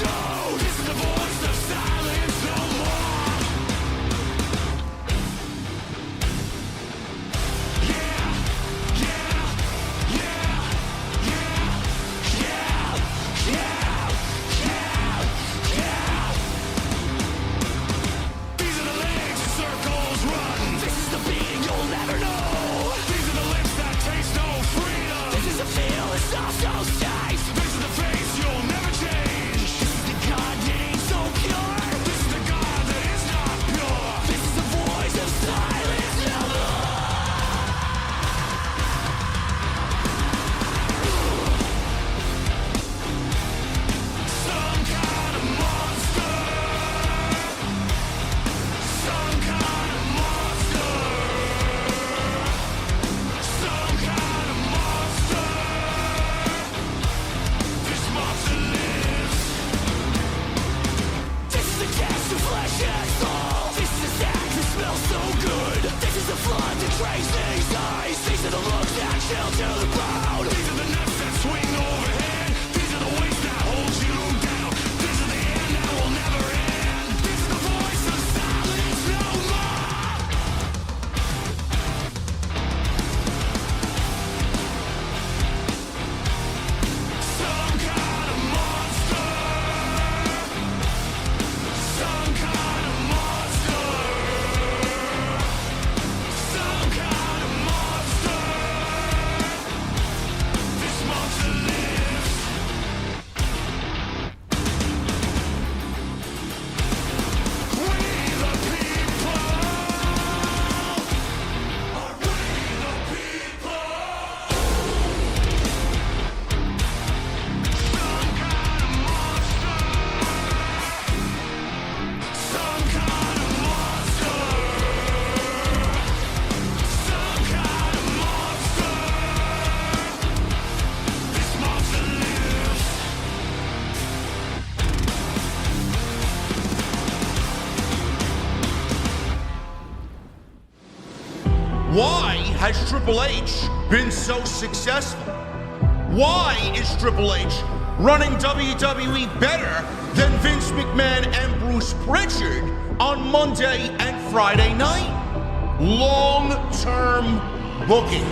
show. This is the voice of silence no more. Yeah, yeah, yeah, yeah, yeah, yeah, yeah, yeah. These are the legs the circles run. This is the beating you'll never know. These are the lips that taste no freedom. This is the feel it's also taste. This is the face you'll never change. This is the God that ain't so pure. This is the God that is not pure. This is the voice of silence no more. Some kind of monster. Some kind of monster. Some kind of monster. This monster lives. This is the cast of flesh and soul. This is the sack that smells so good. This is the flood that drains these eyes. These are the looks that chill to the bone. These are the nuts that swing overhead. These are the weights that hold you down. This is the end that will never end. This is the voice of silence no more. Some kind of monster. Some kind of monster. Some kind of monster. This monster lives. We the people. Are we the people? Some kind of monster. Some kind of monster. Some kind of monster. This monster lives. Why has Triple H been so successful? Why is Triple H running WWE better than Vince McMahon and Bruce Pritchard on Monday and Friday night? Long-term booking.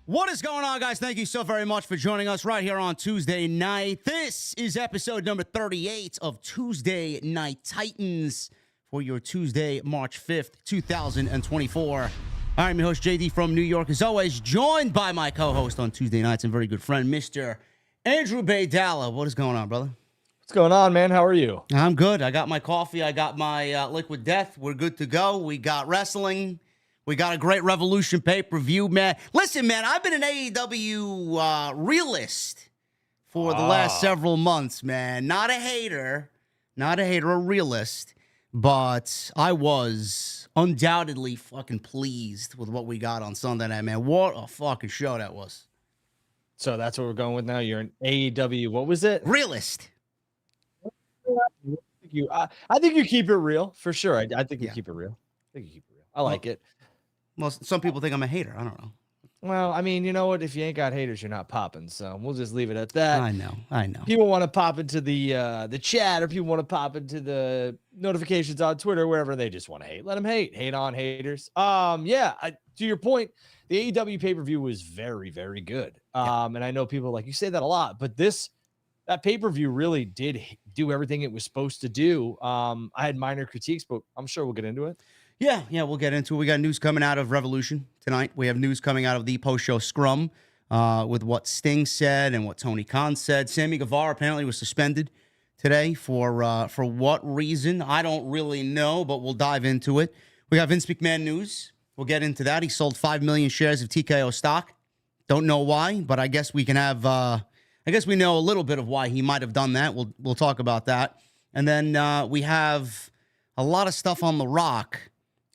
What is going on, guys? Thank you so very much for joining us right here on Tuesday night. This is episode number 38 of Tuesday Night Titans for your Tuesday, March 5th, 2024. I'm your host, JD from New York, as always, joined by my co-host on Tuesday nights and very good friend, Mr. Andrew Baydala. What is going on, brother? What's going on, man? How are you? I'm good. I got my coffee. I got my Liquid Death. We're good to go. We got wrestling. We got a great Revolution pay-per-view, man. Listen, man, I've been an AEW realist for the last several months, man. Not a hater, a realist. But I was undoubtedly fucking pleased with what we got on Sunday night, man. What a fucking show that was. So that's what we're going with now. You're an AEW. What was it? Realist. I think you keep it real for sure. I think you keep it real. I like it. Well, some people think I'm a hater. I don't know. Well, I mean, you know what? If you ain't got haters, you're not popping. So we'll just leave it at that. I know. People want to pop into the chat, or people want to pop into the notifications on Twitter, wherever they just want to hate. Let them hate. Hate on haters. To your point, the AEW pay-per-view was very, very good. And I know people like you say that a lot, but that pay-per-view really did do everything it was supposed to do. I had minor critiques, but I'm sure we'll get into it. Yeah, we'll get into it. We got news coming out of Revolution tonight. We have news coming out of the post-show Scrum with what Sting said and what Tony Khan said. Sammy Guevara apparently was suspended today for what reason? I don't really know, but we'll dive into it. We got Vince McMahon news. We'll get into that. He sold 5 million shares of TKO stock. Don't know why, but I guess we can have. I guess we know a little bit of why he might have done that. We'll talk about that, and then we have a lot of stuff on The Rock.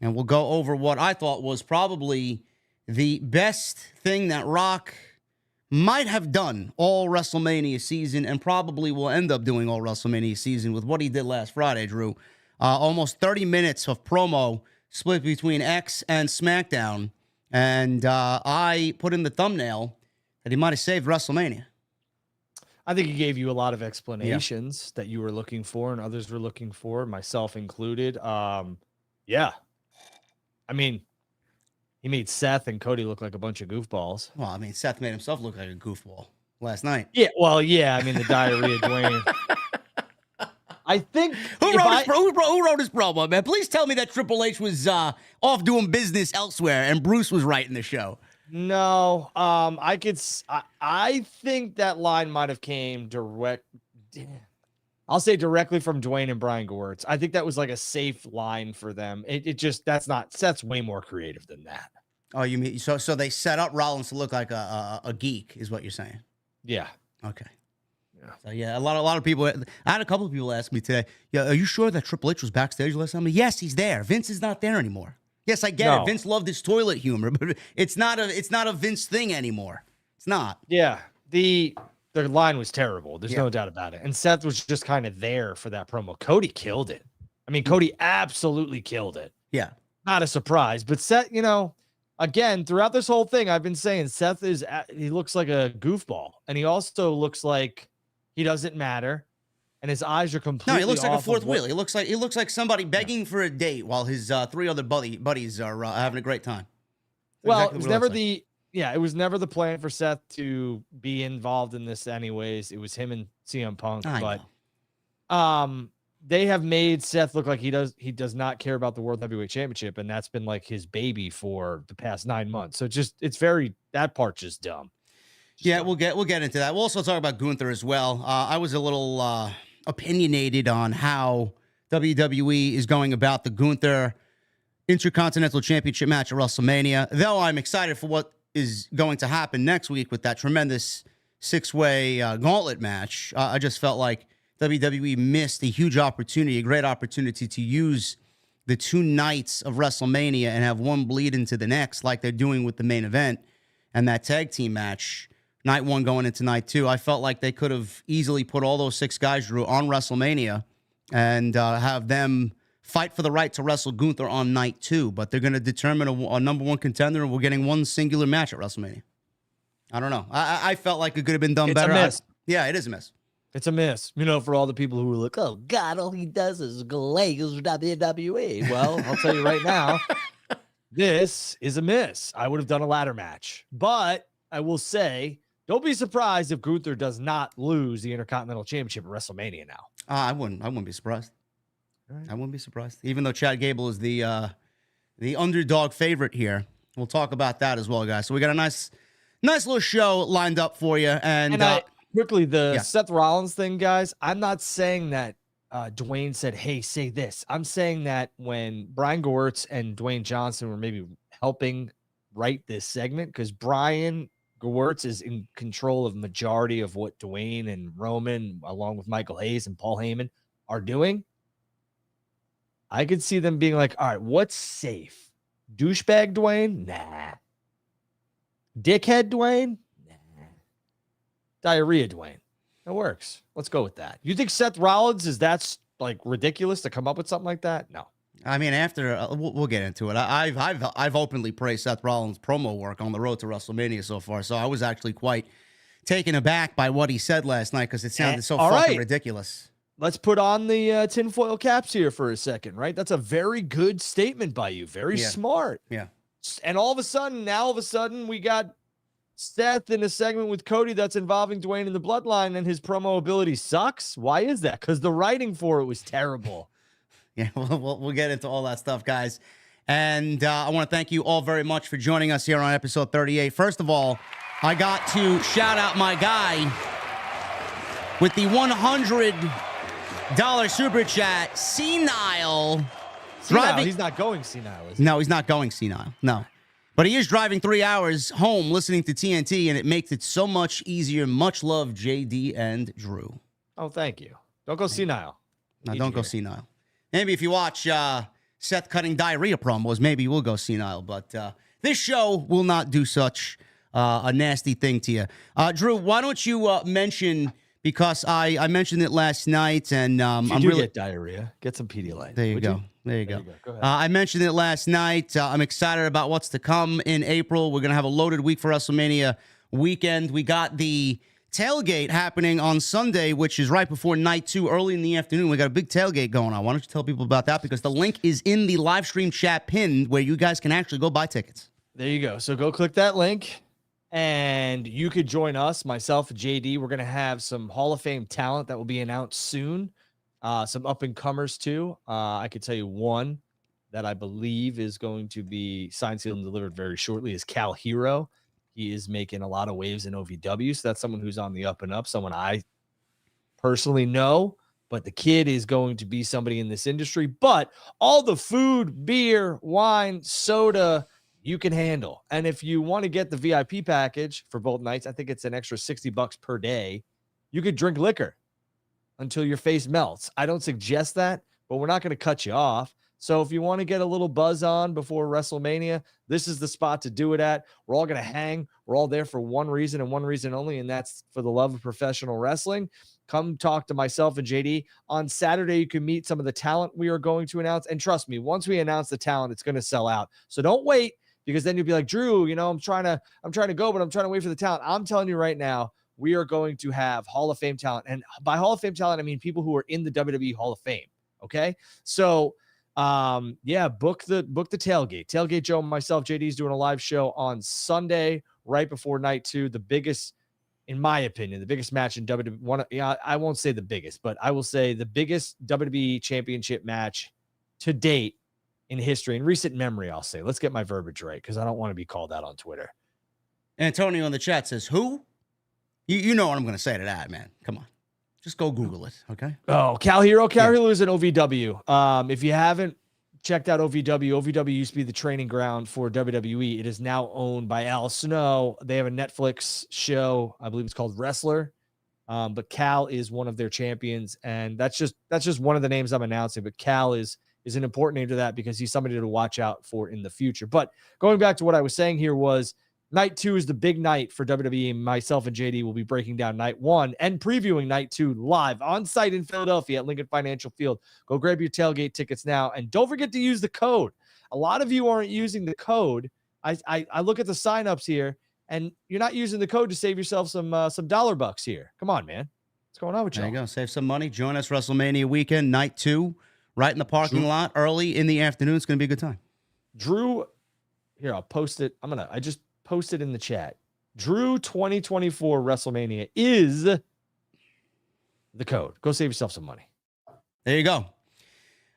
And we'll go over what I thought was probably the best thing that Rock might have done all WrestleMania season and probably will end up doing all WrestleMania season with what he did last Friday, Drew. Almost 30 minutes of promo split between X and SmackDown. And I put in the thumbnail that he might have saved WrestleMania. I think he gave you a lot of explanations that you were looking for and others were looking for, myself included. Yeah. I mean, he made Seth and Cody look like a bunch of goofballs. Well, I mean, Seth made himself look like a goofball last night. Yeah, well, yeah. I mean, the diarrhea Dwayne. I think who wrote his promo, man? Please tell me that Triple H was off doing business elsewhere and Bruce was writing the show. No, I think that line might have came direct. I'll say directly from Dwayne and Brian Gewirtz. I think that was like a safe line for them. That's not. Seth's way more creative than that. Oh, you mean so they set up Rollins to look like a geek, is what you're saying? Yeah. Okay. So yeah, a lot of people. I had a couple of people ask me today. Yeah, are you sure that Triple H was backstage last time? Yes, he's there. Vince is not there anymore. Yes, I get it. Vince loved his toilet humor, but it's not a Vince thing anymore. It's not. Yeah, the line was terrible. There's no doubt about it. And Seth was just kind of there for that promo. Cody killed it. I mean, Cody absolutely killed it. Yeah, not a surprise. But Seth, again, throughout this whole thing, I've been saying Seth he looks like a goofball, and he also looks like he doesn't matter. And his eyes are completely No, he looks like a fourth wheel. What... He looks like somebody begging for a date while his three other buddies are having a great time. Well, exactly it was never the plan for Seth to be involved in this anyways. It was him and CM Punk, they have made Seth look like he does not care about the World Heavyweight Championship, and that's been like his baby for the past 9 months. So that part's just dumb. We'll get into that. We'll also talk about Gunther as well. I was a little opinionated on how WWE is going about the Gunther Intercontinental Championship match at WrestleMania, though I'm excited for what is going to happen next week with that tremendous six-way gauntlet match. I just felt like WWE missed a huge opportunity, a great opportunity to use the 2 nights of WrestleMania and have one bleed into the next like they're doing with the main event and that tag team match. Night 1 going into night 2, I felt like they could have easily put all those 6 guys, Drew, on WrestleMania and have them fight for the right to wrestle Gunther on night 2. But they're going to determine a number 1 contender, and we're getting one singular match at WrestleMania. I don't know. I felt like it could have been done better. It's a miss. Yeah, it is a miss. It's a miss. For all the people who were like, oh, God, all he does is glaze WWE. Well, I'll tell you right now, this is a miss. I would have done a ladder match. But I will say, don't be surprised if Gunther does not lose the Intercontinental Championship at WrestleMania now. I wouldn't be surprised. Right. I wouldn't be surprised. Even though Chad Gable is the underdog favorite here. We'll talk about that as well, guys. So we got a nice little show lined up for you. And quickly, Seth Rollins thing, guys, I'm not saying that Dwayne said, hey, say this. I'm saying that when Brian Gewirtz and Dwayne Johnson were maybe helping write this segment, because Brian Gewirtz is in control of majority of what Dwayne and Roman, along with Michael Hayes and Paul Heyman, are doing. I could see them being like, all right, what's safe? Douchebag Dwayne? Nah. Dickhead Dwayne? Nah. Diarrhea Dwayne. That works. Let's go with that. You think Seth Rollins is that's like ridiculous to come up with something like that? No. I mean, after we'll get into it. I've openly praised Seth Rollins' promo work on the road to WrestleMania so far, so I was actually quite taken aback by what he said last night because it sounded so fucking ridiculous. Let's put on the tinfoil caps here for a second, right? That's a very good statement by you. Very smart. Yeah. And all of a sudden, we got Seth in a segment with Cody that's involving Dwayne in the bloodline, and his promo ability sucks. Why is that? Because the writing for it was terrible. Yeah, we'll get into all that stuff, guys. And I want to thank you all very much for joining us here on episode 38. First of all, I got to shout out my guy with the $100 super chat, Senile. He's not going senile, is he? No, he's not going senile. No. But he is driving 3 hours home listening to TNT, and it makes it so much easier. Much love, JD and Drew. Oh, thank you. Don't go senile. No, don't go senile. Maybe if you watch Seth cutting diarrhea promos, maybe you will go senile. But this show will not do such. a nasty thing to you. Drew, why don't you mention, because I mentioned it last night, and If you I'm do really get diarrhea, get some Pedialyte. there you would go. you? There you go. Go ahead. I mentioned it last night. I'm excited about what's to come in April. We're going to have a loaded week for WrestleMania weekend. We got the tailgate happening on Sunday, which is right before night 2, early in the afternoon. We got a big tailgate going on. Why don't you tell people about that? Because the link is in the live stream chat pinned where you guys can actually go buy tickets. There you go. So go click that link and you could join us, myself, JD. We're going to have some Hall of Fame talent that will be announced soon. Some up-and-comers, too. I could tell you one that I believe is going to be signed, sealed, and delivered very shortly is Cal Hero. He is making a lot of waves in OVW, so that's someone who's on the up and up, someone I personally know, but the kid is going to be somebody in this industry. But all the food, beer, wine, soda, you can handle. And if you want to get the VIP package for both nights, I think it's an extra $60 per day. You could drink liquor until your face melts. I don't suggest that, but we're not going to cut you off. So if you want to get a little buzz on before WrestleMania, this is the spot to do it at. We're all going to hang. We're all there for one reason and one reason only, and that's for the love of professional wrestling. Come talk to myself and JD. On Saturday, you can meet some of the talent we are going to announce. And trust me, once we announce the talent, it's going to sell out. So don't wait, because then you'll be like, Drew, I'm trying to go, but I'm trying to wait for the talent. I'm telling you right now, we are going to have Hall of Fame talent. And by Hall of Fame talent, I mean people who are in the WWE Hall of Fame. Okay. So, book the tailgate. Tailgate Joe and myself, JD's doing a live show on Sunday, right before night 2. The biggest, in my opinion, the biggest match in WWE. I won't say the biggest, but I will say the biggest WWE championship match to date in history, in recent memory, I'll say. Let's get my verbiage right, because I don't want to be called out on Twitter. Antonio in the chat says, who? You know what I'm going to say to that, man. Come on. Just go Google it, okay? Oh, Cal Hero. Cal Hero is an OVW. If you haven't checked out OVW used to be the training ground for WWE. It is now owned by Al Snow. They have a Netflix show. I believe it's called Wrestler. But Cal is one of their champions, and that's just one of the names I'm announcing. But Cal is an important name to that because he's somebody to watch out for in the future. But going back to what I was saying here was night 2 is the big night for WWE. Myself and JD will be breaking down night 1 and previewing night 2 live on site in Philadelphia at Lincoln Financial Field. Go grab your tailgate tickets now. And don't forget to use the code. A lot of you aren't using the code. I look at the signups here, and you're not using the code to save yourself some $1 here. Come on, man. What's going on with you? There you go. Save some money. Join us WrestleMania weekend, night 2, right in the parking lot, early in the afternoon. It's going to be a good time. Drew, here, I'll post it. I just posted in the chat. Drew 2024 WrestleMania is the code. Go save yourself some money. There you go.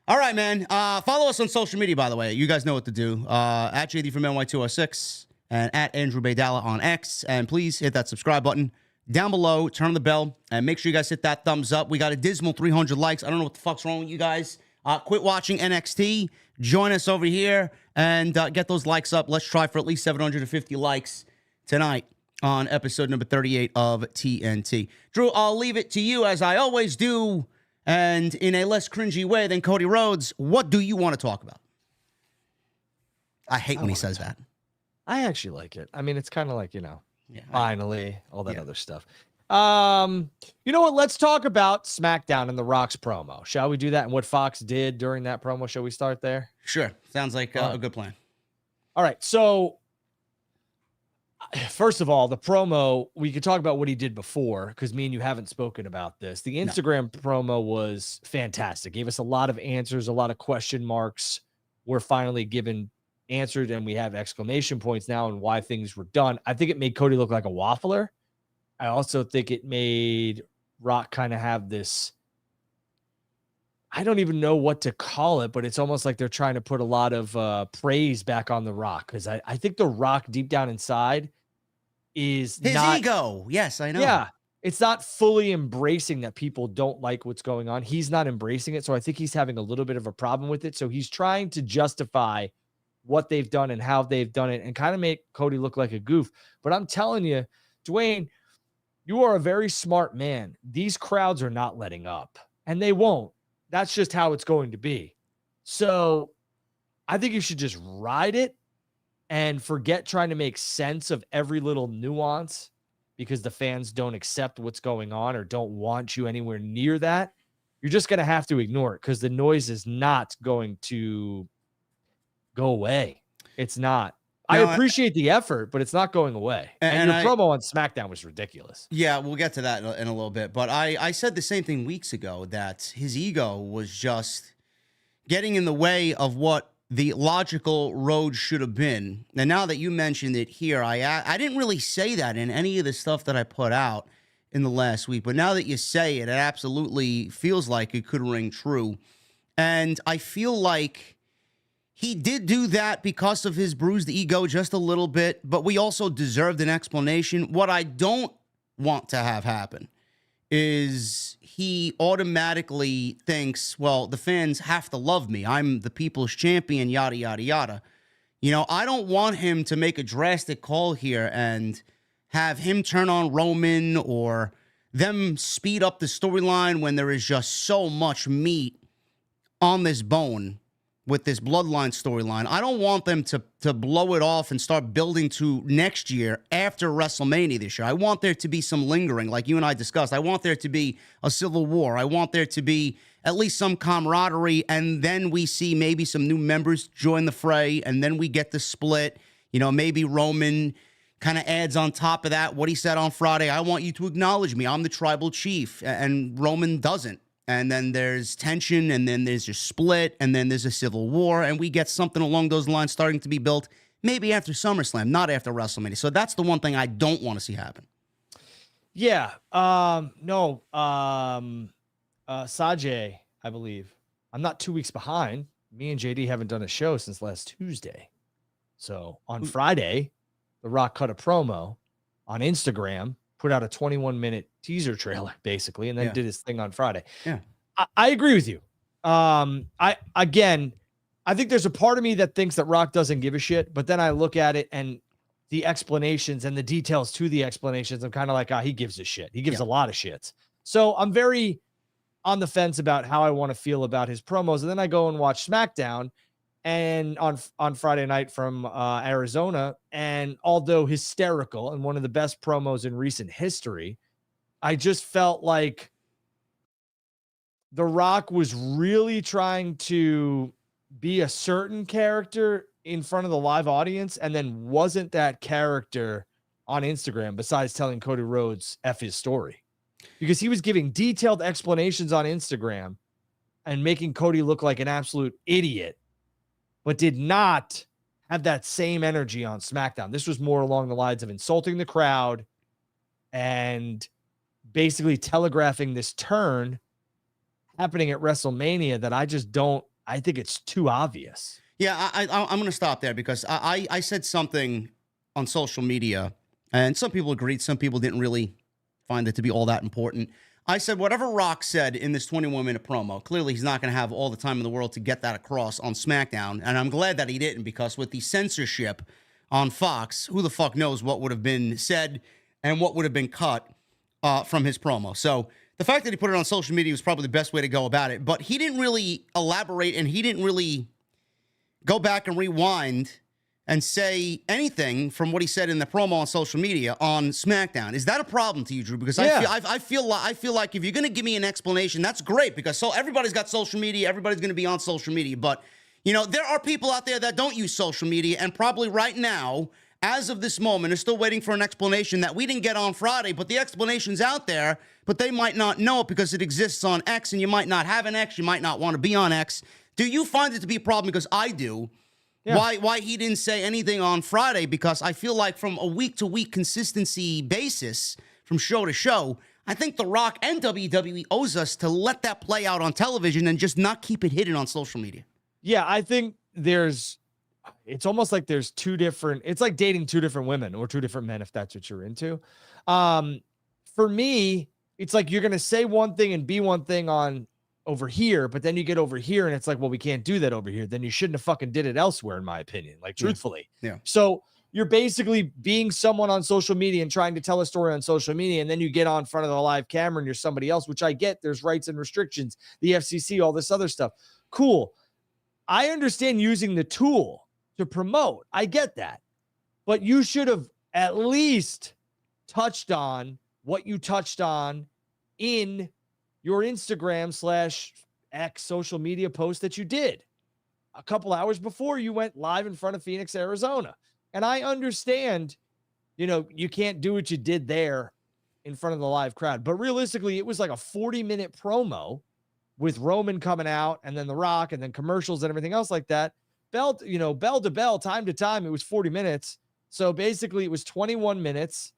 All right, man. Follow us on social media, by the way. You guys know what to do. At JD from NY206 and at Andrew Baydala on X. And please hit that subscribe button down below. Turn on the bell. And make sure you guys hit that thumbs up. We got a dismal 300 likes. I don't know what the fuck's wrong with you guys. Quit watching NXT. Join us over here and get those likes up. Let's try for at least 750 likes tonight on episode number 38 of TNT. Drew, I'll leave it to you as I always do. And in a less cringy way than Cody Rhodes, what do you want to talk about? I hate when he says that. I actually like it. I mean, it's kind of like, finally, all that other stuff. You know what? Let's talk about SmackDown and The Rock's promo. Shall we do that? And what Fox did during that promo? Shall we start there? Sure. Sounds like a good plan. All right. So, first of all, the promo, we could talk about what he did before, because me and you haven't spoken about this. The Instagram promo was fantastic. Gave us a lot of answers, a lot of question marks were finally given answered, and we have exclamation points now on why things were done. I think it made Cody look like a waffler. I also think it made Rock kind of have this, I don't even know what to call it, but it's almost like they're trying to put a lot of praise back on The Rock, because I think The Rock deep down inside is his ego. Yes, I know. Yeah, it's not fully embracing that people don't like what's going on. He's not embracing it, so I think he's having a little bit of a problem with it. So he's trying to justify what they've done and how they've done it and kind of make Cody look like a goof. But I'm telling you, Dwayne, you are a very smart man. These crowds are not letting up, and they won't. That's just how it's going to be. So I think you should just ride it and forget trying to make sense of every little nuance because the fans don't accept what's going on or don't want you anywhere near that, you're just going to have to ignore it because the noise is not going to go away. It's not. I appreciate the effort, but it's not going away. And your promo on SmackDown was ridiculous. Yeah, we'll get to that in a little bit. But I said the same thing weeks ago, that his ego was just getting in the way of what the logical road should have been. And now that you mentioned it here, I didn't really say that in any of the stuff that I put out in the last week. But now that you say it, it absolutely feels like it could ring true. And I feel like he did do that because of his bruised ego just a little bit, but we also deserved an explanation. What I don't want to have happen is he automatically thinks, well, the fans have to love me. I'm the people's champion, yada, yada, yada. You know, I don't want him to make a drastic call here and have him turn on Roman or them speed up the storyline when there is just so much meat on this bone with this bloodline storyline. I don't want them to blow it off and start building to next year after WrestleMania this year. I want there to be some lingering, like you and I discussed. I want there to be a civil war. I want there to be at least some camaraderie, and then we see maybe some new members join the fray, and then we get the split. You know, maybe Roman kind of adds on top of that what he said on Friday. I want you to acknowledge me. I'm the tribal chief, and Roman doesn't. And then there's tension, and then there's a split, and then there's a civil war, and we get something along those lines starting to be built maybe after SummerSlam, not after WrestleMania. So that's the one thing I don't want to see happen. Yeah. Sajay, I believe. I'm not 2 weeks behind. Me and JD haven't done a show since last Tuesday. So on Friday, The Rock cut a promo on Instagram, put out a 21-minute teaser trailer, basically, and then did his thing on Friday. Yeah. I agree with you. I think there's a part of me that thinks that Rock doesn't give a shit, but then I look at it and the explanations and the details to the explanations, I'm kind of like, he gives a shit. He gives a lot of shits. So I'm very on the fence about how I want to feel about his promos. And then I go and watch SmackDown and on Friday night from Arizona. And although hysterical and one of the best promos in recent history, I just felt like The Rock was really trying to be a certain character in front of the live audience and then wasn't that character on Instagram besides telling Cody Rhodes F his story, because he was giving detailed explanations on Instagram and making Cody look like an absolute idiot, but did not have that same energy on SmackDown. This was more along the lines of insulting the crowd and basically telegraphing this turn happening at WrestleMania that I think it's too obvious. Yeah, I'm going to stop there because I said something on social media, and some people agreed, some people didn't really find it to be all that important. I said whatever Rock said in this 21-minute promo, clearly he's not going to have all the time in the world to get that across on SmackDown, and I'm glad that he didn't, because with the censorship on Fox, who the fuck knows what would have been said and what would have been cut from his promo. So the fact that he put it on social media was probably the best way to go about it, but he didn't really elaborate, and he didn't really go back and rewind and say anything from what he said in the promo on social media on SmackDown. Is that a problem to you, Drew? Because I feel like if you're going to give me an explanation, that's great, because everybody's got social media, everybody's going to be on social media, but you know, there are people out there that don't use social media and probably right now, as of this moment, are still waiting for an explanation that we didn't get on Friday, but the explanation's out there, but they might not know it because it exists on X, and you might not have an X, you might not want to be on X. Do you find it to be a problem? Because I do. Yeah. Why he didn't say anything on Friday? Because I feel like from a week-to-week consistency basis, from show to show, I think The Rock and WWE owes us to let that play out on television and just not keep it hidden on social media. Yeah, I think it's almost like there's it's like dating two different women or two different men, if that's what you're into. For me, it's like you're going to say one thing and be one thing on over here, but then you get over here and it's like, well, we can't do that over here. Then you shouldn't have fucking did it elsewhere, in my opinion, like truthfully. Yeah. So you're basically being someone on social media and trying to tell a story on social media. And then you get on front of the live camera and you're somebody else, which I get. There's rights and restrictions, the FCC, all this other stuff. Cool. I understand using the tool. to promote. I get that. But you should have at least touched on what you touched on in your Instagram/X social media post that you did a couple hours before you went live in front of Phoenix, Arizona. And I understand, you can't do what you did there in front of the live crowd. But realistically, it was like a 40-minute promo with Roman coming out and then The Rock and then commercials and everything else like that. Bell to bell, time to time, it was 40 minutes. So basically it was 21 minutes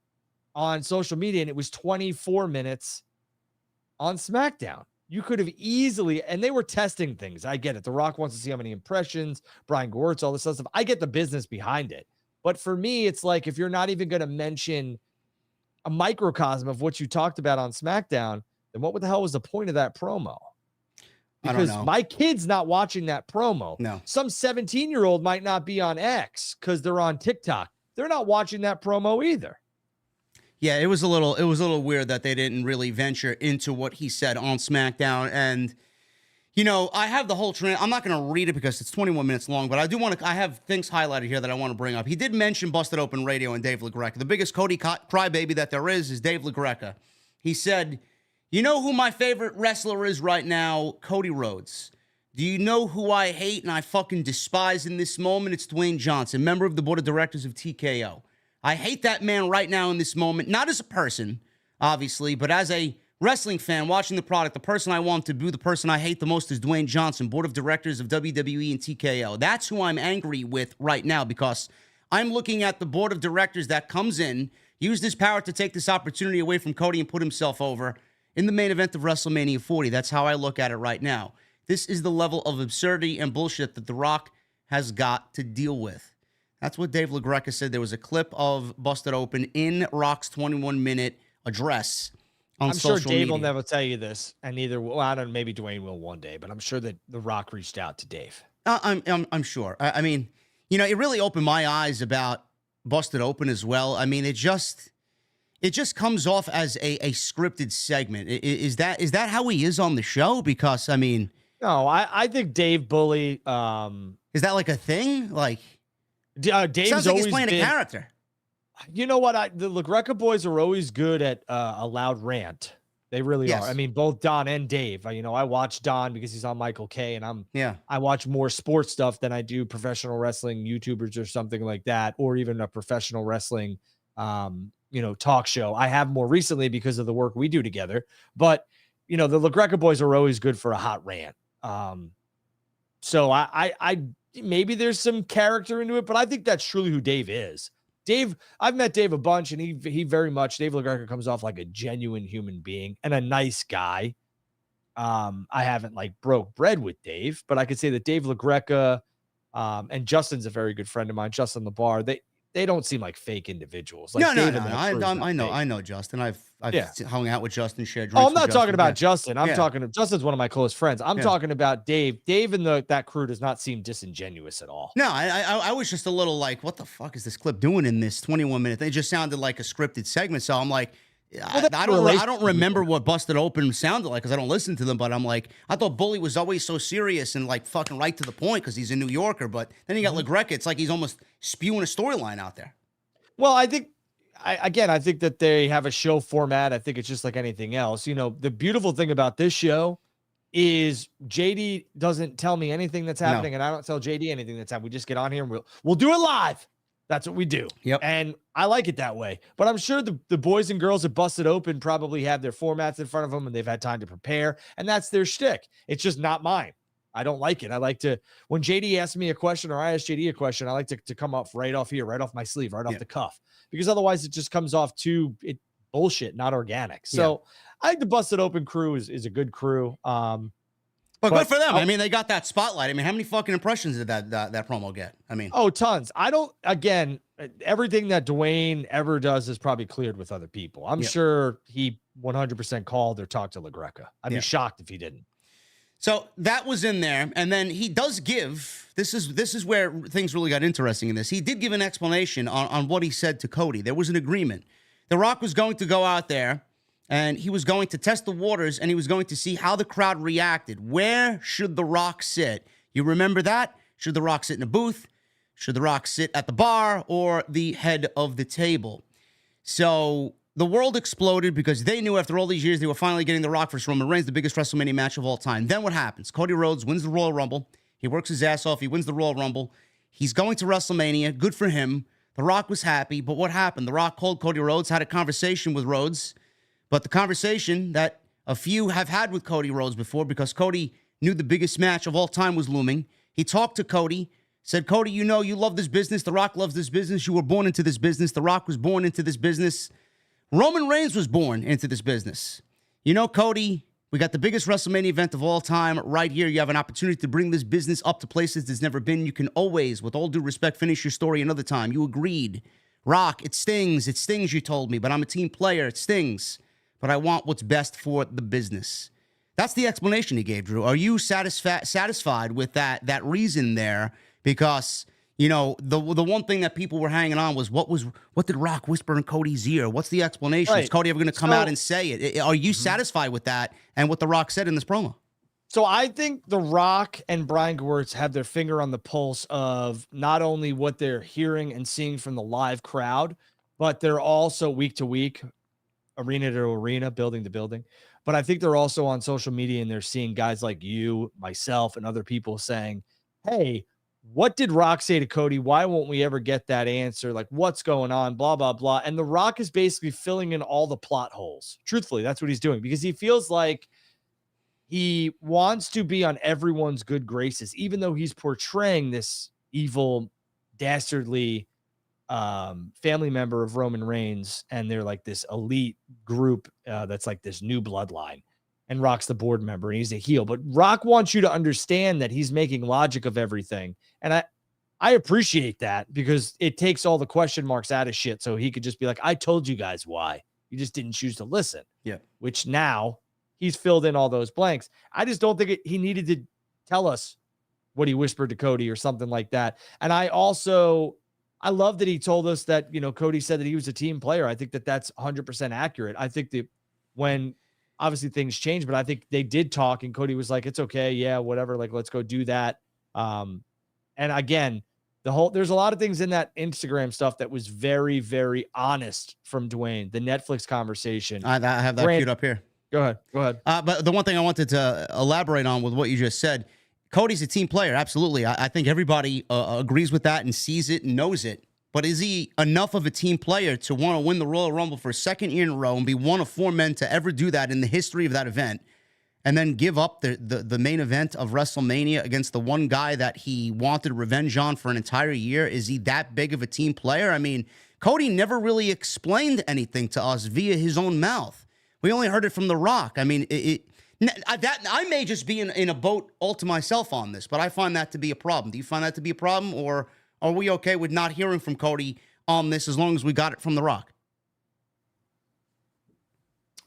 on social media and it was 24 minutes on SmackDown. You could have easily, and they were testing things. I get it. The Rock wants to see how many impressions, Brian Gewirtz, all this other stuff. I get the business behind it. But for me, it's like, if you're not even going to mention a microcosm of what you talked about on SmackDown, then what the hell was the point of that promo? Because my kid's not watching that promo. No. Some 17-year-old might not be on X because they're on TikTok. They're not watching that promo either. Yeah, it was a little weird that they didn't really venture into what he said on SmackDown. And, I have the whole I'm not going to read it because it's 21 minutes long, but I have things highlighted here that I want to bring up. He did mention Busted Open Radio and Dave LaGreca. The biggest Cody crybaby that there is Dave LaGreca. He said, "You know who my favorite wrestler is right now? Cody Rhodes. Do you know who I hate and I fucking despise in this moment? It's Dwayne Johnson, member of the board of directors of TKO. I hate that man right now in this moment, not as a person, obviously, but as a wrestling fan watching the product. The person I want to boo, the person I hate the most is Dwayne Johnson, board of directors of WWE and TKO. That's who I'm angry with right now because I'm looking at the board of directors that comes in, used his power to take this opportunity away from Cody and put himself over in the main event of WrestleMania 40. That's how I look at it right now. This is the level of absurdity and bullshit that The Rock has got to deal with." That's what Dave LaGreca said. There was a clip of Busted Open in Rock's 21-minute address on social media. I'm sure Dave will never tell you this, and neither will, I don't know, maybe Dwayne will one day, but I'm sure that The Rock reached out to Dave. I'm sure. I mean, it really opened my eyes about Busted Open as well. I mean, it just comes off as a scripted segment. Is that how he is on the show? Because, I mean... No, I think Dave Bully... is that like a thing? Like... Dave's sounds like he's playing a character. You know what? The LaGreca boys are always good at a loud rant. They really are. I mean, both Don and Dave. I watch Don because he's on Michael K, and I watch more sports stuff than I do professional wrestling YouTubers or something like that, or even a professional wrestling, talk show. I have more recently because of the work we do together. But the LaGreca boys are always good for a hot rant. So I maybe there's some character into it, but I think that's truly who Dave is. Dave, I've met Dave a bunch, and he very much, Dave LaGreca comes off like a genuine human being and a nice guy. I haven't broke bread with Dave, but I could say that Dave LaGreca and Justin's a very good friend of mine, Justin LaBar. They don't seem like fake individuals. No. I know Justin. I've hung out with Justin, shared drinks. Oh, I'm not talking about Justin. I'm talking to Justin's one of my close friends. I'm talking about Dave. Dave and that crew does not seem disingenuous at all. No, I was just a little like, what the fuck is this clip doing in this 21 minutes? It just sounded like a scripted segment. So I'm like, I don't remember what Busted Open sounded like because I don't listen to them. But I'm like, I thought Bully was always so serious and fucking right to the point because he's a New Yorker. But then you got LaGreca. It's like he's almost spewing a storyline out there. Well, I think that they have a show format. I think it's just like anything else. The beautiful thing about this show is JD doesn't tell me anything that's happening, and I don't tell JD anything that's happening. We just get on here and we'll do it live. That's what we do. Yep. And I like it that way. But I'm sure the boys and girls at Busted Open probably have their formats in front of them and they've had time to prepare. And that's their shtick. It's just not mine. I don't like it. I like to, when JD asks me a question or I ask JD a question, I like to come off right off here, right off my sleeve, right off the cuff. Because otherwise it just comes off too bullshit, not organic. So I think the Busted Open crew is a good crew. But good for them. I mean, they got that spotlight. I mean, how many fucking impressions did that promo get? I mean, tons. Everything that Dwayne ever does is probably cleared with other people. I'm sure he 100% called or talked to LaGreca. I'd be shocked if he didn't. So that was in there. And then he does give, this is where things really got interesting in this. He did give an explanation on what he said to Cody. There was an agreement. The Rock was going to go out there and he was going to test the waters, and he was going to see how the crowd reacted. Where should The Rock sit? You remember that? Should The Rock sit in a booth? Should The Rock sit at the bar or the head of the table? So the world exploded because they knew after all these years they were finally getting The Rock versus Roman Reigns, the biggest WrestleMania match of all time. Then what happens? Cody Rhodes wins the Royal Rumble. He works his ass off. He wins the Royal Rumble. He's going to WrestleMania. Good for him. The Rock was happy. But what happened? The Rock called Cody Rhodes, had a conversation with Rhodes. But the conversation that a few have had with Cody Rhodes before, because Cody knew the biggest match of all time was looming. He talked to Cody, said, Cody, you know you love this business. The Rock loves this business. You were born into this business. The Rock was born into this business. Roman Reigns was born into this business. You know, Cody, we got the biggest WrestleMania event of all time right here. You have an opportunity to bring this business up to places it's never been. You can always, with all due respect, finish your story another time. You agreed. Rock, it stings. It stings, you told me, but I'm a team player. It stings. But I want what's best for the business. That's the explanation he gave, Drew. Are you satisfied with that reason there? Because, you know, the one thing that people were hanging on was what did Rock whisper in Cody's ear? What's the explanation? Right. Is Cody ever going to come out and say it? Are you satisfied with that and what The Rock said in this promo? So I think The Rock and Brian Gewirtz have their finger on the pulse of not only what they're hearing and seeing from the live crowd, but they're also week to week, arena to arena, building to building. But I think they're also on social media and they're seeing guys like you, myself, and other people saying, hey, what did Rock say to Cody? Why won't we ever get that answer? Like, what's going on? Blah, blah, blah. And The Rock is basically filling in all the plot holes. Truthfully, that's what he's doing because he feels like he wants to be on everyone's good graces, even though he's portraying this evil, dastardly family member of Roman Reigns. And they're like this elite group that's like this new bloodline. And Rock's the board member and he's a heel. But Rock wants you to understand that he's making logic of everything. And I appreciate that because it takes all the question marks out of shit. So he could just be like, I told you guys why. You just didn't choose to listen. Yeah. Which now he's filled in all those blanks. I just don't think he needed to tell us what he whispered to Cody or something like that. And I love that he told us that, you know, Cody said that he was a team player. I think that that's 100% accurate. I think that when obviously things change, but I think they did talk and Cody was like, it's okay. Yeah, whatever. Like, let's go do that. And again, there's a lot of things in that Instagram stuff that was very, very honest from Dwayne, the Netflix conversation. I have that queued up here. Go ahead. But the one thing I wanted to elaborate on with what you just said, Cody's a team player. Absolutely. I think everybody agrees with that and sees it and knows it. But is he enough of a team player to want to win the Royal Rumble for a second year in a row and be one of 4 men to ever do that in the history of that event, and then give up the main event of WrestleMania against the one guy that he wanted revenge on for an entire year? Is he that big of a team player? I mean, Cody never really explained anything to us via his own mouth. We only heard it from The Rock. I mean, I may just be in a boat all to myself on this, but I find that to be a problem. Do you find that to be a problem, or are we okay with not hearing from Cody on this as long as we got it from The Rock?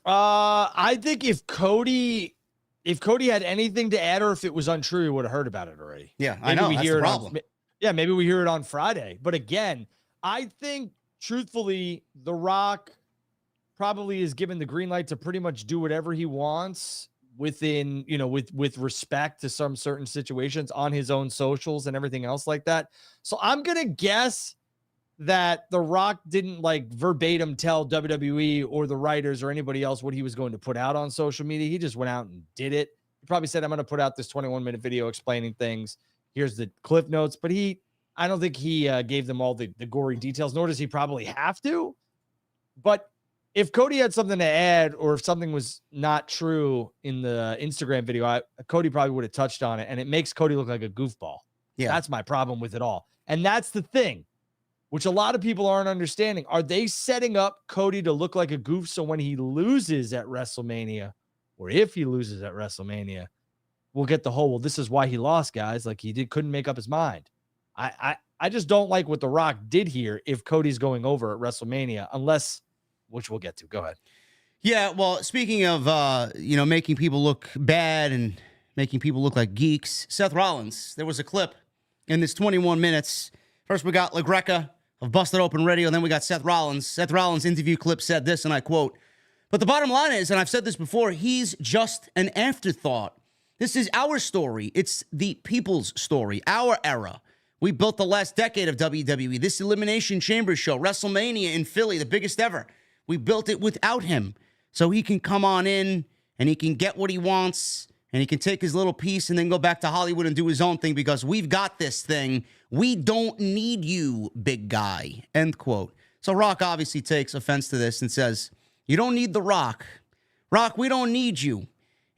I think if Cody had anything to add or if it was untrue, we would have heard about it already. Yeah, I know. That's the problem. Maybe we hear it on Friday. But again, I think truthfully, The Rock probably is given the green light to pretty much do whatever he wants within, you know, with respect to some certain situations on his own socials and everything else like that. So I'm going to guess that The Rock didn't like verbatim tell WWE or the writers or anybody else what he was going to put out on social media. He just went out and did it. He probably said, I'm going to put out this 21-minute video explaining things. Here's the cliff notes. But I don't think he gave them all the gory details, nor does he probably have to. But if Cody had something to add or if something was not true in the Instagram video, Cody probably would have touched on it. And it makes Cody look like a goofball. Yeah, that's my problem with it all. And that's the thing, which a lot of people aren't understanding. Are they setting up Cody to look like a goof so when he loses at WrestleMania, or if he loses at WrestleMania, we'll get the whole, well, this is why he lost, guys. Like couldn't make up his mind. I just don't like what The Rock did here if Cody's going over at WrestleMania, unless, which we'll get to. Go ahead. Yeah, well, speaking of, making people look bad and making people look like geeks, Seth Rollins, there was a clip in this 21 minutes. First, we got LaGreca of Busted Open Radio, and then we got Seth Rollins. Seth Rollins' interview clip said this, and I quote, "But the bottom line is, and I've said this before, he's just an afterthought. This is our story. It's the people's story, our era. We built the last decade of WWE. This Elimination Chamber show, WrestleMania in Philly, the biggest ever. We built it without him. So he can come on in and he can get what he wants and he can take his little piece and then go back to Hollywood and do his own thing because we've got this thing. We don't need you, big guy. End quote. So Rock obviously takes offense to this and says, you don't need The Rock. Rock, we don't need you.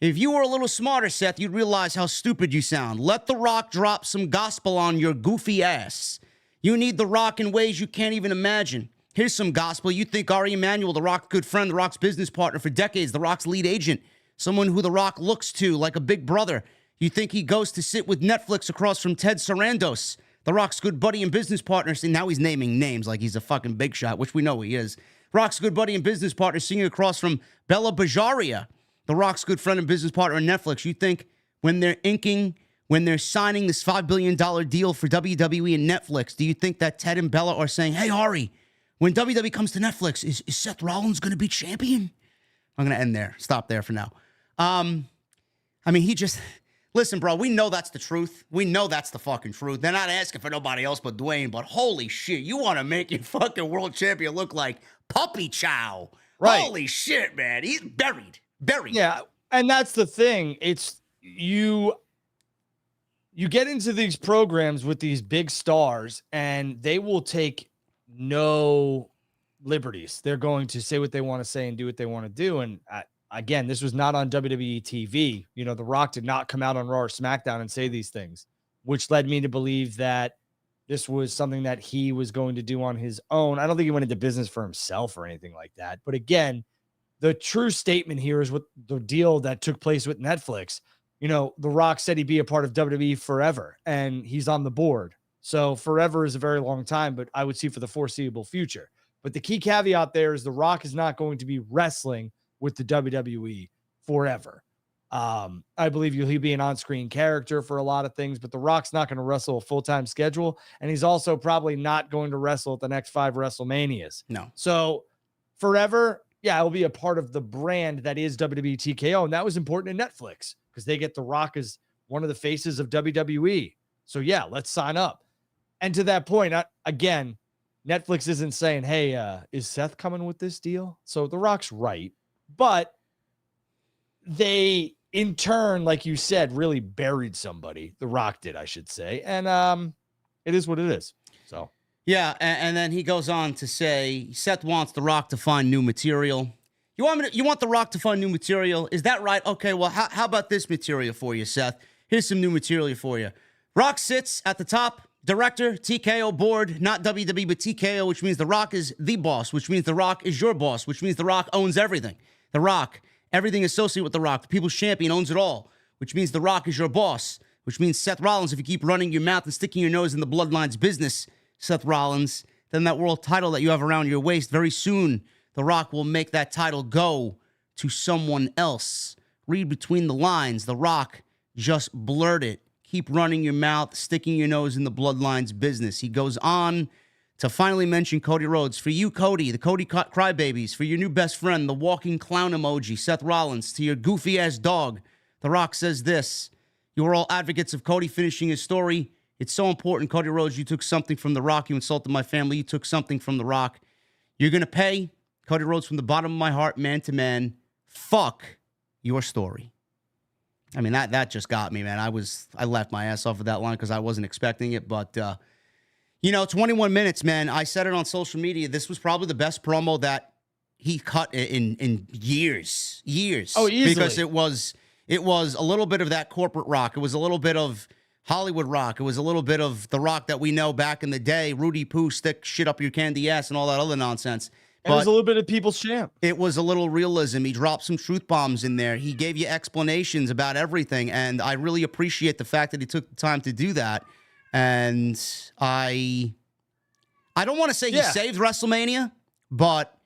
If you were a little smarter, Seth, you'd realize how stupid you sound. Let The Rock drop some gospel on your goofy ass. You need The Rock in ways you can't even imagine. Here's some gospel. You think Ari Emanuel, The Rock's good friend, The Rock's business partner for decades, The Rock's lead agent, someone who The Rock looks to like a big brother. You think he goes to sit with Netflix across from Ted Sarandos, The Rock's good buddy and business partner. And now he's naming names like he's a fucking big shot, which we know he is. Rock's good buddy and business partner singing across from Bella Bajaria, The Rock's good friend and business partner on Netflix. You think when they're signing this $5 billion deal for WWE and Netflix, do you think that Ted and Bella are saying, hey, Ari, when WWE comes to Netflix, is Seth Rollins going to be champion? I'm going to end there. Stop there for now. Listen, bro, we know that's the truth. We know that's the fucking truth. They're not asking for nobody else but Dwayne, but holy shit, you want to make your fucking world champion look like Puppy Chow. Right. Holy shit, man. He's buried. Yeah, and that's the thing. It's you get into these programs with these big stars, and they will take no liberties. They're going to say what they want to say and do what they want to do. And again, this was not on WWE TV. You know, The Rock did not come out on Raw or SmackDown and say these things, which led me to believe that this was something that he was going to do on his own. I don't think he went into business for himself or anything like that. But again, the true statement here is what the deal that took place with Netflix. You know, The Rock said he'd be a part of WWE forever, and he's on the board. So forever is a very long time, but I would see for the foreseeable future. But the key caveat there is The Rock is not going to be wrestling with the WWE forever. I believe he'll be an on-screen character for a lot of things, but The Rock's not going to wrestle a full-time schedule, and he's also probably not going to wrestle at the next 5 WrestleManias. No. So forever, yeah, it'll be a part of the brand that is WWE TKO, and that was important to Netflix because they get The Rock as one of the faces of WWE. So yeah, let's sign up. And to that point, again, Netflix isn't saying, hey, is Seth coming with this deal? So The Rock's right. But they, in turn, like you said, really buried somebody. The Rock did, I should say. And it is what it is. So, yeah. And then he goes on to say, Seth wants The Rock to find new material. You want The Rock to find new material? Is that right? Okay, well, how about this material for you, Seth? Here's some new material for you. Rock sits at the top. Director, TKO board, not WWE, but TKO, which means The Rock is the boss, which means The Rock is your boss, which means The Rock owns everything. The Rock, everything associated with The Rock, the People's Champion owns it all, which means The Rock is your boss, which means Seth Rollins, if you keep running your mouth and sticking your nose in the Bloodline's business, Seth Rollins, then that world title that you have around your waist, very soon, The Rock will make that title go to someone else. Read between the lines. The Rock just blurted. Keep running your mouth, sticking your nose in the Bloodline's business. He goes on to finally mention Cody Rhodes. For you, Cody, the Cody Crybabies, for your new best friend, the walking clown emoji, Seth Rollins, to your goofy-ass dog, The Rock says this. You are all advocates of Cody finishing his story. It's so important, Cody Rhodes. You took something from The Rock. You insulted my family. You took something from The Rock. You're going to pay, Cody Rhodes, from the bottom of my heart, man to man. Fuck your story. I mean, that just got me, man. I left my ass off of that line because I wasn't expecting it. But, 21 minutes, man. I said it on social media. This was probably the best promo that he cut in years. Oh, easily. Because it was a little bit of that corporate Rock. It was a little bit of Hollywood Rock. It was a little bit of the Rock that we know back in the day. Rudy Poo, stick shit up your candy ass and all that other nonsense. But it was a little bit of People's Champ. It was a little realism. He dropped some truth bombs in there. He gave you explanations about everything, and I really appreciate the fact that he took the time to do that. And I don't want to say he saved WrestleMania, but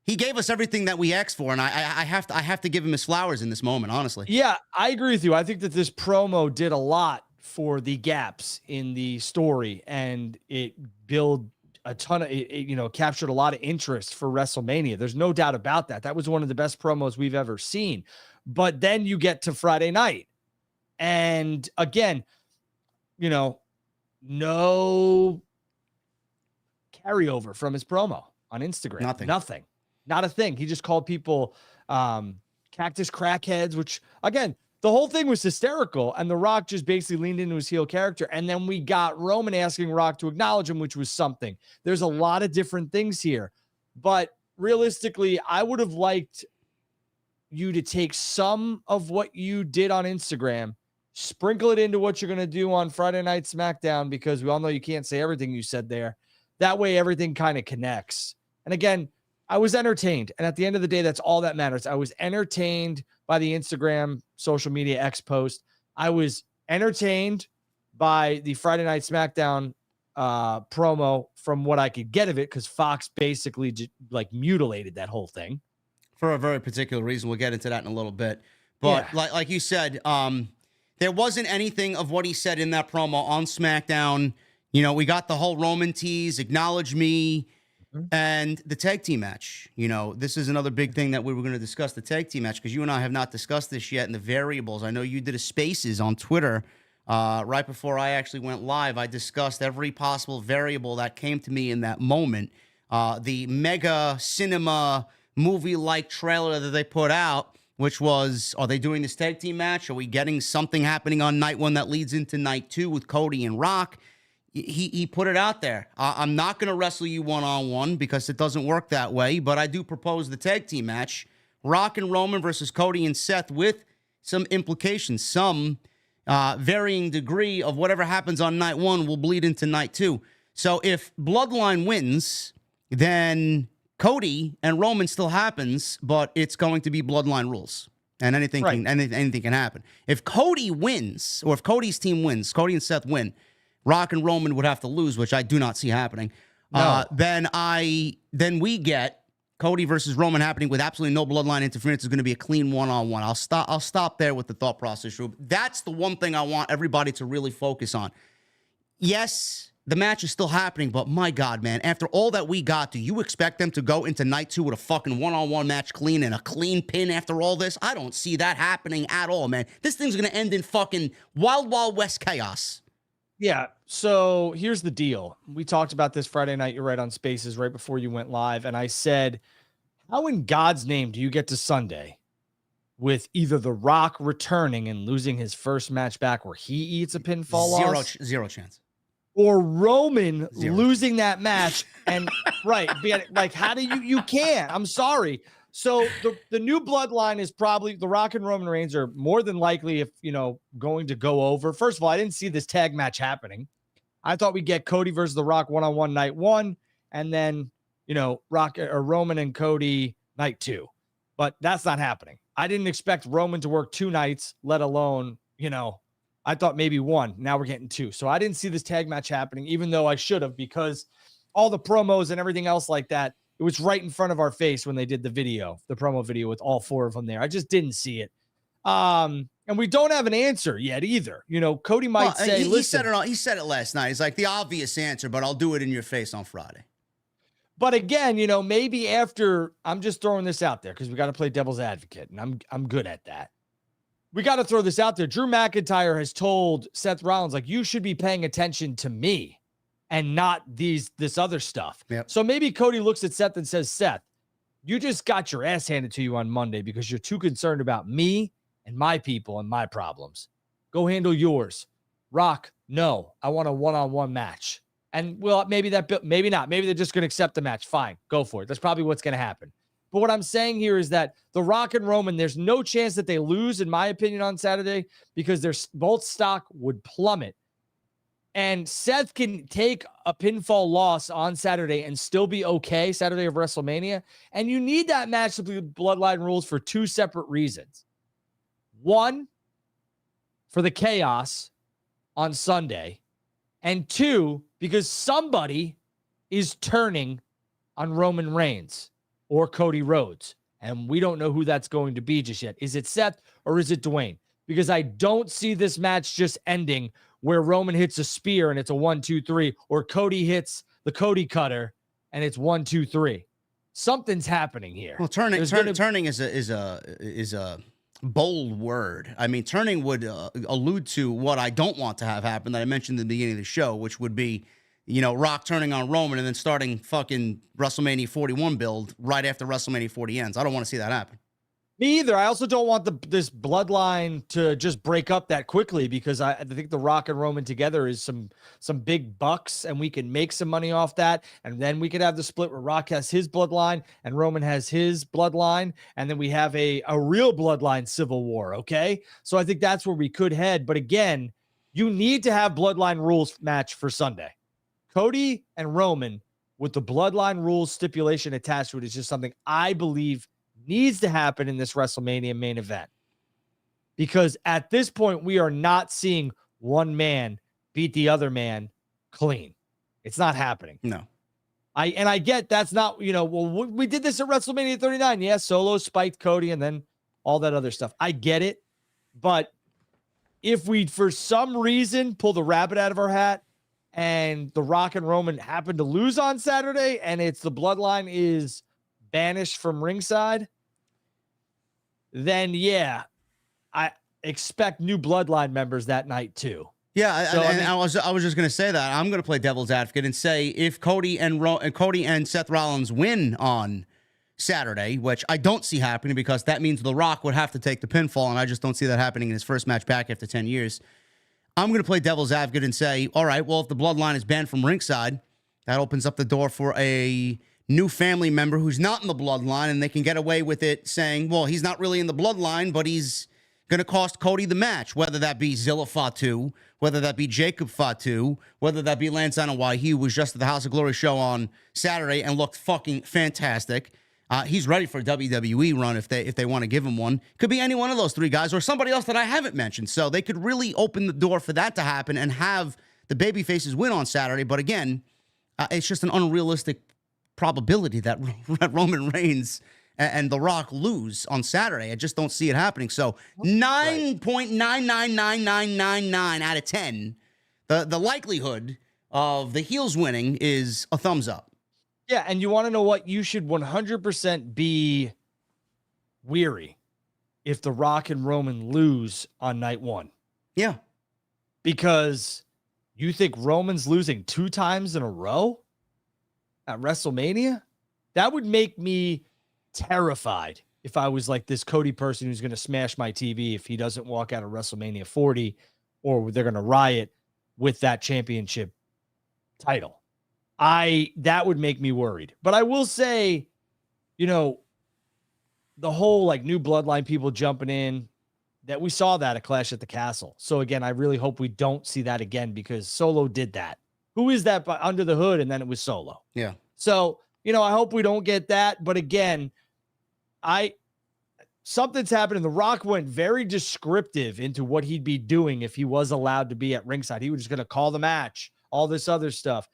he gave us everything that we asked for, and I have to give him his flowers in this moment, honestly. Yeah, I agree with you. I think that this promo did a lot for the gaps in the story, and it built a ton of, captured a lot of interest for WrestleMania. There's no doubt about that. That was one of the best promos we've ever seen. But then you get to Friday night. And again, no carryover from his promo on Instagram. Nothing. Not a thing. He just called people cactus crackheads, which, again, the whole thing was hysterical, and The Rock just basically leaned into his heel character, and then we got Roman asking Rock to acknowledge him, which was something. There's a lot of different things here, but realistically, I would have liked you to take some of what you did on Instagram, sprinkle it into what you're going to do on Friday Night SmackDown, because we all know you can't say everything you said there. That way, everything kind of connects. And again, I was entertained. And at the end of the day, that's all that matters. I was entertained by the Instagram, social media X post. I was entertained by the Friday Night SmackDown promo from what I could get of it, because Fox basically like mutilated that whole thing. For a very particular reason. We'll get into that in a little bit. But Yeah. like you said, there wasn't anything of what he said in that promo on SmackDown. You know, we got the whole Roman tease, acknowledge me, and the tag team match. You know, this is another big thing that we were going to discuss, the tag team match, because you and I have not discussed this yet in the variables. I know you did a Spaces on Twitter right before I actually went live. I discussed every possible variable that came to me in that moment. The mega cinema movie-like trailer that they put out, which was, are they doing this tag team match? Are we getting something happening on night one that leads into night two with Cody and Rock? He put it out there. I'm not going to wrestle you one-on-one because it doesn't work that way, but I do propose the tag team match. Rock and Roman versus Cody and Seth, with some implications, some varying degree of whatever happens on night one will bleed into night two. So if Bloodline wins, then Cody and Roman still happens, but it's going to be Bloodline rules. And anything can happen. If Cody wins, or if Cody's team wins, Cody and Seth win, Rock and Roman would have to lose, which I do not see happening. No. Then we get Cody versus Roman happening with absolutely no bloodline interference. Is going to be a clean one-on-one. I'll stop there with the thought process, Rube. That's the one thing I want everybody to really focus on. Yes, the match is still happening, but my God, man, after all that we got, do you expect them to go into night two with a fucking one-on-one match clean and a clean pin after all this? I don't see that happening at all, man. This thing's going to end in fucking Wild Wild West chaos. Yeah. So here's the deal. We talked about this Friday night. You're right, on Spaces right before you went live. And I said, how in God's name do you get to Sunday with either The Rock returning and losing his first match back where he eats a pinfall loss? Zero chance. Or Roman losing that match and like, how do you can't, I'm sorry. So the new bloodline is probably The Rock and Roman Reigns are more than likely, if going to go over. First of all, I didn't see this tag match happening. I thought we'd get Cody versus The Rock one-on-one night one, and then Rock or Roman and Cody night two. But that's not happening. I didn't expect Roman to work 2 nights, let alone, I thought maybe 1. Now we're getting 2. So I didn't see this tag match happening, even though I should have, because all the promos and everything else like that, it was right in front of our face when they did the promo video with all 4 of them there. I just didn't see it. And we don't have an answer yet either. Cody might say, he said it last night. He's like, the obvious answer, but I'll do it in your face on Friday. But again, maybe after, I'm just throwing this out there because we got to play devil's advocate, and I'm good at that. We got to throw this out there. Drew McIntyre has told Seth Rollins, like, you should be paying attention to me and not this other stuff. Yep. So maybe Cody looks at Seth and says, Seth, you just got your ass handed to you on Monday because you're too concerned about me and my people and my problems. Go handle yours. Rock, no, I want a one-on-one match. And well, maybe not. Maybe they're just going to accept the match. Fine, go for it. That's probably what's going to happen. But what I'm saying here is that The Rock and Roman, there's no chance that they lose, in my opinion, on Saturday, because their both stock would plummet. And Seth can take a pinfall loss on Saturday and still be okay, Saturday of WrestleMania. And you need that match to be Bloodline rules for 2 separate reasons. 1, for the chaos on Sunday. And 2, because somebody is turning on Roman Reigns or Cody Rhodes. And we don't know who that's going to be just yet. Is it Seth or is it Dwayne? Because I don't see this match just ending where Roman hits a spear and it's a 1-2-3, or Cody hits the Cody cutter and it's 1-2-3. Something's happening here. Well, turning is a bold word. I mean, turning would allude to what I don't want to have happen that I mentioned in the beginning of the show, which would be, Rock turning on Roman and then starting fucking WrestleMania 41 build right after WrestleMania 40 ends. I don't want to see that happen. Me either. I also don't want this bloodline to just break up that quickly, because I think the Rock and Roman together is some big bucks, and we can make some money off that. And then we could have the split where Rock has his bloodline and Roman has his bloodline, and then we have a real bloodline civil war. Okay, so I think that's where we could head. But again, you need to have bloodline rules match for Sunday. Cody and Roman with the bloodline rules stipulation attached to it is just something I believe needs to happen in this WrestleMania main event, because at this point we are not seeing one man beat the other man clean. It's not happening. No. I get that's not, we did this at WrestleMania 39. Yeah, Solo spiked Cody and then all that other stuff. I get it. But if we, for some reason, pull the rabbit out of our hat and the Rock and Roman happen to lose on Saturday and it's the bloodline is banished from ringside, then yeah, I expect new bloodline members that night too. Yeah, so, I was just going to say that. I'm going to play devil's advocate and say if Cody and Seth Rollins win on Saturday, which I don't see happening because that means The Rock would have to take the pinfall, and I just don't see that happening in his first match back after 10 years. I'm going to play devil's advocate and say, all right, well, if the bloodline is banned from ringside, that opens up the door for a new family member who's not in the bloodline, and they can get away with it saying, well, he's not really in the bloodline, but he's going to cost Cody the match, whether that be Zilla Fatu, whether that be Jacob Fatu, whether that be Lance Anoa'i, who was just at the House of Glory show on Saturday and looked fucking fantastic. He's ready for a WWE run if they want to give him one. Could be any one of those three guys or somebody else that I haven't mentioned. So they could really open the door for that to happen and have the babyfaces win on Saturday. But again, it's just an unrealistic probability that Roman Reigns and The Rock lose on Saturday. I just don't see it happening. So 9.999999 out of 10, the likelihood of the heels winning is a thumbs up. Yeah, and you want to know what? You should 100% be weary if The Rock and Roman lose on night one. Yeah. Because you think Roman's losing 2 times in a row at WrestleMania? That would make me terrified if I was like this Cody person who's going to smash my TV if he doesn't walk out of WrestleMania 40, or they're going to riot with that championship title. That would make me worried. But I will say, the whole like new bloodline people jumping in, that we saw that at Clash at the Castle. So again, I really hope we don't see that again, because Solo did that. Who is that under the hood? And then it was Solo. Yeah. So, I hope we don't get that. But again, something's happening. The Rock went very descriptive into what he'd be doing if he was allowed to be at ringside. He was just going to call the match, all this other stuff.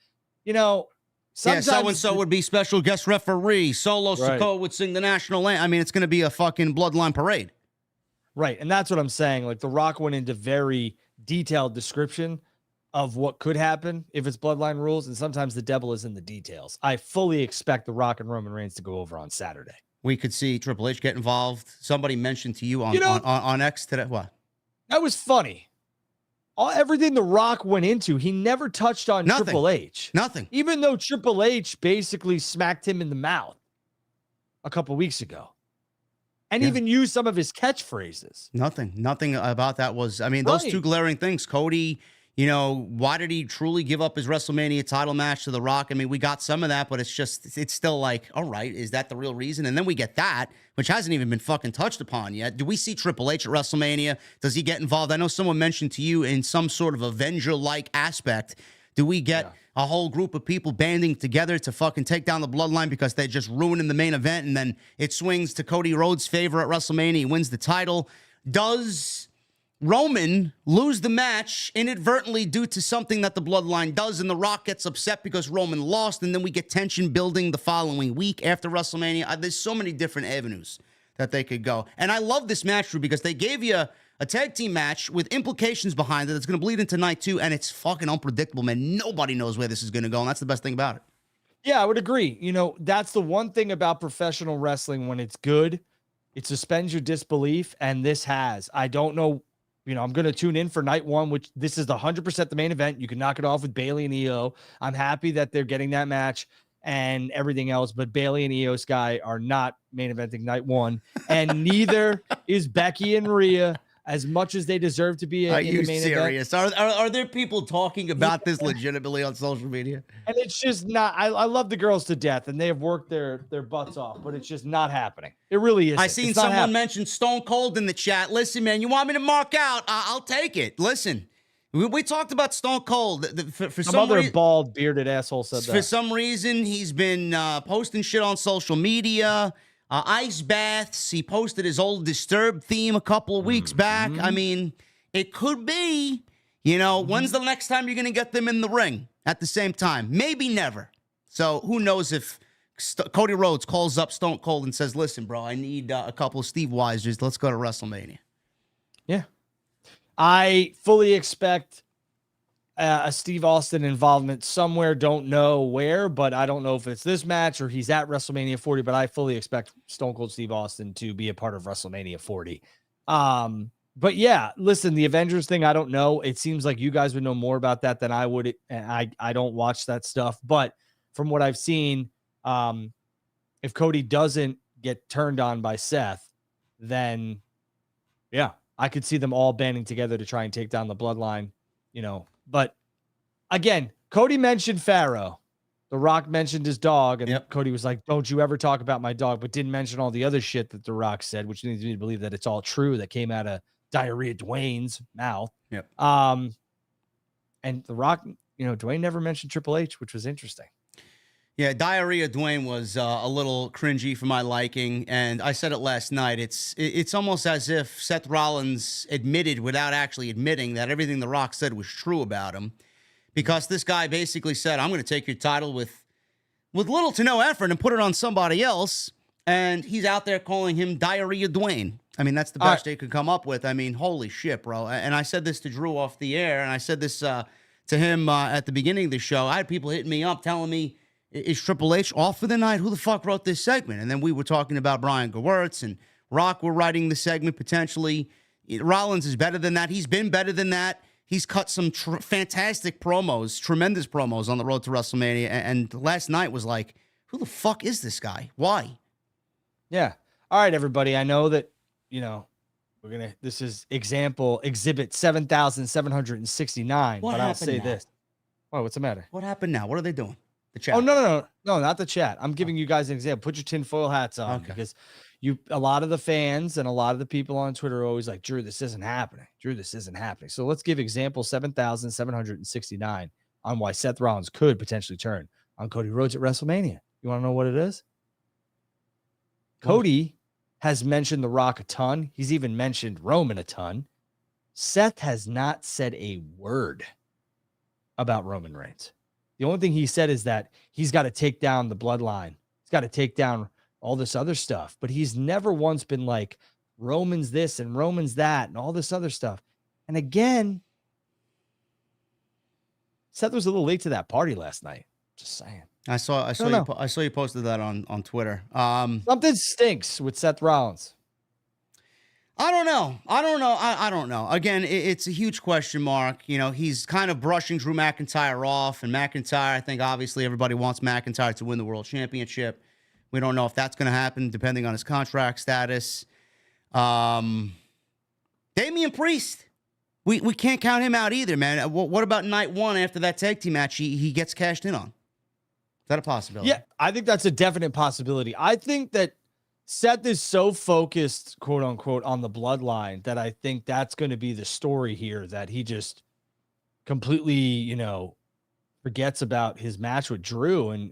Sometimes so-and-so would be special guest referee. Solo Sikoa would sing the national anthem. I mean, it's going to be a fucking bloodline parade. Right, and that's what I'm saying. Like, The Rock went into very detailed description of what could happen if it's bloodline rules, and sometimes the devil is in the details. I fully expect The Rock and Roman Reigns to go over on Saturday. We could see Triple H get involved. Somebody mentioned to you on X today. What? That was funny. Everything The Rock went into, he never touched on Nothing. Triple H. Nothing. Even though Triple H basically smacked him in the mouth a couple weeks ago. And even used some of his catchphrases. Nothing about that was, those two glaring things. Cody, why did he truly give up his WrestleMania title match to The Rock? We got some of that, but it's still like, all right, is that the real reason? And then we get that, which hasn't even been fucking touched upon yet. Do we see Triple H at WrestleMania? Does he get involved? I know someone mentioned to you in some sort of Avenger-like aspect. Do we get a whole group of people banding together to fucking take down the bloodline because they just ruined the main event, and then it swings to Cody Rhodes' favor at WrestleMania? He wins the title. Does Roman lose the match inadvertently due to something that the bloodline does, and The Rock gets upset because Roman lost, and then we get tension building the following week after WrestleMania? There's so many different avenues that they could go. And I love this match, Drew, because they gave you a tag team match with implications behind it that's going to bleed into night 2, and it's fucking unpredictable, man. Nobody knows where this is going to go, and that's the best thing about it. Yeah, I would agree. That's the one thing about professional wrestling when it's good it suspends your disbelief, and this has. I don't know. I'm going to tune in for night one, which this is the 100% the main event. You can knock it off with Bayley and Io. I'm happy that they're getting that match and everything else, but Bayley and Io Sky are not main eventing night one, and neither is Becky and Rhea, as much as they deserve to be in the main serious? event. Are there people talking about this legitimately on social media? And it's just not. I love the girls to death, and they have worked their butts off, but it's just not happening. It really is. I seen someone mention Stone Cold in the chat. Listen, man, you want me to mark out? I'll take it. Listen, we talked about Stone Cold. For some other bald bearded asshole said that. For some reason, he's been posting shit on social media. Ice baths. He posted his old Disturbed theme a couple of weeks back. I mean, it could be, when's the next time you're going to get them in the ring at the same time? Maybe never. So who knows if Cody Rhodes calls up Stone Cold and says, listen, bro, I need a couple of Steve Weisers. Let's go to WrestleMania. Yeah. I fully expect a Steve Austin involvement somewhere. Don't know where, but I don't know if it's this match or he's at WrestleMania 40, but I fully expect Stone Cold Steve Austin to be a part of WrestleMania 40. But yeah, listen, the Avengers thing, I don't know. It seems like you guys would know more about that than I would. And I don't watch that stuff, but from what I've seen, if Cody doesn't get turned on by Seth, then yeah, I could see them all banding together to try and take down the bloodline, But again, Cody mentioned Pharaoh. The Rock mentioned his dog, and Cody was like, don't you ever talk about my dog, but didn't mention all the other shit that The Rock said, which leads me to believe that it's all true that came out of Diarrhea Dwayne's mouth. Yep. And The Rock, Dwayne never mentioned Triple H, which was interesting. Yeah, Diarrhea Dwayne was a little cringy for my liking, and I said it last night. It's almost as if Seth Rollins admitted without actually admitting that everything The Rock said was true about him, because this guy basically said, I'm going to take your title with little to no effort and put it on somebody else, and he's out there calling him Diarrhea Dwayne. I mean, that's the best they could come up with. I mean, holy shit, bro. And I said this to Drew off the air, and I said this to him at the beginning of the show. I had people hitting me up telling me, is Triple H off for the night? Who the fuck wrote this segment? And then we were talking about Brian Gewirtz and Rock were writing the segment potentially. Rollins is better than that. He's been better than that. He's cut some fantastic promos, tremendous promos on the road to WrestleMania. And last night was like, who the fuck is this guy? Why? Yeah. All right, everybody. I know that, this is exhibit 7,769. But I'll say this. Oh, what's the matter? What happened now? What are they doing? The chat. Oh, no, not the chat. I'm giving you guys an example. Put your tinfoil hats on, because a lot of the fans and a lot of the people on Twitter are always like, Drew, this isn't happening. So let's give example 7,769 on why Seth Rollins could potentially turn on Cody Rhodes at WrestleMania. You want to know what it is? Cody has mentioned The Rock a ton. He's even mentioned Roman a ton. Seth has not said a word about Roman Reigns. The only thing he said is that he's got to take down the bloodline. He's got to take down all this other stuff. But he's never once been like, Roman's this and Roman's that and all this other stuff. And again, Seth was a little late to that party last night. Just saying. I saw you posted that on Twitter. Something stinks with Seth Rollins. I don't know. I don't know. Again, it's a huge question mark. He's kind of brushing Drew McIntyre off, and McIntyre, I think obviously everybody wants McIntyre to win the world championship. We don't know if that's going to happen depending on his contract status. Damian Priest, we can't count him out either, man. What about night one after that tag team match he gets cashed in on? Is that a possibility? Yeah, I think that's a definite possibility. I think that Seth is so focused, quote unquote, on the bloodline that I think that's going to be the story here, that he just completely, forgets about his match with Drew. And,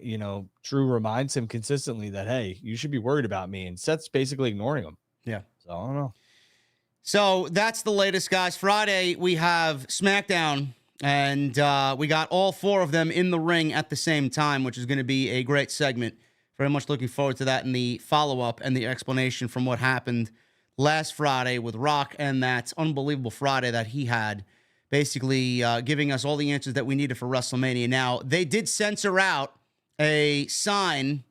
Drew reminds him consistently that, hey, you should be worried about me. And Seth's basically ignoring him. Yeah. So I don't know. So that's the latest, guys. Friday, we have SmackDown, and we got all four of them in the ring at the same time, which is going to be a great segment. Very much looking forward to that and the follow-up and the explanation from what happened last Friday with Rock and that unbelievable Friday that he had, basically giving us all the answers that we needed for WrestleMania. Now, they did censor out a sign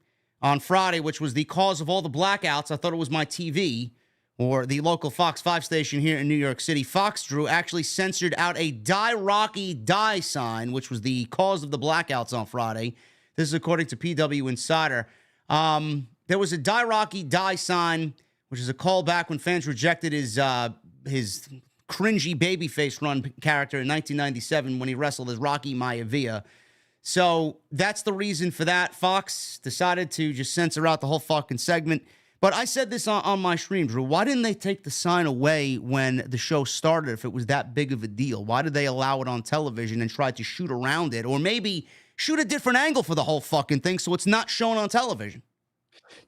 on Friday, which was the cause of all the blackouts. I thought it was my TV or the local Fox 5 station here in New York City. Fox, Drew, actually censored out a Die Rocky Die sign, which was the cause of the blackouts on Friday. This is according to PW Insider. There was a Die Rocky Die sign, which is a callback when fans rejected his cringy babyface run character in 1997 when he wrestled as Rocky Maivia. So that's the reason for that. Fox decided to just censor out the whole fucking segment. But I said this on my stream, Drew. Why didn't they take the sign away when the show started if it was that big of a deal? Why did they allow it on television and try to shoot around it? Or maybe shoot a different angle for the whole fucking thing so it's not shown on television?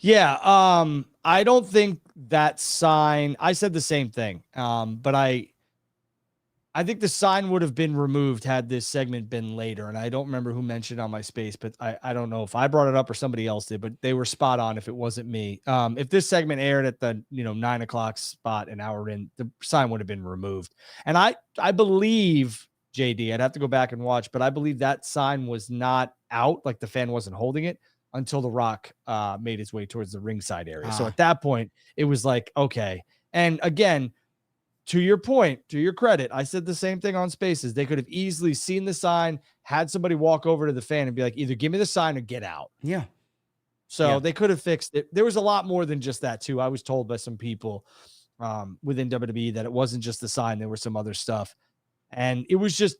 Yeah, I don't think that sign, I said the same thing, but I think the sign would have been removed had this segment been later, and I don't remember who mentioned on my space, but I don't know if I brought it up or somebody else did, but they were spot on if it wasn't me. If this segment aired at the 9 o'clock spot an hour in, the sign would have been removed. And I believe, JD, I'd have to go back and watch, but I believe that sign was not out, like the fan wasn't holding it, until The Rock made his way towards the ringside area. So at that point, it was like, okay. And again, to your point, to your credit, I said the same thing on Spaces. They could have easily seen the sign, had somebody walk over to the fan and be like, either give me the sign or get out. Yeah. So they could have fixed it. There was a lot more than just that, too. I was told by some people within WWE that it wasn't just the sign. There was some other stuff. And it was just,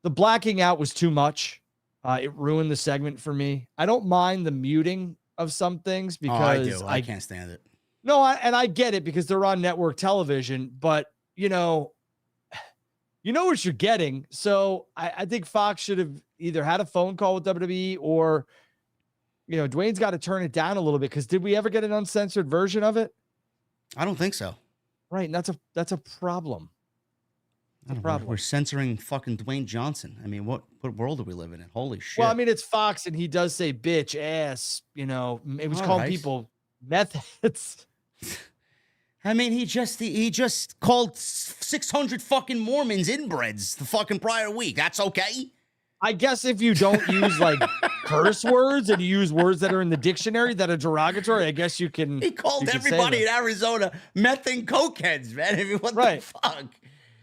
the blacking out was too much. It ruined the segment for me. I don't mind the muting of some things because I can't stand it. No, I get it because they're on network television, but you know what you're getting. So I think Fox should have either had a phone call with WWE or, Dwayne's got to turn it down a little bit. Because did we ever get an uncensored version of it? I don't think so. Right, and that's a problem. We're censoring fucking Dwayne Johnson. I mean, what world are we living in? Holy shit. Well, I mean, it's Fox, and he does say bitch, ass. It was calling people methods. I mean, he just called 600 fucking Mormons inbreds the fucking prior week. That's okay. I guess if you don't use like curse words and you use words that are in the dictionary that are derogatory, I guess you can. He called everybody in Arizona meth and cokeheads, man. I mean, what the fuck?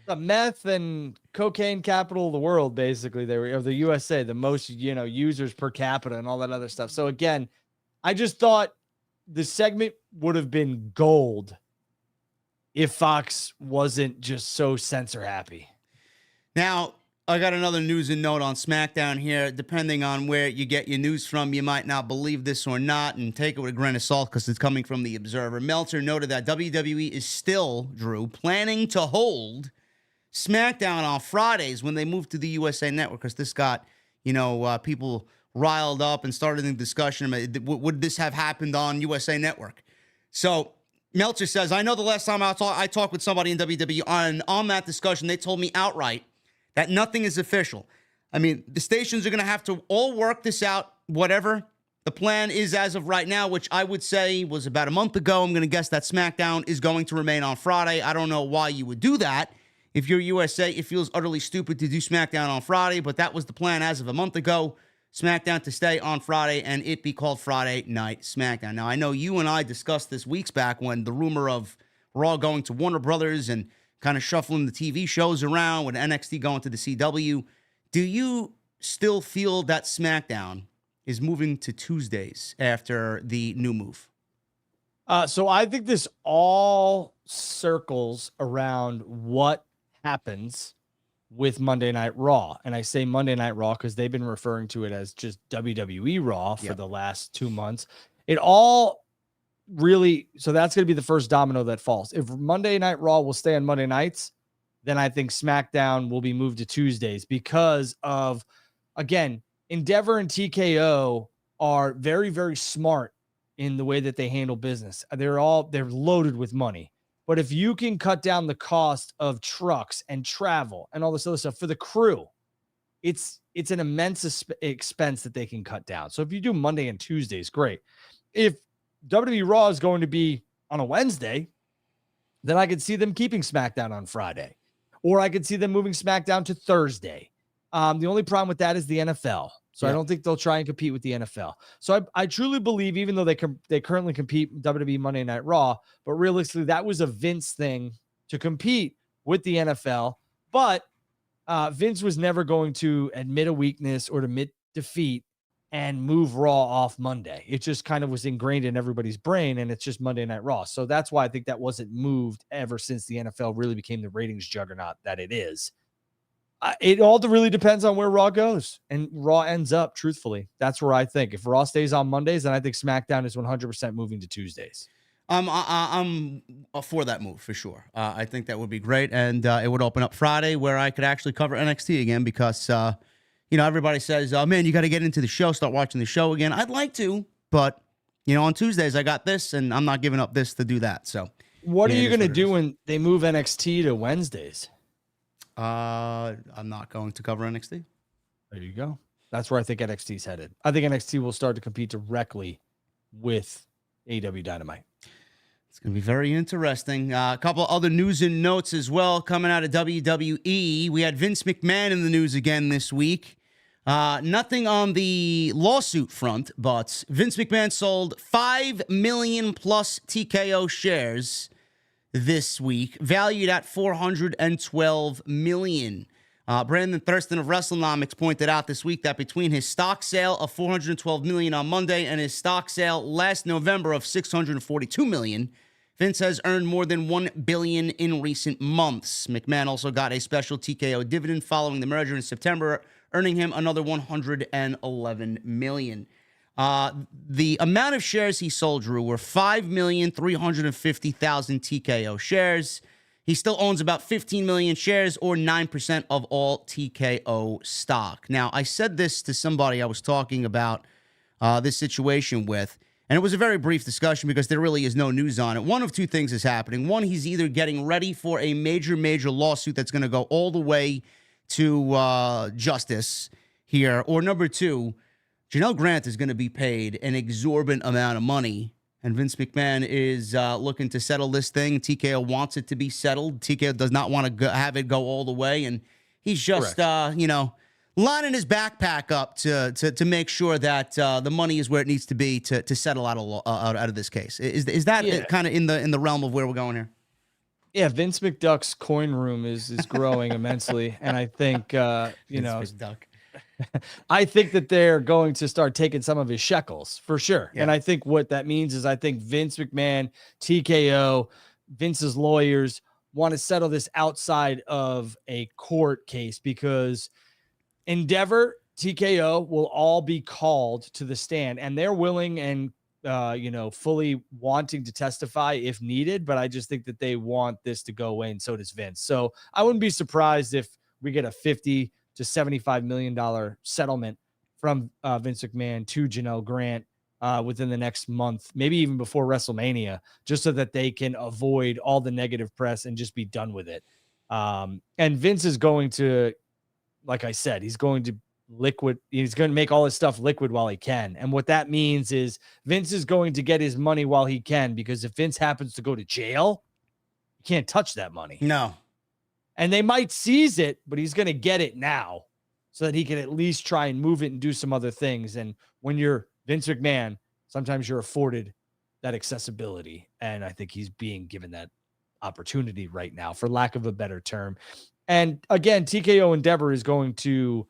The meth and cocaine capital of the world, basically. They were, or the USA, the most, users per capita and all that other stuff. So again, I just thought the segment would have been gold if Fox wasn't just so censor happy. Now, I got another news and note on SmackDown here. Depending on where you get your news from, you might not believe this or not, and take it with a grain of salt because it's coming from the Observer. Meltzer noted that WWE is still, Drew, planning to hold SmackDown on Fridays when they move to the USA Network, because this got, people riled up and started a discussion. Would this have happened on USA Network? So Meltzer says, I know the last time I talked with somebody in WWE on that discussion, they told me outright that nothing is official. I mean, the stations are going to have to all work this out, whatever the plan is as of right now, which I would say was about a month ago. I'm going to guess that SmackDown is going to remain on Friday. I don't know why you would do that. If you're USA, it feels utterly stupid to do SmackDown on Friday, but that was the plan as of a month ago. SmackDown to stay on Friday and it be called Friday Night SmackDown. Now, I know you and I discussed this weeks back when the rumor of Raw going to Warner Brothers and kind of shuffling the TV shows around with NXT going to the CW. Do you still feel that SmackDown is moving to Tuesdays after the new move? So I think this all circles around what happens with Monday Night Raw. And I say Monday Night Raw because they've been referring to it as just WWE Raw for the last 2 months. It all really, so that's going to be the first domino that falls. If Monday Night Raw will stay on Monday nights, then I think SmackDown will be moved to Tuesdays because of, again, Endeavor and TKO are very, very smart in the way that they handle business. They're loaded with money. But if you can cut down the cost of trucks and travel and all this other stuff for the crew, it's an immense expense that they can cut down. So if you do Monday and Tuesdays, great. If WWE Raw is going to be on a Wednesday, then I could see them keeping SmackDown on Friday, or I could see them moving SmackDown to Thursday. The only problem with that is the NFL. So I don't think they'll try and compete with the NFL. So I truly believe, even though they currently compete in WWE Monday Night Raw, but realistically, that was a Vince thing to compete with the NFL. But Vince was never going to admit a weakness or to admit defeat and move Raw off Monday. It just kind of was ingrained in everybody's brain, and it's just Monday Night Raw. So that's why I think that wasn't moved ever since the NFL really became the ratings juggernaut that it is. It all really depends on where Raw goes, and Raw ends up, truthfully. That's where I think. If Raw stays on Mondays, then I think SmackDown is 100% moving to Tuesdays. I'm for that move for sure. I think that would be great, and it would open up Friday where I could actually cover NXT again because, everybody says, oh, man, you got to get into the show, start watching the show again. I'd like to, but, on Tuesdays I got this, and I'm not giving up this to do that. So what are you going to do when they move NXT to Wednesdays? I'm not going to cover NXT. There you go. That's where I think NXT is headed. I think NXT will start to compete directly with AEW Dynamite. It's going to be very interesting. A couple other news and notes as well coming out of WWE. We had Vince McMahon in the news again this week. Nothing on the lawsuit front, but Vince McMahon sold 5 million plus TKO shares this week, valued at $412 million. Brandon Thurston of WrestleNomics pointed out this week that between his stock sale of $412 million on Monday and his stock sale last November of $642 million, Vince has earned more than $1 billion in recent months. McMahon also got a special TKO dividend following the merger in September, earning him another $111 million. The amount of shares he sold, Drew, were 5,350,000 TKO shares. He still owns about 15 million shares, or 9% of all TKO stock. Now, I said this to somebody I was talking about this situation with, and it was a very brief discussion because there really is no news on it. One of two things is happening. One, he's either getting ready for a major lawsuit that's going to go all the way to justice here, or number two, Janelle Grant is going to be paid an exorbitant amount of money, and Vince McMahon is looking to settle this thing. TKO wants it to be settled. TKO does not want to have it go all the way, and he's just, lining his backpack up to make sure that the money is where it needs to be to settle out of this case. Is that kind of in the realm of where we're going here? Yeah, Vince McDuck's coin room is growing immensely, and I think Vince McDuck. I think that they're going to start taking some of his shekels for sure. Yeah. And I think what that means is I think Vince McMahon, TKO, Vince's lawyers want to settle this outside of a court case because Endeavor, TKO will all be called to the stand, and they're willing and fully wanting to testify if needed. But I just think that they want this to go away, and so does Vince. So I wouldn't be surprised if we get a $50 to $75 million settlement from Vince McMahon to Janelle Grant within the next month, maybe even before WrestleMania, just so that they can avoid all the negative press and just be done with it. And Vince is going to, like I said, he's going to make all his stuff liquid while he can. And what that means is Vince is going to get his money while he can, because if Vince happens to go to jail, you can't touch that money. No. And they might seize it, but he's going to get it now so that he can at least try and move it and do some other things. And when you're Vince McMahon, sometimes you're afforded that accessibility. And I think he's being given that opportunity right now, for lack of a better term. And again, TKO Endeavor is going to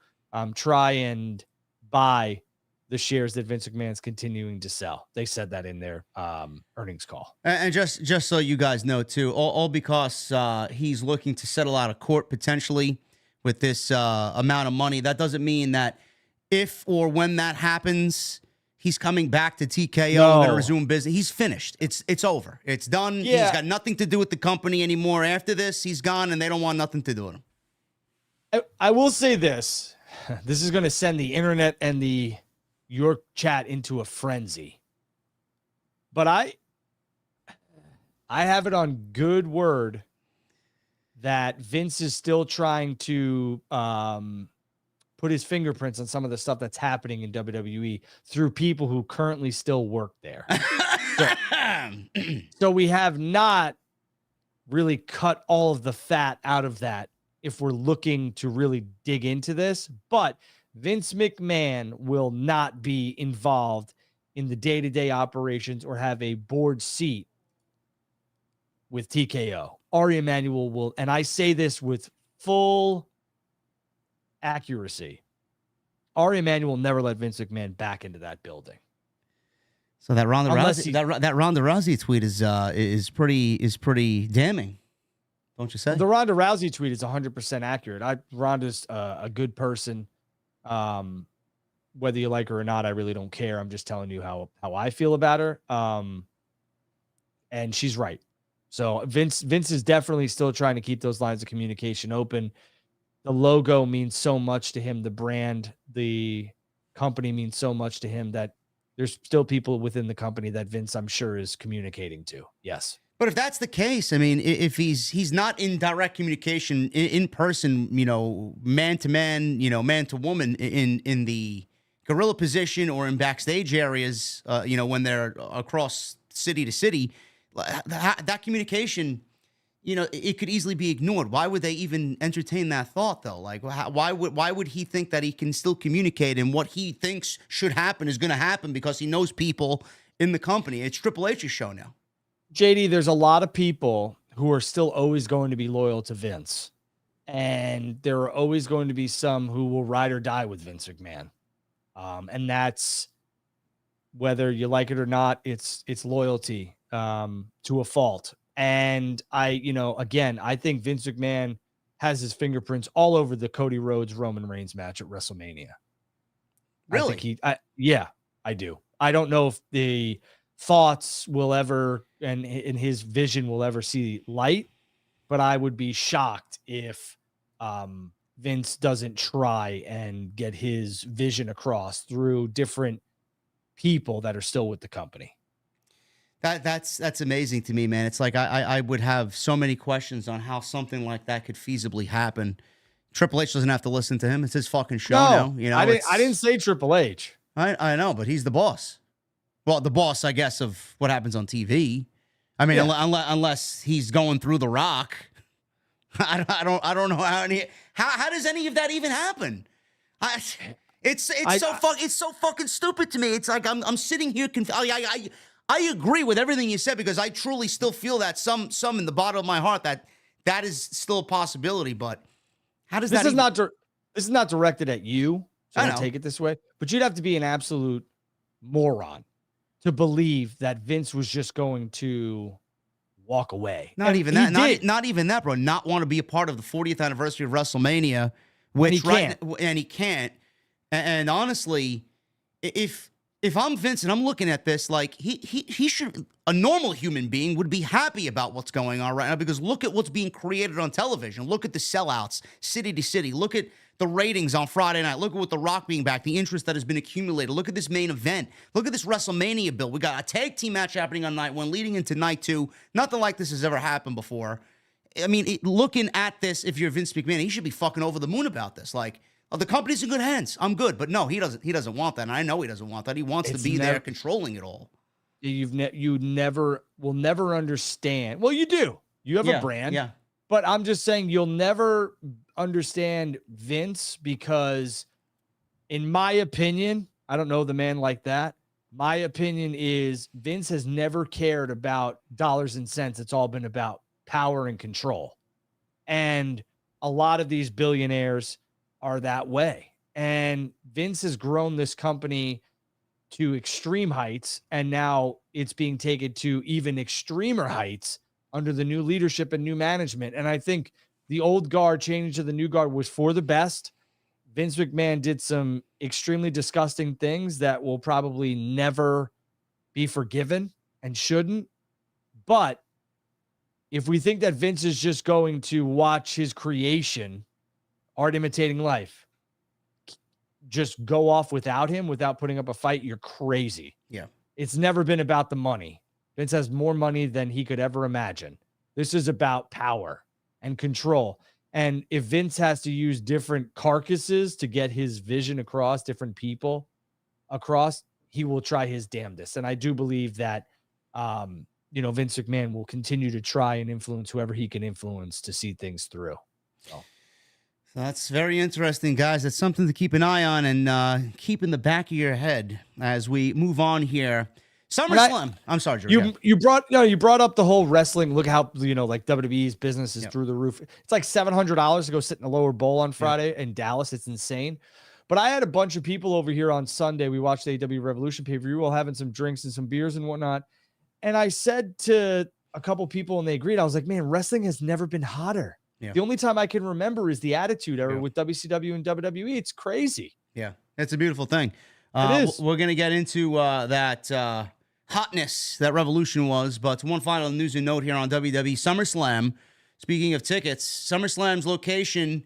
try and buy the shares that Vince McMahon's continuing to sell. They said that in their earnings call. And just so you guys know, too, all because he's looking to settle out of court potentially with this amount of money. That doesn't mean that if or when that happens, he's coming back to TKO and going to resume business. He's finished. It's over. It's done. Yeah. He's got nothing to do with the company anymore. After this, he's gone, and they don't want nothing to do with him. I will say this. This is going to send the internet and your chat into a frenzy. But I have it on good word that Vince is still trying to put his fingerprints on some of the stuff that's happening in WWE through people who currently still work there. So we have not really cut all of the fat out of that if we're looking to really dig into this. But Vince McMahon will not be involved in the day-to-day operations or have a board seat with TKO. Ari Emanuel will, and I say this with full accuracy, Ari Emanuel will never let Vince McMahon back into that building. So that Ronda Unless Rousey, that Ronda Rousey tweet is pretty damning, don't you say? The Ronda Rousey tweet is 100% accurate. Ronda's a good person. Whether you like her or not, I really don't care. I'm just telling you how I feel about her. And she's right. So Vince is definitely still trying to keep those lines of communication open. The logo means so much to him. The brand, the company means so much to him that there's still people within the company that Vince, I'm sure, is communicating to. Yes. But if that's the case, I mean, if he's not in direct communication in person, man to man, man to woman in the gorilla position or in backstage areas, when they're across city to city, that communication, it could easily be ignored. Why would they even entertain that thought, though? Like, why would he think that he can still communicate and what he thinks should happen is going to happen because he knows people in the company? It's Triple H's show now. JD, there's a lot of people who are still always going to be loyal to Vince. And there are always going to be some who will ride or die with Vince McMahon. And that's, whether you like it or not, it's loyalty to a fault. And I think Vince McMahon has his fingerprints all over the Cody Rhodes Roman Reigns match at WrestleMania. Really? I do. I don't know if the thoughts will ever, and in his vision will ever see light, but I would be shocked if Vince doesn't try and get his vision across through different people that are still with the company. That's amazing to me, man. It's like I would have so many questions on how something like that could feasibly happen. Triple H doesn't have to listen to him. It's his fucking show now. I didn't say Triple H. I know, but he's the boss. Well, the boss, I guess, of what happens on TV. I mean, unless he's going through The Rock, I don't know how does any of that even happen? It's so fucking stupid to me. It's like I'm sitting here I agree with everything you said because I truly still feel that some in the bottom of my heart that is still a possibility. But how does this is not directed at you? So I don't take it this way, but you'd have to be an absolute moron to believe that Vince was just going to walk away. Not even that, bro. Not want to be a part of the 40th anniversary of WrestleMania, and he can't. And honestly, if I'm Vince and I'm looking at this, like he should, a normal human being would be happy about what's going on right now because look at what's being created on television. Look at the sellouts, city to city. Look at the ratings on Friday night. Look at what The Rock being back, the interest that has been accumulated. Look at this main event. Look at this WrestleMania build. We got a tag team match happening on night one, leading into night two. Nothing like this has ever happened before. I mean, looking at this, if you're Vince McMahon, he should be fucking over the moon about this. Like, the company's in good hands. I'm good. But no, he doesn't want that. And I know he doesn't want that. He wants to be there controlling it all. You will never understand. Well, you do. You have a brand. Yeah. But I'm just saying you'll never understand Vince because, in my opinion, I don't know the man like that. My opinion is Vince has never cared about dollars and cents. It's all been about power and control. And a lot of these billionaires are that way. And Vince has grown this company to extreme heights, and now it's being taken to even extremer heights under the new leadership and new management. And I think the old guard changing to the new guard was for the best. Vince McMahon did some extremely disgusting things that will probably never be forgiven and shouldn't. But if we think that Vince is just going to watch his creation, art imitating life, just go off without him, without putting up a fight, you're crazy. Yeah. It's never been about the money. Vince has more money than he could ever imagine. This is about power and control. And if Vince has to use different carcasses to get his vision across, different people across, he will try his damnedest. And I do believe that, Vince McMahon will continue to try and influence whoever he can influence to see things through. So. So that's very interesting, guys. That's something to keep an eye on and keep in the back of your head as we move on here. SummerSlam. I'm sorry, Drew. You brought up the whole wrestling. Look how like WWE's business is through the roof. It's like $700 to go sit in the lower bowl on Friday in Dallas. It's insane. But I had a bunch of people over here on Sunday. We watched the AEW Revolution pay-per-view while having some drinks and some beers and whatnot. And I said to a couple people, and they agreed. I was like, man, wrestling has never been hotter. Yeah. The only time I can remember is the Attitude Era with WCW and WWE. It's crazy. Yeah, it's a beautiful thing. It is. We're going to get into that hotness that Revolution was. But one final news and note here on WWE SummerSlam. Speaking of tickets, SummerSlam's location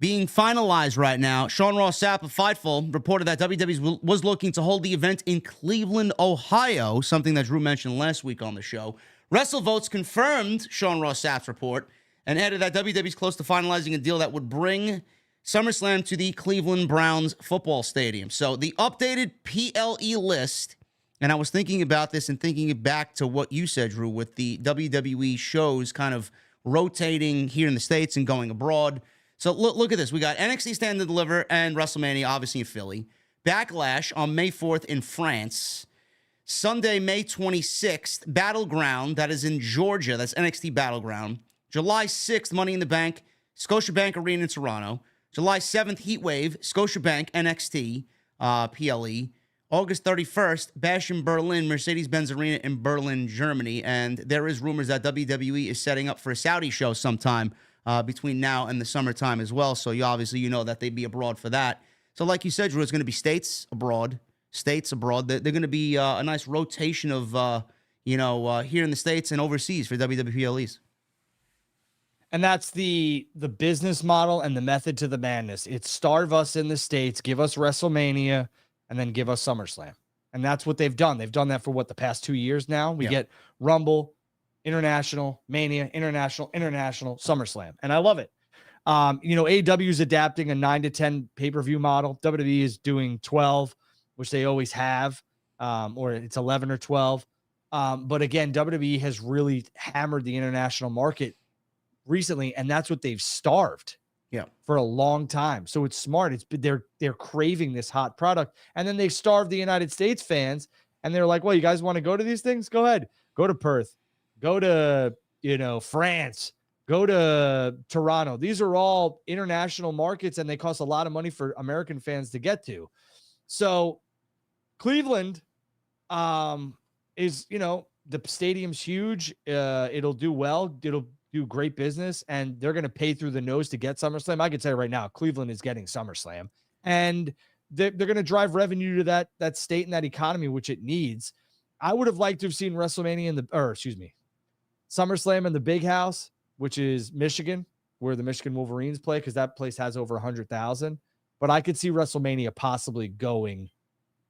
being finalized right now. Sean Ross Sapp of Fightful reported that WWE was looking to hold the event in Cleveland, Ohio, something that Drew mentioned last week on the show. WrestleVotes confirmed Sean Ross Sapp's report and added that WWE's close to finalizing a deal that would bring SummerSlam to the Cleveland Browns football stadium. So the updated PLE list, and I was thinking about this and thinking it back to what you said, Drew, with the WWE shows kind of rotating here in the States and going abroad. So look at this. We got NXT Stand and Deliver and WrestleMania, obviously in Philly. Backlash on May 4th in France. Sunday, May 26th, Battleground, that is in Georgia. That's NXT Battleground. July 6th, Money in the Bank, Scotiabank Arena in Toronto. July 7th, Heatwave, Scotiabank, NXT, PLE. August 31st, Bash in Berlin, Mercedes-Benz Arena in Berlin, Germany. And there is rumors that WWE is setting up for a Saudi show sometime between now and the summertime as well. So you know that they'd be abroad for that. So like you said, Drew, it's going to be states abroad. They're going to be a nice rotation of, here in the States and overseas for WWPLEs. And that's the business model and the method to the madness. It's starve us in the States, give us WrestleMania, and then give us SummerSlam. And that's what they've done. They've done that for the past 2 years now. We get Rumble, International, Mania, International, SummerSlam. And I love it. AEW is adapting a 9 to 10 pay-per-view model. WWE is doing 12, which they always have, or it's 11 or 12. But again, WWE has really hammered the international market recently, and that's what they've starved for a long time. So it's smart. They're craving this hot product, and then they've starved the United States fans, and they're like, well, you guys want to go to these things? Go ahead. Go to Perth. Go to, France. Go to Toronto. These are all international markets, and they cost a lot of money for American fans to get to. So Cleveland is, the stadium's huge. It'll do well. It'll do great business, and they're going to pay through the nose to get SummerSlam. I can tell you right now, Cleveland is getting SummerSlam, and they're going to drive revenue to that state and that economy, which it needs. I would have liked to have seen WrestleMania SummerSlam in the Big House, which is Michigan, where the Michigan Wolverines play, because that place has over 100,000. But I could see WrestleMania possibly going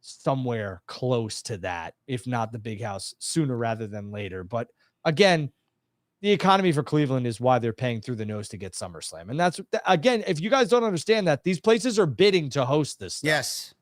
somewhere close to that, if not the Big House, sooner rather than later. But again, the economy for Cleveland is why they're paying through the nose to get SummerSlam. And that's, again, if you guys don't understand that, these places are bidding to host this stuff. Yes.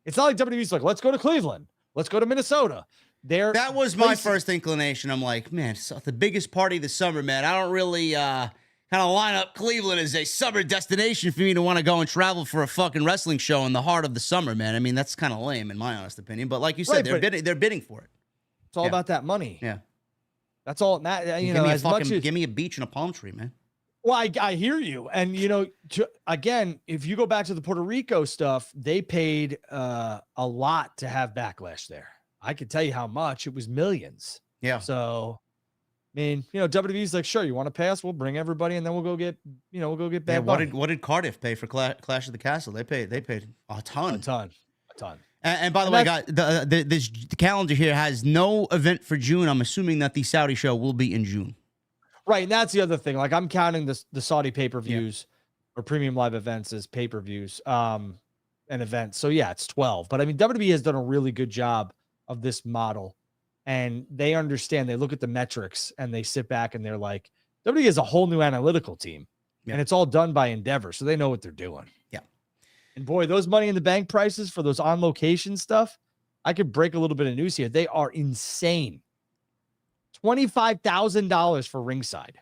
It's not like WWE's like, let's go to Cleveland. Let's go to Minnesota. That was my first inclination. I'm like, man, it's the biggest party of the summer, man. I don't really kind of line up Cleveland as a summer destination for me to want to go and travel for a fucking wrestling show in the heart of the summer, man. I mean, that's kind of lame in my honest opinion. But like you said, they're bidding for it. It's all about that money. Yeah. That's all it matters. Give me a beach and a palm tree, man. Well, I hear you. And, again, if you go back to the Puerto Rico stuff, they paid a lot to have Backlash there. I could tell you how much. It was millions. Yeah. So, I mean, WWE's like, sure, you want to pay us? We'll bring everybody, and then we'll go get Bad Bunny. What did Cardiff pay for Clash of the Castle? They paid a ton. A ton. And by the way, guys, the calendar here has no event for June. I'm assuming that the Saudi show will be in June. Right, and that's the other thing. Like, I'm counting the Saudi pay-per-views or premium live events as pay-per-views and events. So, yeah, it's 12. But, I mean, WWE has done a really good job of this model, and they understand. They look at the metrics, and they sit back, and they're like, WWE is a whole new analytical team, and it's all done by Endeavor, so they know what they're doing. Yeah. And, boy, those Money in the Bank prices for those on-location stuff, I could break a little bit of news here. They are insane. $25,000 for ringside.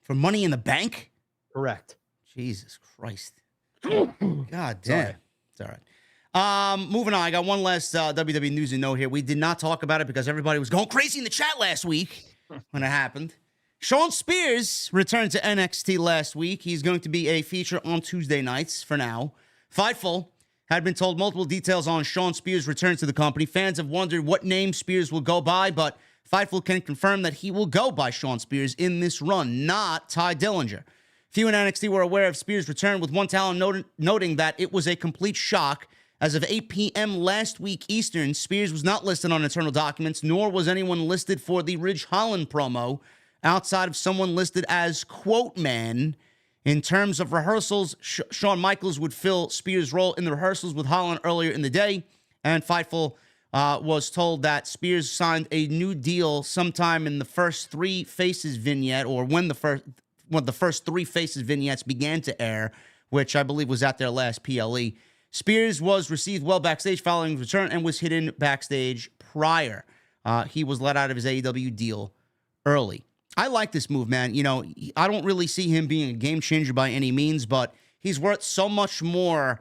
For Money in the Bank? Correct. Jesus Christ. God damn. It's all right. Moving on. I got one last WWE news and note here. We did not talk about it because everybody was going crazy in the chat last week when it happened. Shawn Spears returned to NXT last week. He's going to be a feature on Tuesday nights for now. Fightful had been told multiple details on Shawn Spears' return to the company. Fans have wondered what name Spears will go by, but Fightful can confirm that he will go by Shawn Spears in this run, not Ty Dillinger. Few in NXT were aware of Spears' return, with one talent noting that it was a complete shock. As of 8 p.m. last week Eastern, Spears was not listed on internal documents, nor was anyone listed for the Ridge Holland promo, outside of someone listed as Quote Man. In terms of rehearsals, Shawn Michaels would fill Spears' role in the rehearsals with Holland earlier in the day, and Fightful was told that Spears signed a new deal sometime in the first Three Faces vignette, or when the first Three Faces vignettes began to air, which I believe was at their last PLE. Spears was received well backstage following his return and was hidden backstage prior. He was let out of his AEW deal early. I like this move, man. You know, I don't really see him being a game changer by any means, but he's worth so much more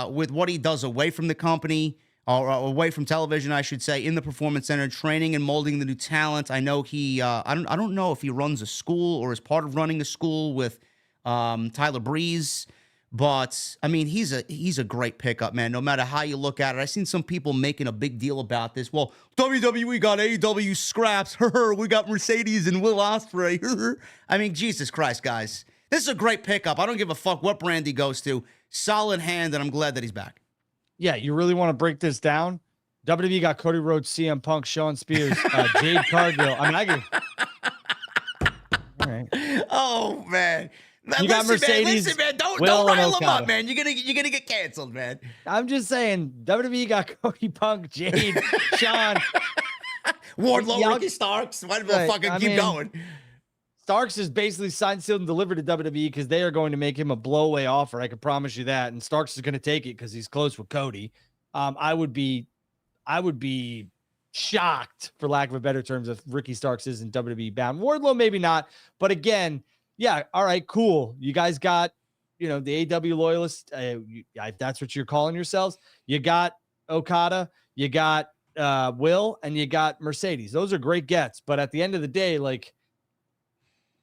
with what he does away from the company, or away from television, I should say, in the Performance Center, training and molding the new talent. I know he, I don't know if he runs a school or is part of running a school with Tyler Breeze. But, I mean, he's a great pickup, man, no matter how you look at it. I've seen some people making a big deal about this. Well, WWE got AEW scraps. We got Mercedes and Will Ospreay. I mean, Jesus Christ, guys. This is a great pickup. I don't give a fuck what brand he goes to. Solid hand, and I'm glad that he's back. Yeah, you really want to break this down? WWE got Cody Rhodes, CM Punk, Shawn Spears, Jade Cargill. I mean, I could... All right. Oh, man. You got Mercedes. Listen, man, don't Will rile and him Okada. up, man. You're gonna get canceled, man. I'm just saying, WWE got Cody Punk, Jade, Shawn, Wardlow, Ricky Starks. Why do we fucking keep going? Starks is basically signed, sealed, and delivered to WWE because they are going to make him a blowaway offer. I can promise you that. And Starks is going to take it because he's close with Cody. I would be shocked, for lack of a better terms, if Ricky Starks isn't WWE bound. Wardlow, maybe not. But again, yeah, all right, cool. You guys got, the AEW loyalists. That's what you're calling yourselves. You got Okada, you got Will, and you got Mercedes. Those are great gets. But at the end of the day, like,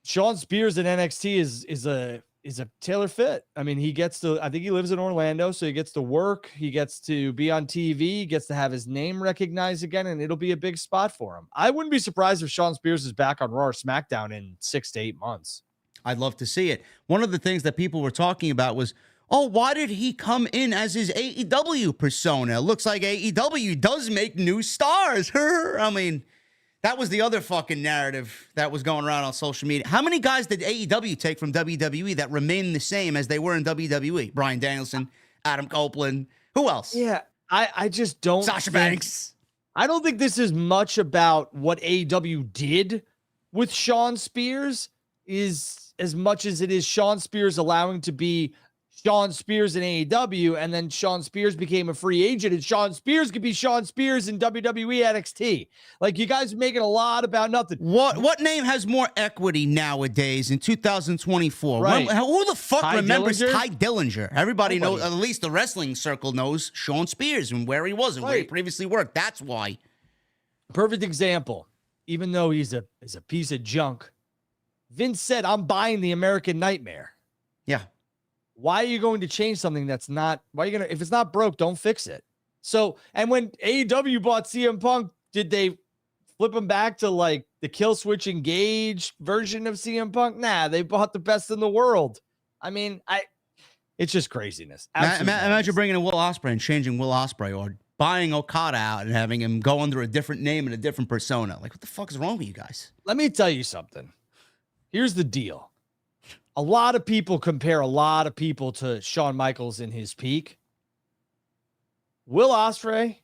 Shawn Spears in NXT is a tailor fit. I mean, I think he lives in Orlando, so he gets to work. He gets to be on TV. He gets to have his name recognized again, and it'll be a big spot for him. I wouldn't be surprised if Shawn Spears is back on Raw or SmackDown in 6 to 8 months. I'd love to see it. One of the things that people were talking about was, why did he come in as his AEW persona? Looks like AEW does make new stars. I mean, that was the other fucking narrative that was going around on social media. How many guys did AEW take from WWE that remain the same as they were in WWE? Bryan Danielson, Adam Copeland. Who else? Yeah, I just don't. Sasha Banks. I don't think this is much about what AEW did with Shawn Spears, is as much as it is Shawn Spears allowing to be Shawn Spears in AEW, and then Shawn Spears became a free agent, and Shawn Spears could be Shawn Spears in WWE NXT. Like, you guys are making a lot about nothing. What name has more equity nowadays in 2024? Right. Who the fuck remembers Dillinger? Ty Dillinger? Everybody knows, at least the wrestling circle knows Shawn Spears and where he was and where he previously worked. That's why. Perfect example. Even though he's a piece of junk, Vince said, "I'm buying the American Nightmare." Yeah. Why are you going to change something that's not, if it's not broke, don't fix it. So, and when AEW bought CM Punk, did they flip him back to like the kill switch engage version of CM Punk? Nah, they bought the best in the world. I mean, it's just craziness. Imagine bringing in Will Ospreay and changing Will Ospreay, or buying Okada out and having him go under a different name and a different persona. Like, what the fuck is wrong with you guys? Let me tell you something. Here's the deal. A lot of people compare a lot of people to Shawn Michaels in his peak. Will Ospreay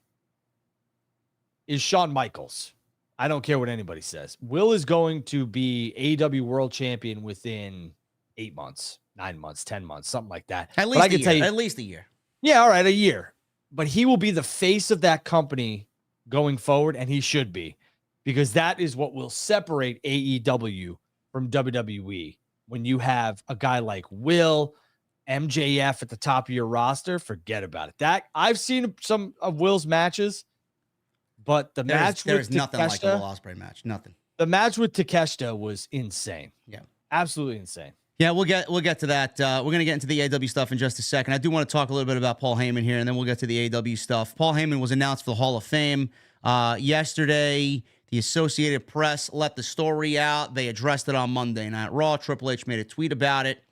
is Shawn Michaels. I don't care what anybody says. Will is going to be AEW World Champion within 8 months, 9 months, 10 months, something like that. At least a year. Yeah, all right, a year. But he will be the face of that company going forward, and he should be, because that is what will separate AEW from WWE when you have a guy like Will, MJF at the top of your roster, forget about it. That I've seen some of Will's matches, but there's nothing like a Will Ospreay match. Nothing. The match with Takeshita was insane. Yeah. Absolutely insane. Yeah, we'll get to that. We're going to get into the AEW stuff in just a second. I do want to talk a little bit about Paul Heyman here, and then we'll get to the AEW stuff. Paul Heyman was announced for the Hall of Fame yesterday. The Associated Press let the story out. They addressed it on Monday Night Raw. Triple H made a tweet about it.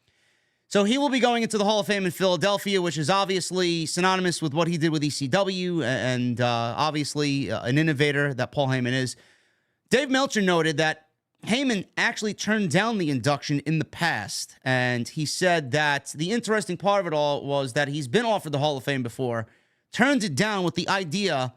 So he will be going into the Hall of Fame in Philadelphia, which is obviously synonymous with what he did with ECW, and obviously an innovator that Paul Heyman is. Dave Meltzer noted that Heyman actually turned down the induction in the past, and he said that the interesting part of it all was that he's been offered the Hall of Fame before, turned it down with the idea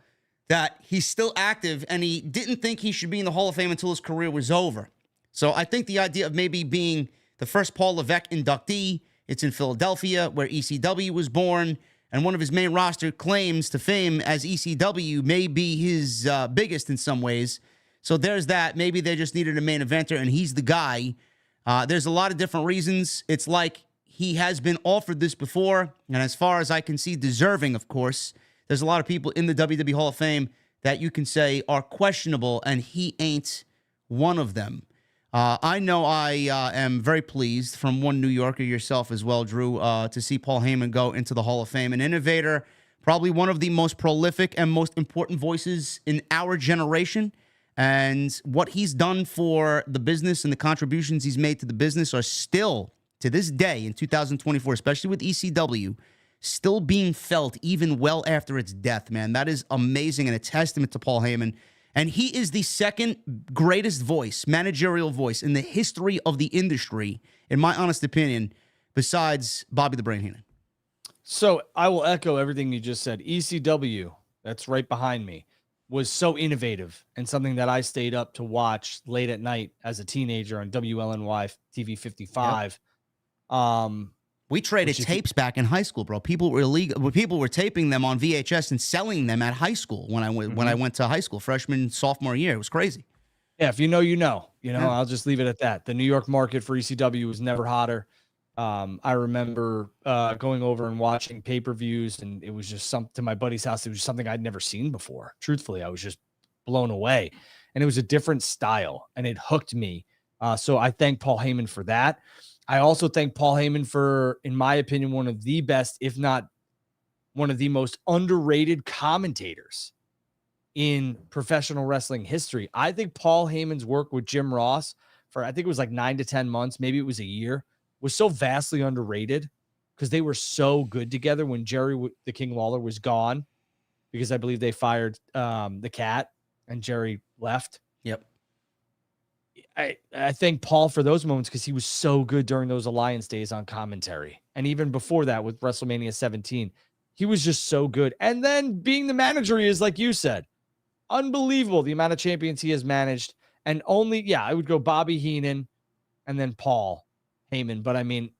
that he's still active, and he didn't think he should be in the Hall of Fame until his career was over. So I think the idea of maybe being the first Paul Levesque inductee, it's in Philadelphia, where ECW was born, and one of his main roster claims to fame as ECW may be his biggest in some ways. So there's that. Maybe they just needed a main eventer, and he's the guy. There's a lot of different reasons. It's like he has been offered this before, and as far as I can see, deserving, of course. There's a lot of people in the WWE Hall of Fame that you can say are questionable, and he ain't one of them. I know I am very pleased, from one New Yorker, yourself as well, Drew, to see Paul Heyman go into the Hall of Fame. An innovator, probably one of the most prolific and most important voices in our generation. And what he's done for the business and the contributions he's made to the business are still, to this day in 2024, especially with ECW, still being felt even well after its death, man. That is amazing and a testament to Paul Heyman. And he is the second greatest voice, managerial voice, in the history of the industry, in my honest opinion, besides Bobby the Brain Heenan. So I will echo everything you just said. ECW, that's right behind me, was so innovative and something that I stayed up to watch late at night as a teenager on WLNY TV 55. Yep. We traded tapes back in high school, bro. People were taping them on VHS and selling them at high school when I went to high school, freshman, sophomore year. It was crazy. Yeah, if you know, you know. Yeah. I'll just leave it at that. The New York market for ECW was never hotter. I remember going over and watching pay-per-views, and it was just to my buddy's house. It was something I'd never seen before. Truthfully, I was just blown away, and it was a different style, and it hooked me. So I thank Paul Heyman for that. I also thank Paul Heyman for, in my opinion, one of the best, if not one of the most underrated commentators in professional wrestling history. I think Paul Heyman's work with Jim Ross for, I think it was like 9 to 10 months, maybe it was a year, was so vastly underrated because they were so good together when Jerry the King Lawler was gone, because I believe they fired the Cat and Jerry left. Yep. I thank Paul for those moments because he was so good during those Alliance days on commentary. And even before that with WrestleMania 17, he was just so good. And then being the manager he is, like you said, unbelievable the amount of champions he has managed. And I would go Bobby Heenan and then Paul Heyman. But I mean,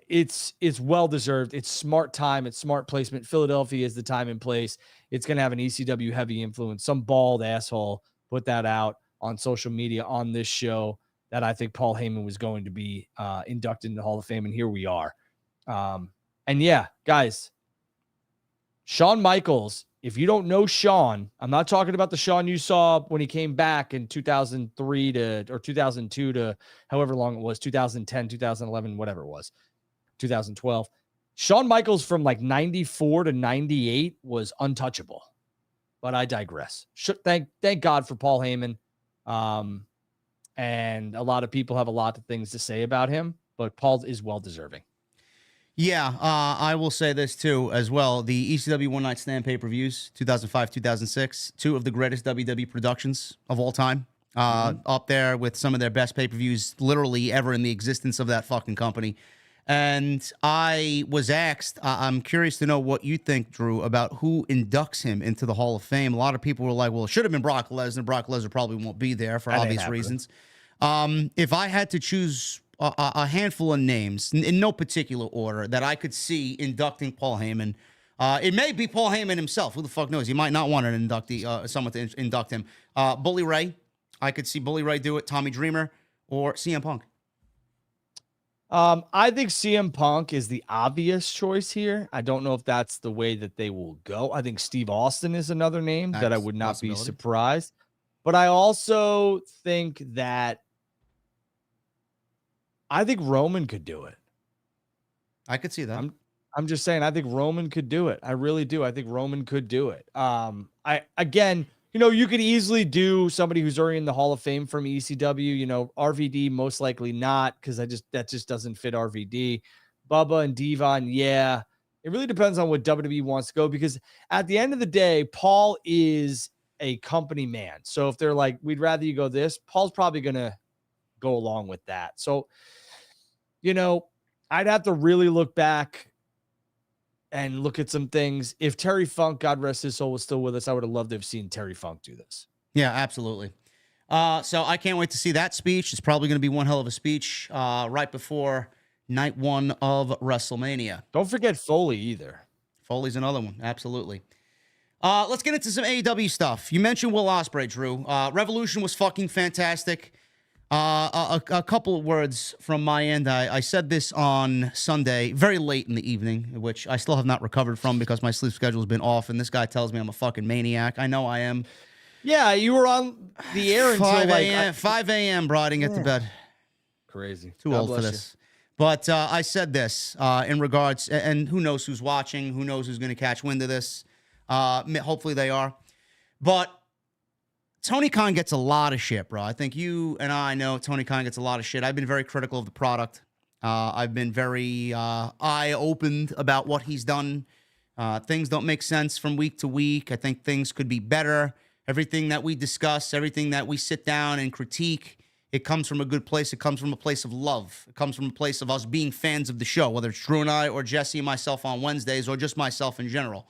it's well-deserved. It's smart time. It's smart placement. Philadelphia is the time and place. It's going to have an ECW heavy influence. Some bald asshole put that out on social media on this show that I think Paul Heyman was going to be inducted in the Hall of Fame. And here we are. And yeah, guys, Shawn Michaels, if you don't know Shawn, I'm not talking about the Shawn you saw when he came back in 2003 or 2002 to however long it was, 2010, 2011, whatever it was, 2012. Shawn Michaels from like 94 to 98 was untouchable, but I digress. Thank God for Paul Heyman. And a lot of people have a lot of things to say about him, but Paul is well deserving. Yeah, I will say this too as well. The ECW One Night Stand pay-per-views, 2005, 2006, 2 of the greatest WWE productions of all time. Up there with some of their best pay-per-views literally ever in the existence of that fucking company. And I was asked, I'm curious to know what you think, Drew, about who inducts him into the Hall of Fame. A lot of people were like, well, it should have been Brock Lesnar. Brock Lesnar probably won't be there for obvious reasons. If I had to choose a handful of names, in no particular order, that I could see inducting Paul Heyman, it may be Paul Heyman himself. Who the fuck knows? He might not want an inductee, someone to induct him. Bully Ray. I could see Bully Ray do it. Tommy Dreamer or CM Punk. I think CM Punk is the obvious choice here. I don't know if that's the way that they will go. I think Steve Austin is another name that I would not be surprised. But I also think that I think Roman could do it. I could see that. I'm just saying, I think Roman could do it. I really do. I think Roman could do it. You could easily do somebody who's already in the Hall of Fame from ECW. RVD most likely not, because that just doesn't fit RVD. Bubba and Devon, yeah. It really depends on what WWE wants to go, because at the end of the day, Paul is a company man. So if they're like, we'd rather you go this, Paul's probably going to go along with that. So, I'd have to really look back and look at some things. If Terry Funk, God rest his soul, was still with us, I would have loved to have seen Terry Funk do this. Yeah, absolutely. So I can't wait to see that speech. It's probably going to be one hell of a speech right before night one of WrestleMania. Don't forget Foley either. Foley's another one. Absolutely. Let's get into some AEW stuff. You mentioned Will Ospreay, Drew. Revolution was fucking fantastic. A couple of words from my end. I said this on Sunday, very late in the evening, which I still have not recovered from because my sleep schedule has been off, and this guy tells me I'm a fucking maniac. I know I am. Yeah, you were on the air until 5 a.m., bro. I didn't get to bed. Crazy. Too old for this. But I said this in regards, and who knows who's watching, who knows who's going to catch wind of this. Hopefully they are. But Tony Khan gets a lot of shit, bro. I think you and I know Tony Khan gets a lot of shit. I've been very critical of the product. I've been very eye-opened about what he's done. Things don't make sense from week to week. I think things could be better. Everything that we discuss, everything that we sit down and critique, it comes from a good place. It comes from a place of love. It comes from a place of us being fans of the show, whether it's Drew and I or Jesse and myself on Wednesdays or just myself in general.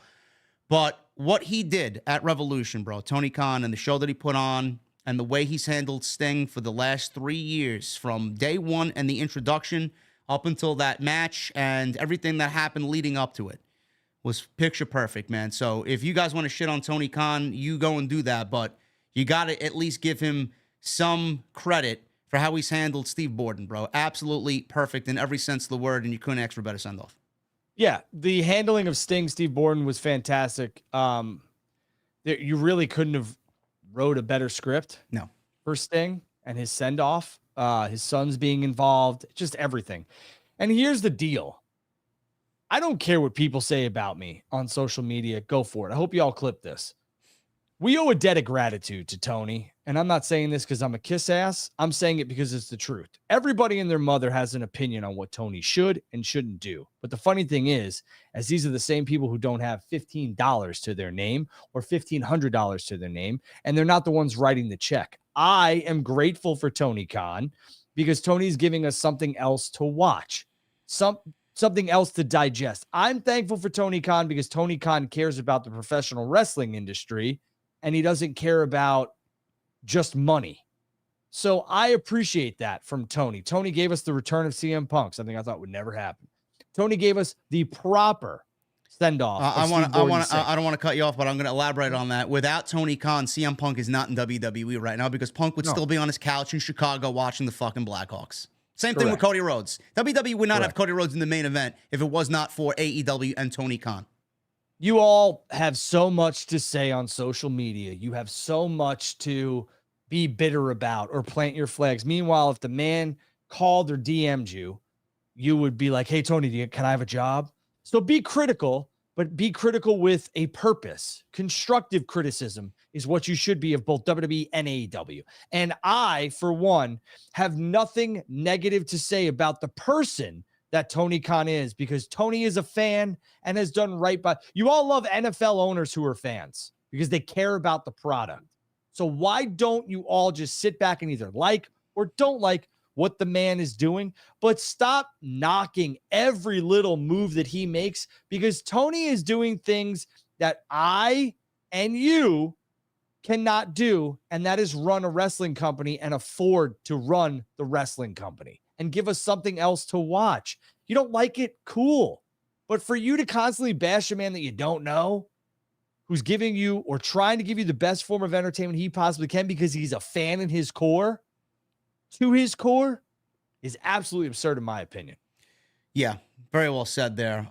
But what he did at Revolution, bro, Tony Khan, and the show that he put on, and the way he's handled Sting for the last 3 years, from day one and the introduction up until that match and everything that happened leading up to it, was picture perfect, man. So if you guys want to shit on Tony Khan, you go and do that, but you got to at least give him some credit for how he's handled Steve Borden, bro. Absolutely perfect in every sense of the word, and you couldn't ask for a better send-off. Yeah, the handling of Sting, Steve Borden, was fantastic. You really couldn't have wrote a better script. No. For Sting and his send-off, his sons being involved, just everything. And here's the deal. I don't care what people say about me on social media. Go for it. I hope you all clip this. We owe a debt of gratitude to Tony. And I'm not saying this because I'm a kiss ass. I'm saying it because it's the truth. Everybody and their mother has an opinion on what Tony should and shouldn't do. But the funny thing is, as these are the same people who don't have $15 to their name or $1,500 to their name, and they're not the ones writing the check. I am grateful for Tony Khan because Tony's giving us something else to watch, something else to digest. I'm thankful for Tony Khan because Tony Khan cares about the professional wrestling industry, and he doesn't care about just money. So I appreciate that from Tony. Tony gave us the return of CM Punk, something I thought would never happen. Tony gave us the proper send-off. I don't want to cut you off, but I'm going to elaborate on that. Without Tony Khan, CM Punk is not in WWE right now because Punk would still be on his couch in Chicago watching the fucking Blackhawks. Same thing with Cody Rhodes. WWE would not have Cody Rhodes in the main event if it was not for AEW and Tony Khan. You all have so much to say on social media. You have so much to be bitter about or plant your flags. Meanwhile, if the man called or DM'd you, you would be like, hey, Tony, can I have a job? So be critical, but be critical with a purpose. Constructive criticism is what you should be of both WWE and AEW. And I, for one, have nothing negative to say about the person that Tony Khan is, because Tony is a fan and has done right by. You all love NFL owners who are fans because they care about the product. So why don't you all just sit back and either like or don't like what the man is doing, but stop knocking every little move that he makes, because Tony is doing things that I and you cannot do, and that is run a wrestling company and afford to run the wrestling company and give us something else to watch. You don't like it? Cool. But for you to constantly bash a man that you don't know, who's giving you or trying to give you the best form of entertainment he possibly can because he's a fan in his core, to his core, is absolutely absurd in my opinion. Yeah, very well said there.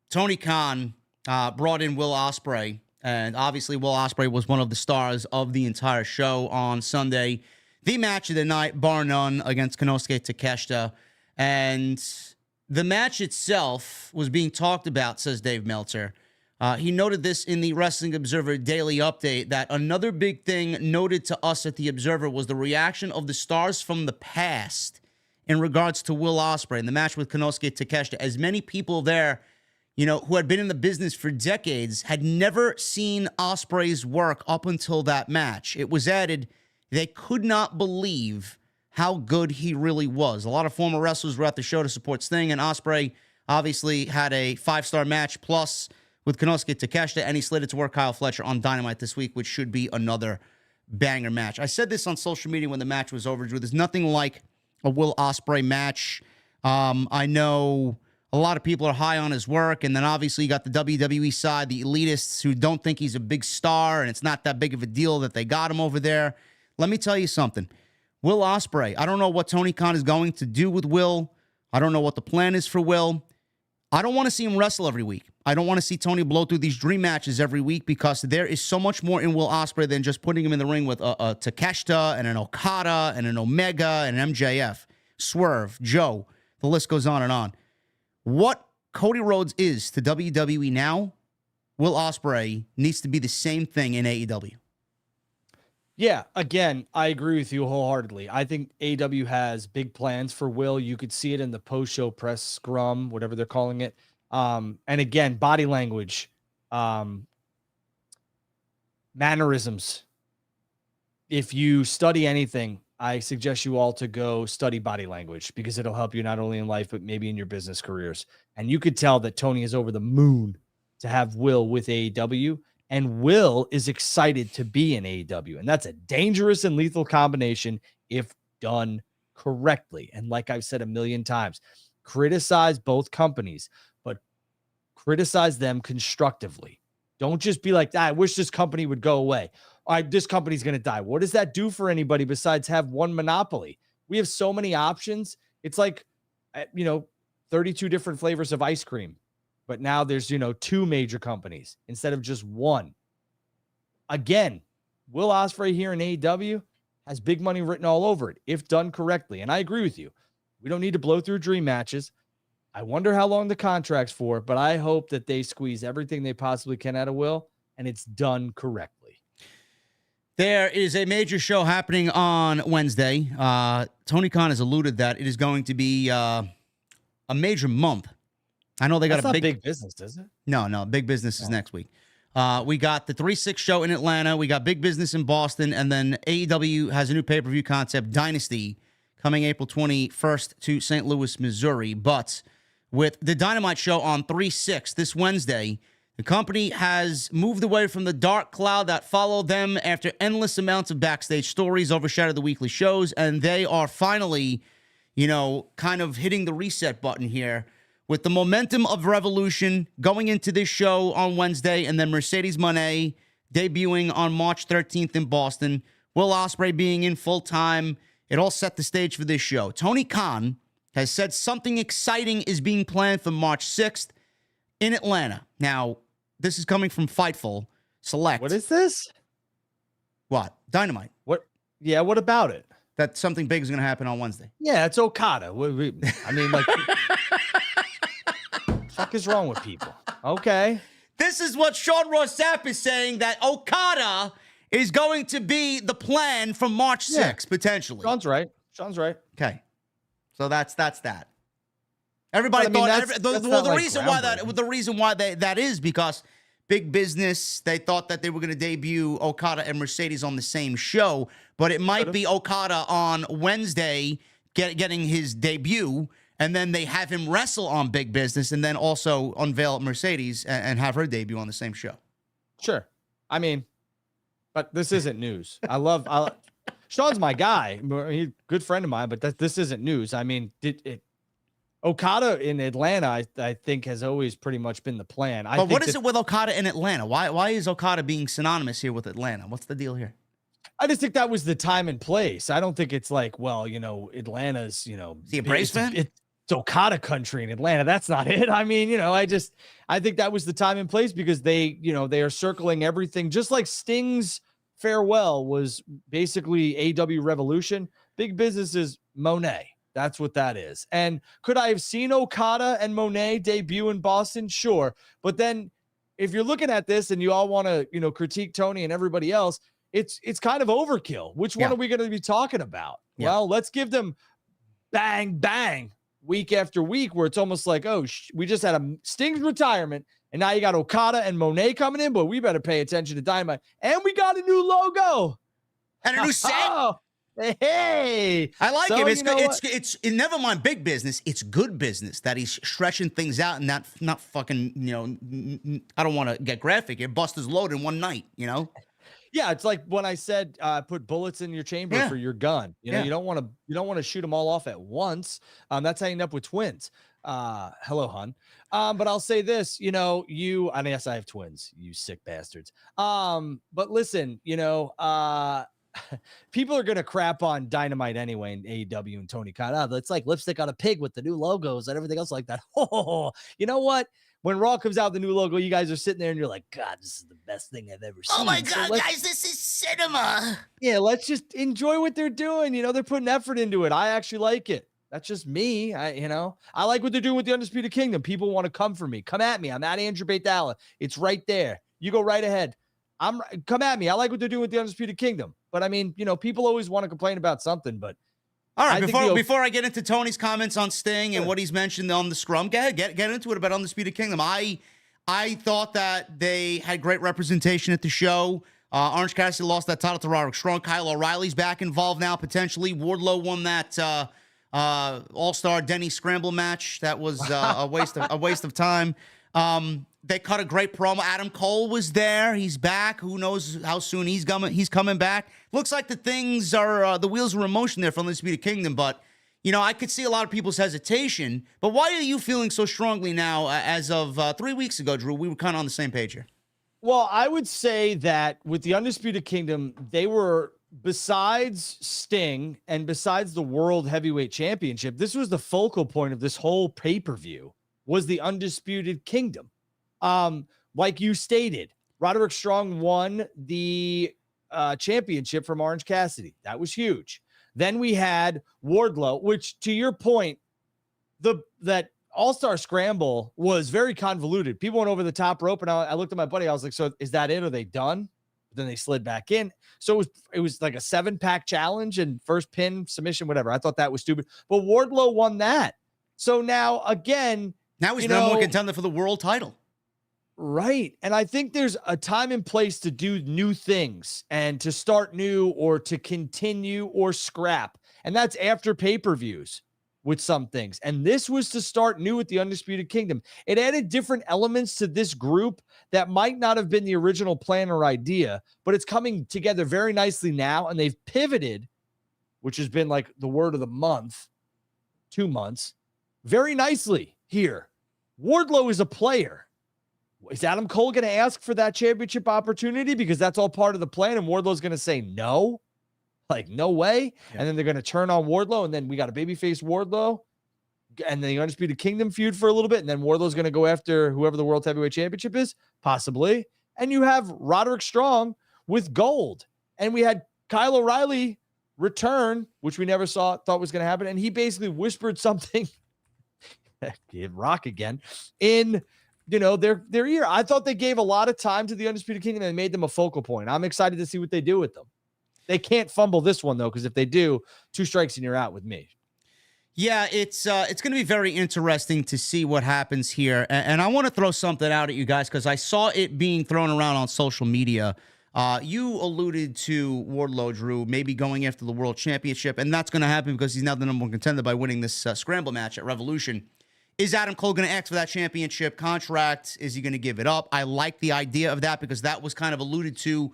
Tony Khan brought in Will Ospreay, and obviously Will Ospreay was one of the stars of the entire show on Sunday. The match of the night, bar none, against Konosuke Takeshita. And the match itself was being talked about, says Dave Meltzer. He noted this in the Wrestling Observer Daily Update, that another big thing noted to us at the Observer was the reaction of the stars from the past in regards to Will Ospreay and the match with Konosuke Takeshita. As many people there, who had been in the business for decades, had never seen Ospreay's work up until that match. It was added, they could not believe how good he really was. A lot of former wrestlers were at the show to support Sting, and Ospreay obviously had a 5-star match plus with Konosuke Takeshita, and he's slated to work Kyle Fletcher on Dynamite this week, which should be another banger match. I said this on social media when the match was over, Drew. There's nothing like a Will Ospreay match. I know a lot of people are high on his work, and then obviously you got the WWE side, the elitists who don't think he's a big star, and it's not that big of a deal that they got him over there. Let me tell you something. Will Ospreay, I don't know what Tony Khan is going to do with Will. I don't know what the plan is for Will. I don't want to see him wrestle every week. I don't want to see Tony blow through these dream matches every week, because there is so much more in Will Ospreay than just putting him in the ring with a Takeshita and an Okada and an Omega and an MJF, Swerve, Joe. The list goes on and on. What Cody Rhodes is to WWE now, Will Ospreay needs to be the same thing in AEW. Yeah, again, I agree with you wholeheartedly. I think AEW has big plans for Will. You could see it in the post-show press scrum, whatever they're calling it. And again, body language, mannerisms. If you study anything, I suggest you all to go study body language, because it'll help you not only in life, but maybe in your business careers. And you could tell that Tony is over the moon to have Will with AEW. And Will is excited to be in AEW. And that's a dangerous and lethal combination if done correctly. And like I've said a million times, criticize both companies, but criticize them constructively. Don't just be like, I wish this company would go away. All right, this company's going to die. What does that do for anybody besides have one monopoly? We have so many options. It's like, 32 different flavors of ice cream. But now there's, 2 major companies instead of just one. Again, Will Ospreay here in AEW has big money written all over it if done correctly. And I agree with you. We don't need to blow through dream matches. I wonder how long the contract's for, but I hope that they squeeze everything they possibly can out of Will, and it's done correctly. There is a major show happening on Wednesday. Tony Khan has alluded that it is going to be a major month. I know they got That's a not big business, is it? No, big business is next week. We got the 3-6 show in Atlanta. We got big business in Boston. And then AEW has a new pay-per-view concept, Dynasty, coming April 21st to St. Louis, Missouri. But with the Dynamite show on 3-6 this Wednesday, the company has moved away from the dark cloud that followed them after endless amounts of backstage stories overshadowed the weekly shows. And they are finally, kind of hitting the reset button here, with the momentum of Revolution going into this show on Wednesday, and then Mercedes Moné debuting on March 13th in Boston, Will Ospreay being in full-time. It all set the stage for this show. Tony Khan has said something exciting is being planned for March 6th in Atlanta. Now, this is coming from Fightful Select. What is this? What? Dynamite. What? Yeah, what about it? That something big is going to happen on Wednesday. Yeah, it's Okada. I mean, like... fuck is wrong with people? Okay. This is what Sean Ross Sapp is saying, that Okada is going to be the plan from March 6th, potentially. Sean's right. Okay. So that's that. Everybody thought the reason why that is because big business, they thought that they were going to debut Okada and Mercedes on the same show, but it might be Okada on Wednesday getting his debut, and then they have him wrestle on Big Business and then also unveil Mercedes and have her debut on the same show. Sure. I mean, but this isn't news. Sean's my guy. He's a good friend of mine, but this isn't news. I mean, Okada in Atlanta, I think, has always pretty much been the plan. But what is it with Okada in Atlanta? Why is Okada being synonymous here with Atlanta? What's the deal here? I just think that was the time and place. I don't think it's like, well, Atlanta's, Is he a Braves fan? It's Okada country in Atlanta. That's not it. I mean, I think that was the time and place because they are circling everything, just like Sting's farewell was basically AEW Revolution. Big business is Monet. That's what that is. And could I have seen Okada and Monet debut in Boston? Sure. But then if you're looking at this and you all want to, critique Tony and everybody else, it's kind of overkill. Which one are we going to be talking about? Yeah. Well, let's give them bang, bang week after week where it's almost like, we just had a Sting's retirement and now you got Okada and Monet coming in, but we better pay attention to Dynamite. And we got a new logo. And a new set. Hey, I like him. It's never mind big business. It's good business that he's stretching things out and not fucking, I don't want to get graphic here. Buster's load in one night, Yeah, it's like when I said put bullets in your chamber for your gun. You don't want to shoot them all off at once. That's how you end up with twins. Hello, hun. But I'll say this, and yes, I have twins, you sick bastards. But listen, people are gonna crap on Dynamite anyway in AEW and Tony Khan. It's like lipstick on a pig with the new logos and everything else like that. Oh, you know what? When Raw comes out with the new logo, you guys are sitting there and you're like, God, this is the best thing I've ever seen. Oh my God, guys, this is cinema. Yeah, let's just enjoy what they're doing. They're putting effort into it. I actually like it. That's just me. I like what they're doing with the Undisputed Kingdom. People want to come for me. Come at me. I'm at Andrew Baitala. It's right there. You go right ahead. Come at me. I like what they're doing with the Undisputed Kingdom. But I mean, people always want to complain about something, but all right, before I get into Tony's comments on Sting and what he's mentioned on the Scrum, go ahead, get into it about Undisputed Kingdom. I thought that they had great representation at the show. Orange Cassidy lost that title to Roderick Strong. Kyle O'Reilly's back involved now, potentially. Wardlow won that All-Star Denny Scramble match. That was a waste of time. They cut a great promo. Adam Cole was there. He's back. Who knows how soon he's coming back. Looks like the wheels are in motion there for Undisputed Kingdom. But, I could see a lot of people's hesitation. But why are you feeling so strongly now as of 3 weeks ago, Drew? We were kind of on the same page here. Well, I would say that with the Undisputed Kingdom, they were, besides Sting and besides the World Heavyweight Championship, this was the focal point of this whole pay-per-view, was the Undisputed Kingdom. Like you stated, Roderick Strong won the championship from Orange Cassidy. That was huge. Then we had Wardlow, which, to your point, that All-Star Scramble was very convoluted. People went over the top rope, and I looked at my buddy. I was like, so is that it? Are they done? But then they slid back in. So it was like a 7-pack challenge and first pin, submission, whatever. I thought that was stupid. But Wardlow won that. So now, again, now he's the number one contender for the world title. Right. And I think there's a time and place to do new things and to start new or to continue or scrap. And that's after pay-per-views with some things. And this was to start new with the Undisputed Kingdom. It added different elements to this group that might not have been the original plan or idea, but it's coming together very nicely now. And they've pivoted, which has been like the word of the month, 2 months, very nicely here. Wardlow is a player. Is Adam Cole going to ask for that championship opportunity? Because that's all part of the plan. And Wardlow's going to say no. Like, no way. Yeah. And then they're going to turn on Wardlow. And then we got a babyface Wardlow. And the Undisputed Kingdom feud for a little bit. And then Wardlow's going to go after whoever the World Heavyweight Championship is. Possibly. And you have Roderick Strong with gold. And we had Kyle O'Reilly return, which we never thought was going to happen. And he basically whispered something. Rock again. In their ear. I thought they gave a lot of time to the Undisputed Kingdom and made them a focal point. I'm excited to see what they do with them. They can't fumble this one, though, because if they do, 2 strikes and you're out with me. Yeah, it's going to be very interesting to see what happens here. And I want to throw something out at you guys because I saw it being thrown around on social media. You alluded to Wardlow, Drew, maybe going after the World Championship, and that's going to happen because he's now the number one contender by winning this scramble match at Revolution. Is Adam Cole going to ask for that championship contract? Is he going to give it up? I like the idea of that because that was kind of alluded to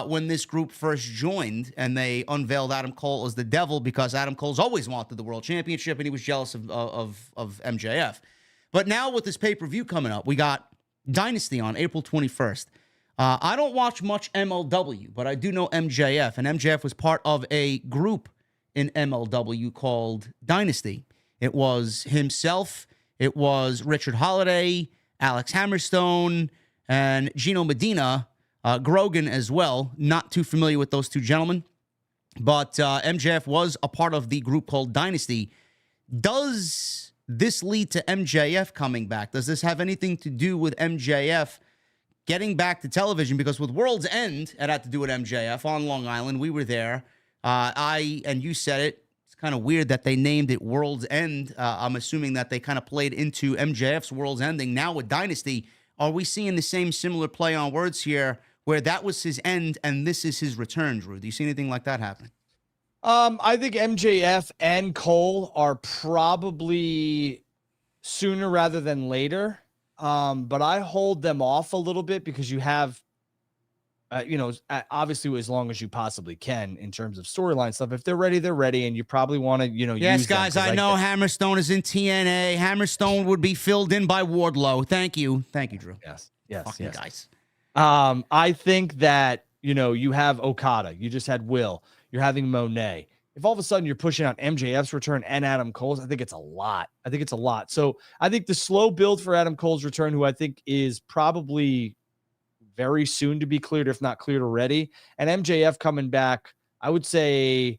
when this group first joined and they unveiled Adam Cole as the devil because Adam Cole's always wanted the world championship and he was jealous of MJF. But now with this pay-per-view coming up, we got Dynasty on April 21st. I don't watch much MLW, but I do know MJF, and MJF was part of a group in MLW called Dynasty. It was himself, it was Richard Holiday, Alex Hammerstone, and Gino Medina, Grogan as well. Not too familiar with those two gentlemen, but MJF was a part of the group called Dynasty. Does this lead to MJF coming back? Does this have anything to do with MJF getting back to television? Because with World's End, it had to do with MJF on Long Island. We were there. And you said it. It's kind of weird that they named it World's End. I'm assuming that they kind of played into MJF's World's Ending. Now with Dynasty, are we seeing the same similar play on words here where that was his end and this is his return, Drew? Do you see anything like that happening? I think MJF and Cole are probably sooner rather than later. But I hold them off a little bit because you have, obviously as long as you possibly can in terms of storyline stuff. If they're ready, they're ready. And you probably want to, yes, use guys, I know Hammerstone is in TNA. Hammerstone would be filled in by Wardlow. Thank you. Thank you, Drew. Yes. Fucking guys. I think that, you have Okada. You just had Will. You're having Monet. If all of a sudden you're pushing out MJF's return and Adam Cole's, I think it's a lot. So I think the slow build for Adam Cole's return, who I think is probably very soon to be cleared, if not cleared already, and MJF coming back, I would say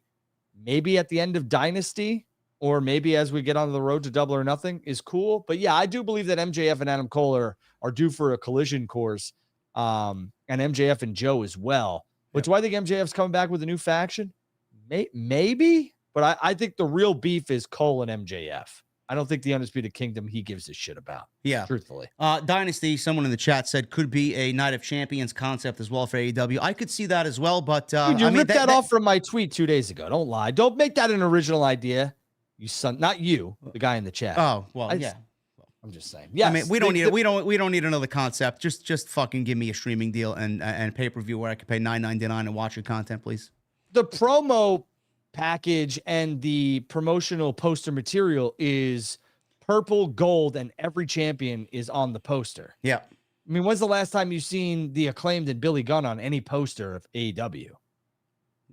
maybe at the end of Dynasty or maybe as we get on the road to Double or Nothing is cool. But yeah, I do believe that MJF and Adam Cole are due for a collision course, and MJF and Joe as well. Which do I think MJF's coming back with a new faction? Maybe, but I think the real beef is Cole and MJF. I don't think the Undisputed Kingdom he gives a shit about. Yeah. Truthfully. Dynasty, someone in the chat said, could be a Night of Champions concept as well for AEW. I could see that as well, but... Dude, you ripped that off from my tweet 2 days ago. Don't lie. Don't make that an original idea. You son, not you, the guy in the chat. Oh, well, yeah. I'm just saying. Yeah, I mean, we don't need another concept. Just fucking give me a streaming deal and pay-per-view where I can pay $9.99 and watch your content, please. The promo package and the promotional poster material is purple, gold, and every champion is on the poster. Yeah. I mean, when's the last time you've seen the Acclaimed and Billy Gunn on any poster of AEW?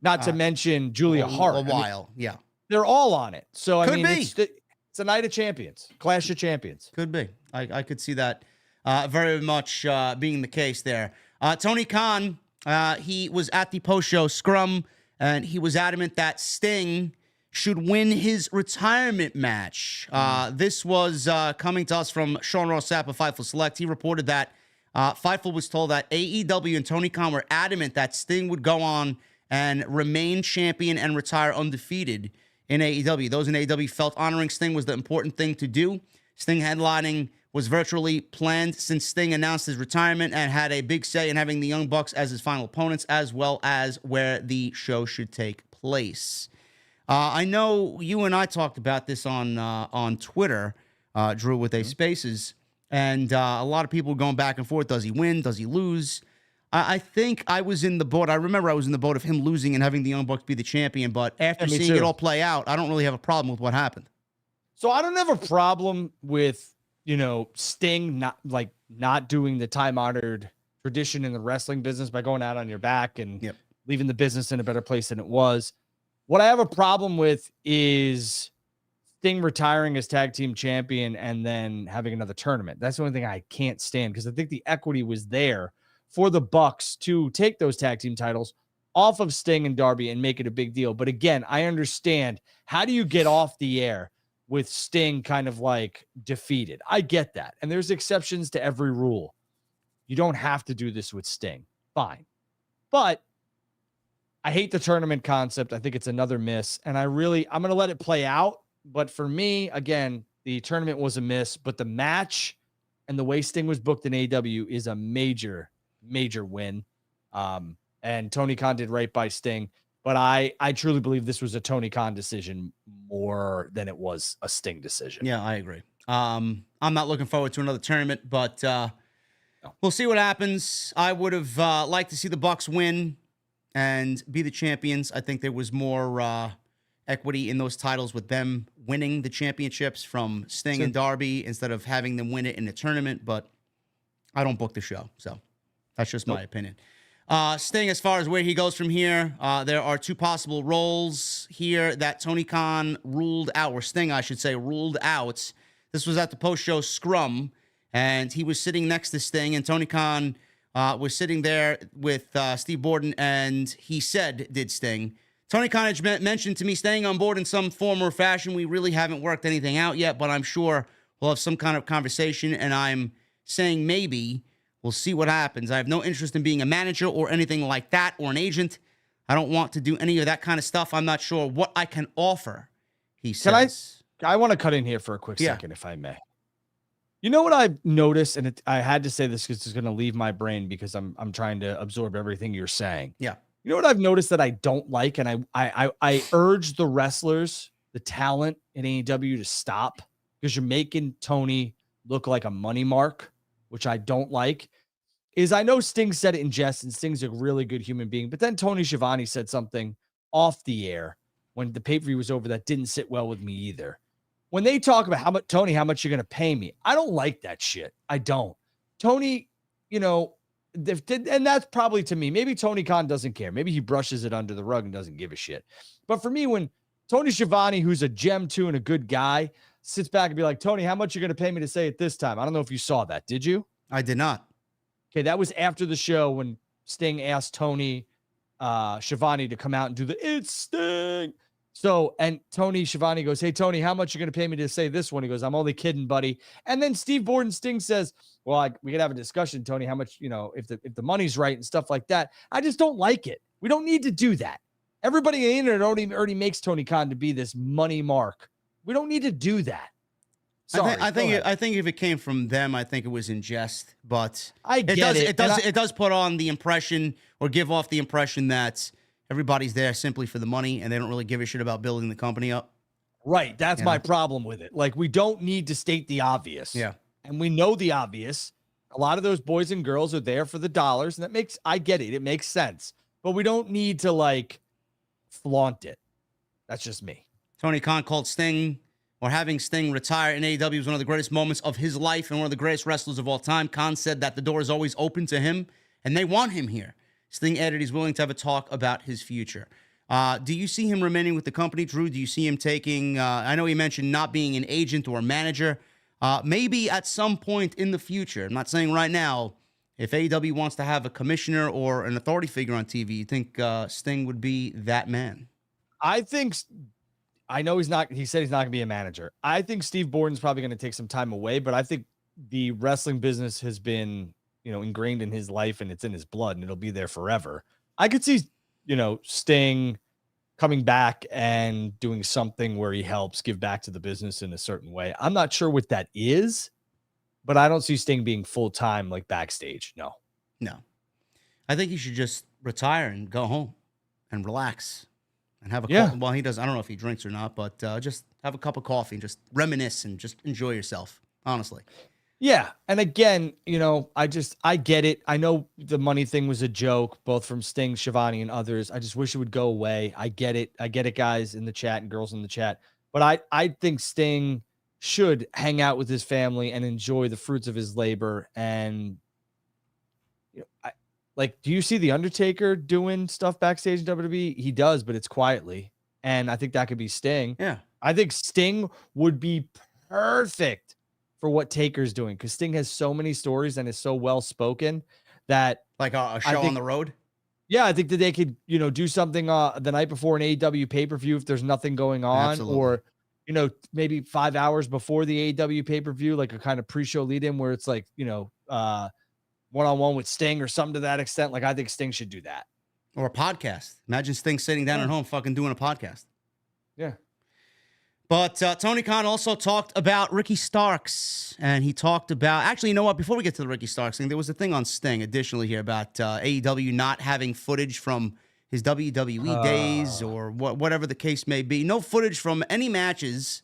Not to mention Julia Hart. A while, yeah. They're all on it. So, it's a Night of Champions, Clash of Champions. Could be. I could see that very much being the case there. Tony Khan, he was at the post-show Scrum, and he was adamant that Sting should win his retirement match. This was coming to us from Sean Rossap of Fightful Select. He reported that Fightful was told that AEW and Tony Khan were adamant that Sting would go on and remain champion and retire undefeated in AEW. Those in AEW felt honoring Sting was the important thing to do. Sting headlining was virtually planned since Sting announced his retirement and had a big say in having the Young Bucks as his final opponents, as well as where the show should take place. I know you and I talked about this on Twitter, Drew, with a Spaces, and a lot of people going back and forth. Does he win? Does he lose? I think I was in the boat. I remember I was in the boat of him losing and having the Young Bucks be the champion. But after seeing it all play out, I don't really have a problem with what happened. So I don't have a problem with, Sting not doing the time-honored tradition in the wrestling business by going out on your back and leaving the business in a better place than it was. What I have a problem with is Sting retiring as tag team champion and then having another tournament. That's the only thing I can't stand, because I think the equity was there for the Bucks to take those tag team titles off of Sting and Darby and make it a big deal. But again, I understand, how do you get off the air with Sting kind of like defeated? I get that. And there's exceptions to every rule. You don't have to do this with Sting. Fine. But I hate the tournament concept. I think it's another miss. And I'm going to let it play out. But for me, again, the tournament was a miss. But the match and the way Sting was booked in AEW is a major win. And Tony Khan did right by Sting. But I truly believe this was a Tony Khan decision more than it was a Sting decision. Yeah, I agree. I'm not looking forward to another tournament, but we'll see what happens. I would have liked to see the Bucks win and be the champions. I think there was more equity in those titles with them winning the championships from Sting and Darby instead of having them win it in a tournament. But I don't book the show, so That's just my opinion. Sting, as far as where he goes from here, there are two possible roles here that Tony Khan ruled out, or Sting, I should say, ruled out. This was at the post-show Scrum, and he was sitting next to Sting, and Tony Khan was sitting there with Steve Borden, and he said, did Sting, Tony Khan had mentioned to me staying on board in some form or fashion. We really haven't worked anything out yet, but I'm sure we'll have some kind of conversation, and I'm saying maybe. We'll see what happens. I have no interest in being a manager or anything like that, or an agent. I don't want to do any of that kind of stuff. I'm not sure what I can offer, he says. I want to cut in here for a quick second, if I may. You know what I've noticed, and I had to say this because it's going to leave my brain because I'm trying to absorb everything you're saying. Yeah. You know what I've noticed that I don't like, and I urge the wrestlers, the talent in AEW to stop, because you're making Tony look like a money mark, which I don't like, is I know Sting said it in jest, and Sting's a really good human being, but then Tony Schiavone said something off the air when the pay-per-view was over that didn't sit well with me either. When they talk about how much you're going to pay me, I don't like that shit. I don't. Tony, and that's probably to me. Maybe Tony Khan doesn't care. Maybe he brushes it under the rug and doesn't give a shit. But for me, when Tony Schiavone, who's a gem too and a good guy, sits back and be like, Tony, how much are you going to pay me to say it this time? I don't know if you saw that. Did you? I did not. Okay, that was after the show when Sting asked Tony Schiavone to come out and do the "It's Sting." So, and Tony Schiavone goes, hey, Tony, how much are you going to pay me to say this one? He goes, I'm only kidding, buddy. And then Steve Borden Sting says, well, we could have a discussion, Tony, how much, if the money's right and stuff like that. I just don't like it. We don't need to do that. Everybody on the internet already makes Tony Khan to be this money mark. We don't need to do that. Sorry, I think if it came from them, I think it was in jest. But it does put on the impression, or give off the impression, that everybody's there simply for the money and they don't really give a shit about building the company up. Right. That's my problem with it. Like, we don't need to state the obvious. Yeah. And we know the obvious. A lot of those boys and girls are there for the dollars, and I get it. It makes sense. But we don't need to flaunt it. That's just me. Tony Khan called Sting, or having Sting retire in AEW, was one of the greatest moments of his life and one of the greatest wrestlers of all time. Khan said that the door is always open to him and they want him here. Sting added he's willing to have a talk about his future. Do you see him remaining with the company, Drew? Do you see him taking, I know he mentioned not being an agent or a manager, maybe at some point in the future. I'm not saying right now. If AEW wants to have a commissioner or an authority figure on TV, you think Sting would be that man? I know he said he's not going to be a manager. I think Steve Borden's probably going to take some time away, but I think the wrestling business has been, ingrained in his life, and it's in his blood, and it'll be there forever. I could see, Sting coming back and doing something where he helps give back to the business in a certain way. I'm not sure what that is, but I don't see Sting being full-time, backstage. No. I think he should just retire and go home and relax and have a coffee. Well, he does. I don't know if he drinks or not, but just have a cup of coffee and just reminisce and just enjoy yourself, honestly. Yeah. And again, I get it. I know the money thing was a joke, both from Sting, Schiavone, and others. I just wish it would go away. I get it. Guys in the chat and girls in the chat. But I think Sting should hang out with his family and enjoy the fruits of his labor. And, do you see The Undertaker doing stuff backstage in WWE? He does, but it's quietly. And I think that could be Sting. Yeah. I think Sting would be perfect for what Taker's doing, because Sting has so many stories and is so well spoken that, like a show on the road. Yeah, I think that they could, do something the night before an AEW pay-per-view if there's nothing going on. Absolutely. Or, maybe 5 hours before the AEW pay-per-view, like a kind of pre-show lead-in where it's one-on-one with Sting or something to that extent. I think Sting should do that. Or a podcast. Imagine Sting sitting down at home fucking doing a podcast. Yeah. But Tony Khan also talked about Ricky Starks, and he talked about, actually, you know what? Before we get to the Ricky Starks thing, there was a thing on Sting additionally here about AEW not having footage from his WWE days or whatever the case may be. No footage from any matches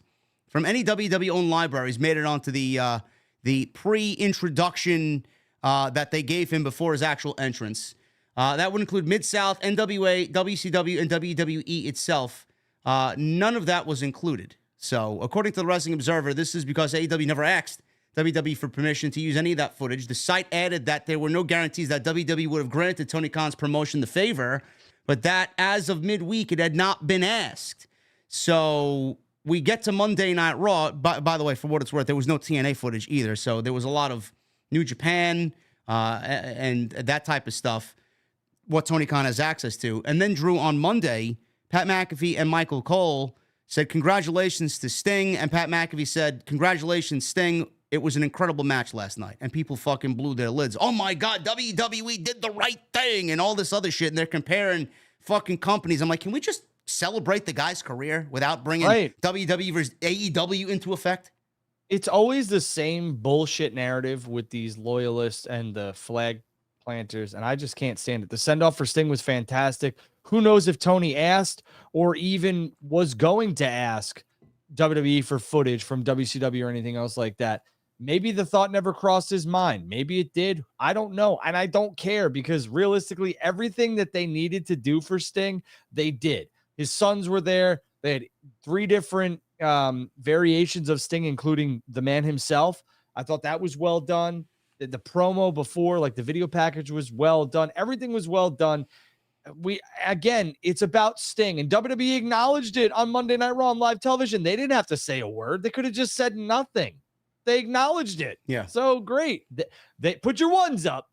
from any WWE-owned libraries made it onto the pre-introduction that they gave him before his actual entrance. That would include Mid-South, NWA, WCW, and WWE itself. None of that was included. So, according to the Wrestling Observer, this is because AEW never asked WWE for permission to use any of that footage. The site added that there were no guarantees that WWE would have granted Tony Khan's promotion the favor, but that as of midweek, it had not been asked. So we get to Monday Night Raw. By the way, for what it's worth, there was no TNA footage either. So there was a lot of New Japan and that type of stuff, what Tony Khan has access to. And then, Drew, on Monday, Pat McAfee and Michael Cole said, congratulations to Sting. And Pat McAfee said, congratulations, Sting. It was an incredible match last night. And people fucking blew their lids. Oh, my God, WWE did the right thing and all this other shit. And they're comparing fucking companies. I'm like, can we just celebrate the guy's career without bringing WWE versus AEW into effect? It's always the same bullshit narrative with these loyalists and the flag planters, and I just can't stand it. The send-off for Sting was fantastic. Who knows if Tony asked or even was going to ask WWE for footage from WCW or anything else like that. Maybe the thought never crossed his mind. Maybe it did. I don't know. And I don't care, because realistically, everything that they needed to do for Sting, they did. His sons were there. They had 3 different variations of Sting, including the man himself. I thought that was well done. The promo before, like the video package, was well done. Everything was well done. It's about Sting, and WWE acknowledged it on Monday Night Raw on live television. They didn't have to say a word. They could have just said nothing. They acknowledged it. Yeah. So great. They put your ones up.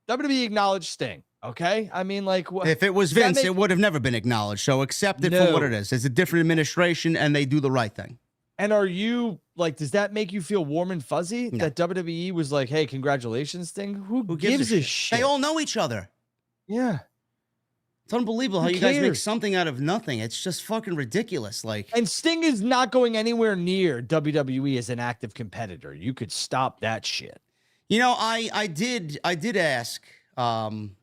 WWE acknowledged Sting. Okay. I mean, like, if it was Vince, it would have never been acknowledged. So accept it for what it is. It's a different administration, and they do the right thing. And are you like, does that make you feel warm and fuzzy that WWE was like, hey, congratulations, Sting? Who gives a shit? They all know each other. Yeah. It's unbelievable how you guys make something out of nothing. It's just fucking ridiculous. And Sting is not going anywhere near WWE as an active competitor. You could stop that shit. You know, I did ask, well,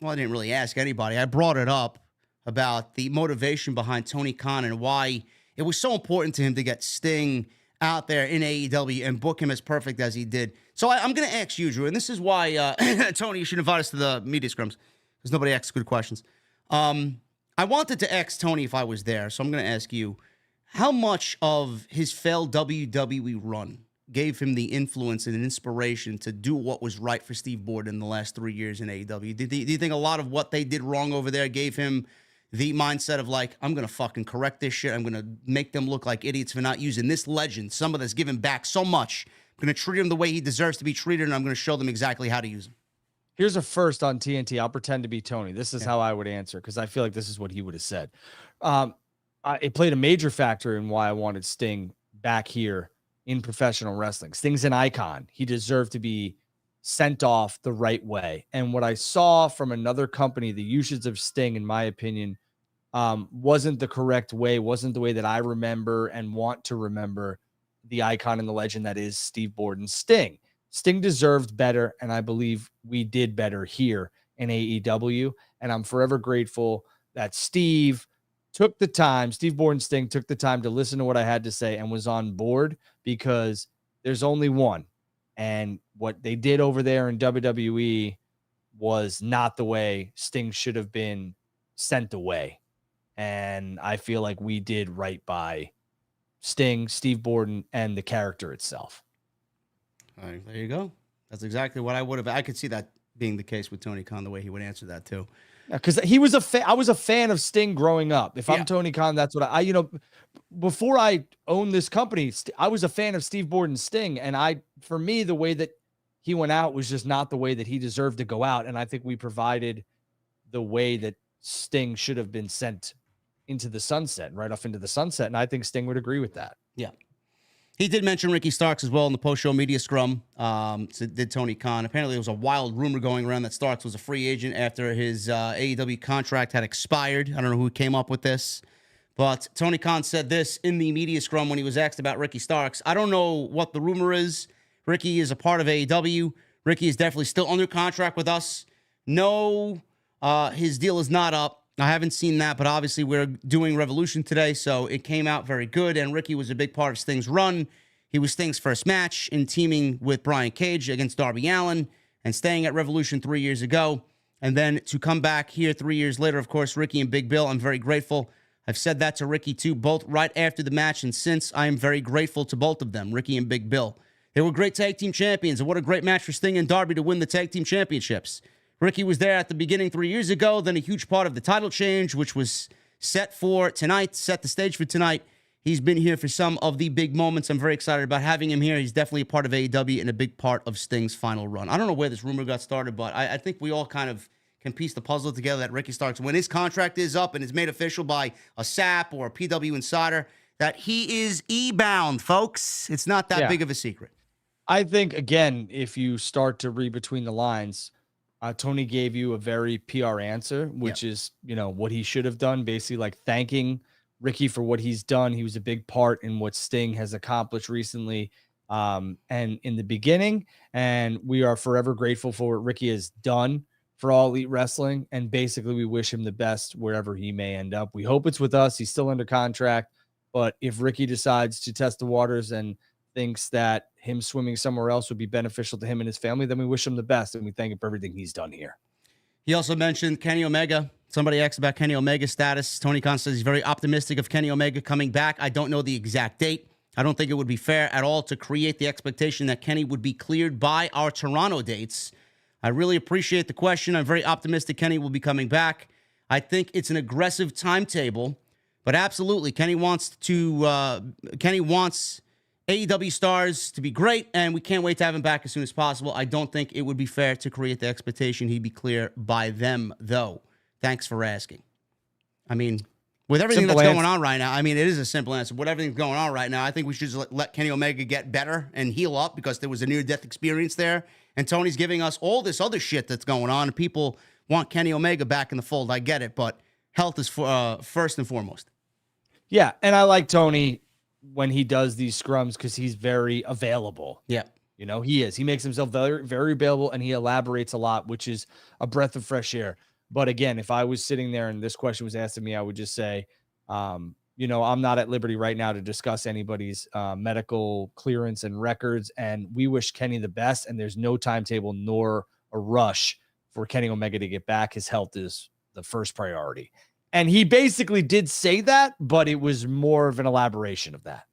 I didn't really ask anybody. I brought it up about the motivation behind Tony Khan and why it was so important to him to get Sting out there in AEW and book him as perfect as he did. So I'm going to ask you, Drew, and this is why, Tony, you should invite us to the media scrums, because nobody asks good questions. I wanted to ask Tony if I was there, so I'm going to ask you, how much of his failed WWE run gave him the influence and inspiration to do what was right for Steve Borden in the last 3 years in AEW? Do you think a lot of what they did wrong over there gave him the mindset of like, I'm going to fucking correct this shit. I'm going to make them look like idiots for not using this legend, someone that's given back so much. I'm going to treat him the way he deserves to be treated, and I'm going to show them exactly how to use him. Here's a first on TNT. I'll pretend to be Tony. This is how I would answer, because I feel like this is what he would have said. It played a major factor in why I wanted Sting back here in professional wrestling. Sting's an icon. He deserved to be sent off the right way. And what I saw from another company, the usage of Sting, in my opinion, wasn't the correct way, wasn't the way that I remember and want to remember the icon and the legend that is Steve Borden. Sting deserved better, and I believe we did better here in AEW, and I'm forever grateful that Steve Borden Sting took the time to listen to what I had to say and was on board, because there's only one, and what they did over there in WWE was not the way Sting should have been sent away. And I feel like we did right by Sting, Steve Borden, and the character itself. All right, there you go. That's exactly what I would have. I could see that being the case with Tony Khan, the way he would answer that too. Because he was I was a fan of Sting growing up. If I'm Tony Khan, that's what before I owned this company, I was a fan of Steve Borden Sting. And for me, the way that he went out was just not the way that he deserved to go out. And I think we provided the way that Sting should have been sent into the sunset, right off into the sunset. And I think Sting would agree with that. Yeah. He did mention Ricky Starks as well in the post-show media scrum. So did Tony Khan. Apparently, there was a wild rumor going around that Starks was a free agent after his AEW contract had expired. I don't know who came up with this, but Tony Khan said this in the media scrum when he was asked about Ricky Starks. I don't know what the rumor is. Ricky is a part of AEW. Ricky is definitely still under contract with us. No, his deal is not up. I haven't seen that, but obviously we're doing Revolution today, so it came out very good, and Ricky was a big part of Sting's run. He was Sting's first match in teaming with Brian Cage against Darby Allin and staying at Revolution 3 years ago. And then to come back here 3 years later, of course, Ricky and Big Bill, I'm very grateful. I've said that to Ricky, too, both right after the match and since. I am very grateful to both of them, Ricky and Big Bill. They were great tag team champions, and what a great match for Sting and Darby to win the tag team championships. Ricky was there at the beginning 3 years ago, then a huge part of the title change, which was set for tonight, set the stage for tonight. He's been here for some of the big moments. I'm very excited about having him here. He's definitely a part of AEW and a big part of Sting's final run. I don't know where this rumor got started, but I think we all kind of can piece the puzzle together that Ricky Starks, when his contract is up and is made official by a SAP or a PW Insider, that he is E-bound, folks. It's not that big of a secret. I think, again, if you start to read between the lines, Tony gave you a very PR answer, which is, what he should have done, basically like thanking Ricky for what he's done. He was a big part in what Sting has accomplished recently and in the beginning. And we are forever grateful for what Ricky has done for All Elite Wrestling. And basically, we wish him the best wherever he may end up. We hope it's with us. He's still under contract. But if Ricky decides to test the waters and thinks that him swimming somewhere else would be beneficial to him and his family, then we wish him the best. And we thank him for everything he's done here. He also mentioned Kenny Omega. Somebody asked about Kenny Omega's status. Tony Khan says he's very optimistic of Kenny Omega coming back. I don't know the exact date. I don't think it would be fair at all to create the expectation that Kenny would be cleared by our Toronto dates. I really appreciate the question. I'm very optimistic Kenny will be coming back. I think it's an aggressive timetable, but absolutely, Kenny wants AEW stars to be great, and we can't wait to have him back as soon as possible. I don't think it would be fair to create the expectation he'd be clear by them, though. Thanks for asking. I mean, with everything that's going on right now, it is a simple answer. With everything going on right now, I think we should just let Kenny Omega get better and heal up because there was a near-death experience there, and Tony's giving us all this other shit that's going on, and people want Kenny Omega back in the fold. I get it, but health is first and foremost. Yeah, and I like Tony when he does these scrums because he's very available. Yeah. He is. He makes himself very, very available, and he elaborates a lot, which is a breath of fresh air. But again, if I was sitting there and this question was asked of me, I would just say, I'm not at liberty right now to discuss anybody's medical clearance and records, and we wish Kenny the best, and there's no timetable nor a rush for Kenny Omega to get back. His health is the first priority. And he basically did say that, but it was more of an elaboration of that.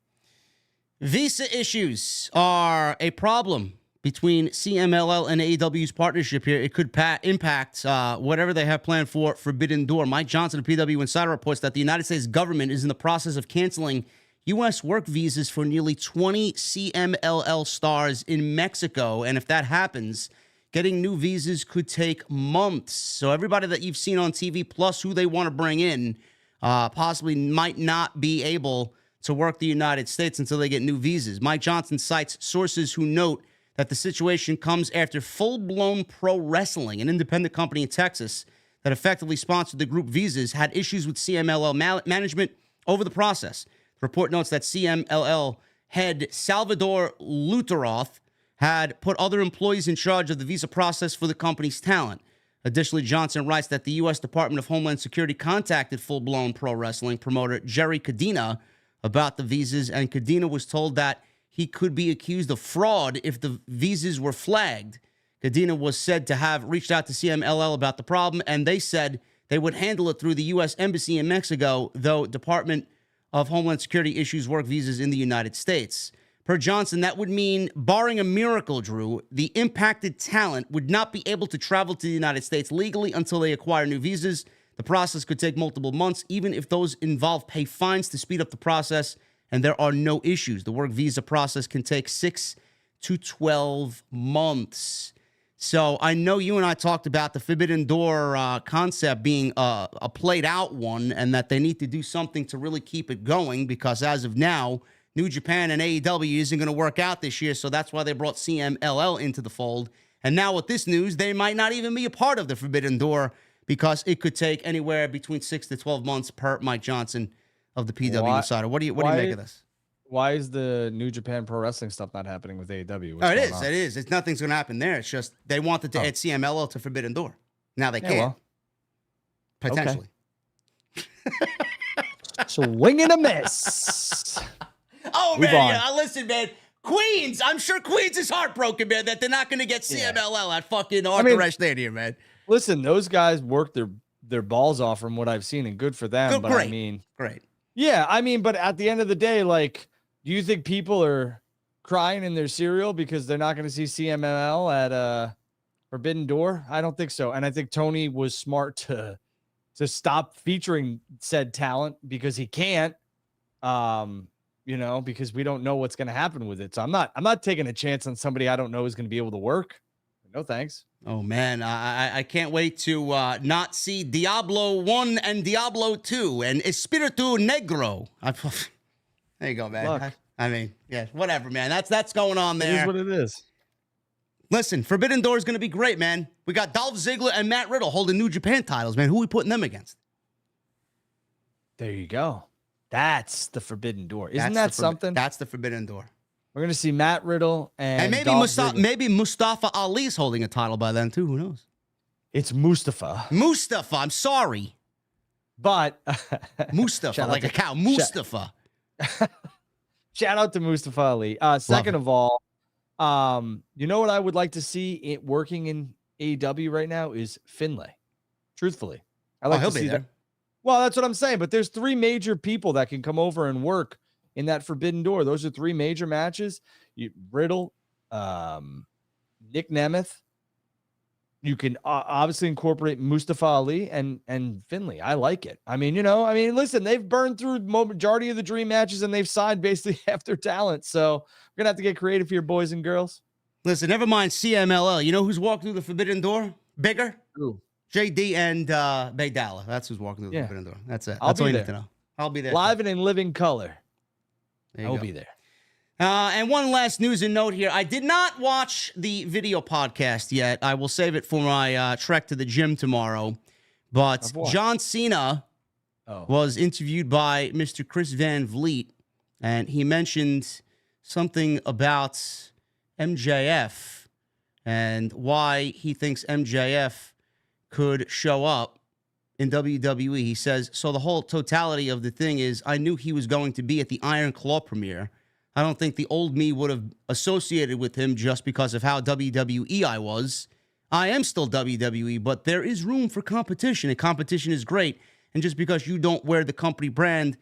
Visa issues are a problem between CMLL and AEW's partnership here. It could impact whatever they have planned for Forbidden Door. Mike Johnson of PW Insider reports that the United States government is in the process of canceling U.S. work visas for nearly 20 CMLL stars in Mexico. And if that happens, getting new visas could take months. So everybody that you've seen on TV, plus who they want to bring in, possibly might not be able to work the United States until they get new visas. Mike Johnson cites sources who note that the situation comes after Full-Blown Pro Wrestling, an independent company in Texas that effectively sponsored the group visas, had issues with CMLL management over the process. The report notes that CMLL head Salvador Luteroth had put other employees in charge of the visa process for the company's talent. Additionally, Johnson writes that the U.S. Department of Homeland Security contacted Full-Blown Pro Wrestling promoter Jerry Cadena about the visas, and Cadena was told that he could be accused of fraud if the visas were flagged. Cadena was said to have reached out to CMLL about the problem, and they said they would handle it through the U.S. Embassy in Mexico, though Department of Homeland Security issues work visas in the United States. Per Johnson, that would mean, barring a miracle, Drew, the impacted talent would not be able to travel to the United States legally until they acquire new visas. The process could take multiple months, even if those involved pay fines to speed up the process, and there are no issues. The work visa process can take 6 to 12 months. So I know you and I talked about the Forbidden Door concept being a played out one, and that they need to do something to really keep it going, because as of now, New Japan and AEW isn't going to work out this year, so that's why they brought CMLL into the fold. And now with this news, they might not even be a part of the Forbidden Door, because it could take anywhere between 6 to 12 months per Mike Johnson of the PW Insider. What do you make of this? Why is the New Japan Pro Wrestling stuff not happening with AEW? Oh, it is. It's nothing's going to happen there. It's just they wanted to add CMLL to Forbidden Door. Now they can't. Well, potentially. Okay. Swing and a miss. Oh, man. Yeah, listen, man. Queens. I'm sure Queens is heartbroken, man, that they're not going to get CMLL at fucking Arthur Ashe Stadium, man. Listen, those guys worked their balls off from what I've seen, and good for them. But great. Yeah, but at the end of the day, like, do you think people are crying in their cereal because they're not going to see CMLL at Forbidden Door? I don't think so. And I think Tony was smart to stop featuring said talent because he can't, because we don't know what's going to happen with it. So I'm not taking a chance on somebody I don't know is going to be able to work. No, thanks. Oh man, I can't wait to not see Diablo 1 and Diablo 2 and Espiritu Negro. There you go, man. I mean, yeah, whatever, man. That's going on there. It is what it is. Listen, Forbidden Door is going to be great, man. We got Dolph Ziggler and Matt Riddle holding New Japan titles, man. Who are we putting them against? There you go. That's the Forbidden Door. Isn't that something? That's the Forbidden Door. We're going to see Matt Riddle and maybe Mustafa Ali's holding a title by then, too. Who knows? It's Mustafa. Mustafa. I'm sorry. But Mustafa, like a cow. Mustafa. Shout out to Mustafa Ali. Second of all, you know what I would like to see it working in AEW right now is Finlay. Truthfully, I like to see that. Well, that's what I'm saying. But there's 3 major people that can come over and work in that Forbidden Door. Those are 3 major matches. Riddle, Nick Nemeth. You can obviously incorporate Mustafa Ali and Finlay. I like it. I mean, listen, they've burned through majority of the dream matches and they've signed basically half their talent. So we're going to have to get creative here, boys and girls. Listen, never mind CMLL. You know who's walked through the Forbidden Door? Bigger? Ooh. JD and Baydala. That's who's walking through the Forbidden Door. That's it. That's all you need to know. I'll be there. Live and in living color. I'll be there. And one last news and note here. I did not watch the video podcast yet. I will save it for my trek to the gym tomorrow. But John Cena was interviewed by Mr. Chris Van Vliet, and he mentioned something about MJF and why he thinks MJF could show up in WWE. He says, so the whole totality of the thing is I knew he was going to be at the Iron Claw premiere. I don't think the old me would have associated with him just because of how WWE I was. I am still WWE, but there is room for competition, and competition is great. And just because you don't wear the company brand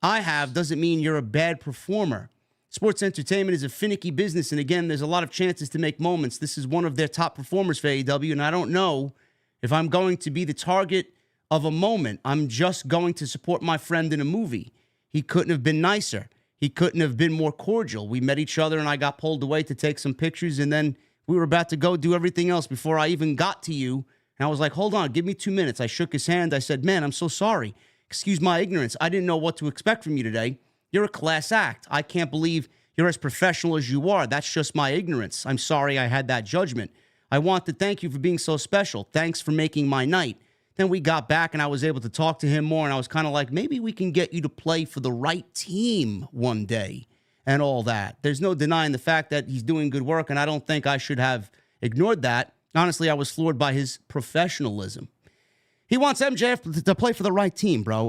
I have doesn't mean you're a bad performer. Sports entertainment is a finicky business, and again, there's a lot of chances to make moments. This is one of their top performers for AEW, and I don't know if I'm going to be the target of a moment. I'm just going to support my friend in a movie. He couldn't have been nicer. He couldn't have been more cordial. We met each other, and I got pulled away to take some pictures, and then we were about to go do everything else before I even got to you. And I was like, hold on, give me 2 minutes. I shook his hand. I said, man, I'm so sorry. Excuse my ignorance. I didn't know what to expect from you today. You're a class act. I can't believe you're as professional as you are. That's just my ignorance. I'm sorry I had that judgment. I want to thank you for being so special. Thanks for making my night. Then we got back, and I was able to talk to him more, and I was kind of like, maybe we can get you to play for the right team one day and all that. There's no denying the fact that he's doing good work, and I don't think I should have ignored that. Honestly, I was floored by his professionalism. He wants MJF to play for the right team, bro.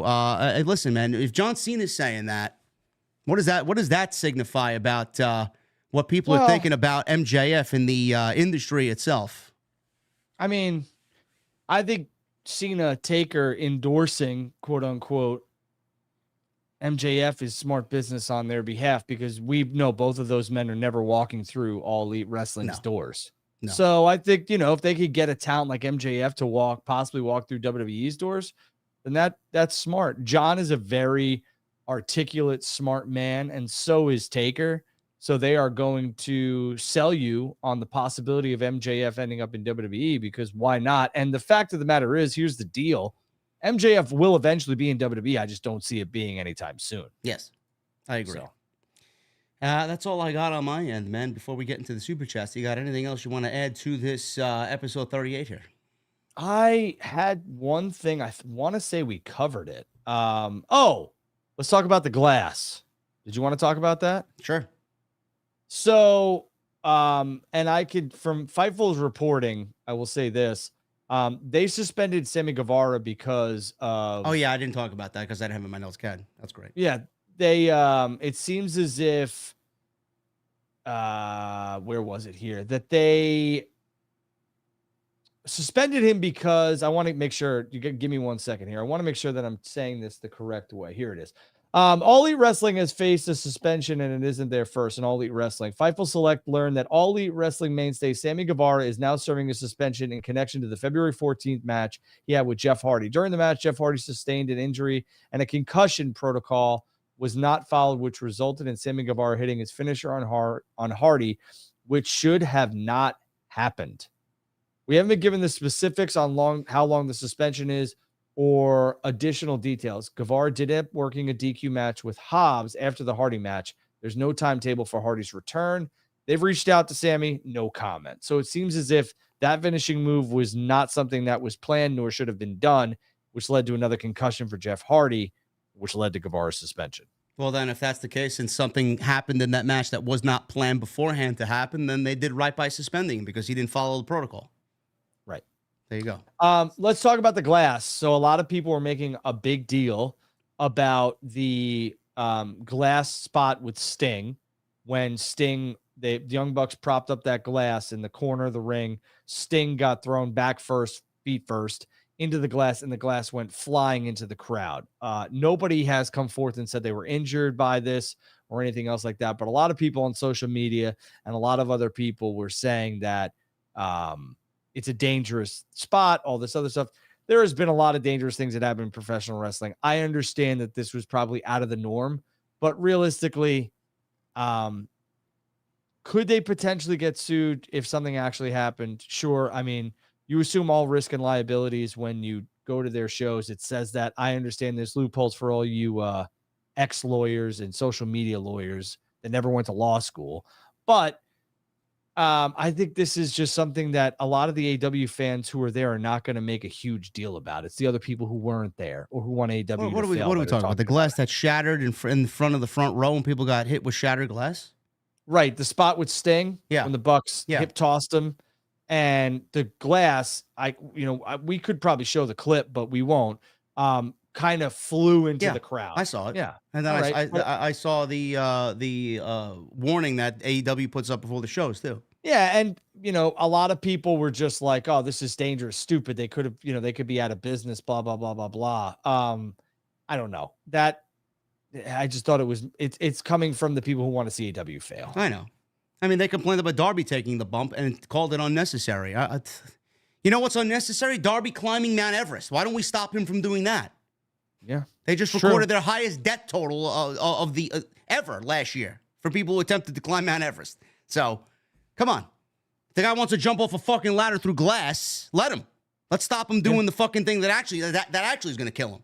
Listen, man, if John Cena is saying that, what does that signify about what people are thinking about MJF in the industry itself? I mean, I think Cena Taker endorsing, quote unquote, MJF is smart business on their behalf because we know both of those men are never walking through All Elite Wrestling's doors. No. So I think, if they could get a talent like MJF to possibly walk through WWE's doors, then that's smart. John is a very articulate, smart man, and so is Taker. So they are going to sell you on the possibility of MJF ending up in WWE because why not? And the fact of the matter is, here's the deal. MJF will eventually be in WWE. I just don't see it being anytime soon. Yes, I agree. So. That's all I got on my end, man. Before we get into the Super Chats, you got anything else you want to add to this episode 38 here? I had one thing. I want to say we covered it. Let's talk about the glass. Did you want to talk about that? Sure. So, and I could, from Fightful's reporting, I will say this. They suspended Sammy Guevara because of... Oh, yeah, I didn't talk about that because I didn't have it in my notes. God, that's great. Yeah, they, it seems as if, where was it here? That they suspended him because I want to make sure, you give me 1 second here. I want to make sure that I'm saying this the correct way. Here it is. All Elite Wrestling has faced a suspension, and it isn't their first in All Elite Wrestling. Fightful Select learned that All Elite Wrestling mainstay Sammy Guevara is now serving a suspension in connection to the February 14th match he had with Jeff Hardy. During the match, Jeff Hardy sustained an injury, and a concussion protocol was not followed, which resulted in Sammy Guevara hitting his finisher on Hardy, which should have not happened. We haven't been given the specifics on how long the suspension is or additional details. Guevara did end up working a DQ match with Hobbs after the Hardy match. There's no timetable for Hardy's return. They've reached out to Sammy, no comment. So it seems as if that finishing move was not something that was planned nor should have been done, which led to another concussion for Jeff Hardy, which led to Guevara's suspension. Well, then, if that's the case and something happened in that match that was not planned beforehand to happen, then they did right by suspending him because he didn't follow the protocol. Right. There you go. Let's talk about the glass. So a lot of people were making a big deal about the glass spot with Sting when Sting, the Young Bucks propped up that glass in the corner of the ring. Sting got thrown back first, feet first, into the glass, and the glass went flying into the crowd. Nobody has come forth and said they were injured by this or anything else like that. But a lot of people on social media and a lot of other people were saying that it's a dangerous spot, all this other stuff. There has been a lot of dangerous things that happen in professional wrestling. I understand that this was probably out of the norm, but realistically, could they potentially get sued if something actually happened? Sure. I mean, you assume all risk and liabilities when you go to their shows. It says that. I understand there's loopholes for all you ex-lawyers and social media lawyers that never went to law school. But I think this is just something that a lot of the AEW fans who are there are not going to make a huge deal about. It's the other people who weren't there or who want AEW What are we talking about? The glass that shattered in front of the front row and people got hit with shattered glass? Right. The spot with Sting when the Bucks hip tossed him. And the glass, we could probably show the clip, but we won't. Kind of flew into the crowd. I saw it. Yeah, and then I saw the warning that AEW puts up before the shows too. Yeah, and a lot of people were just like, "Oh, this is dangerous, stupid. They could have, they could be out of business." Blah blah blah blah blah. I don't know that. I just thought it's coming from the people who want to see AEW fail. I know. I mean, they complained about Darby taking the bump and called it unnecessary. You know what's unnecessary? Darby climbing Mount Everest. Why don't we stop him from doing that? Yeah. They just recorded their highest death total of the ever last year for people who attempted to climb Mount Everest. So, come on. If the guy wants to jump off a fucking ladder through glass, let him. Let's stop him doing the fucking thing that actually is going to kill him.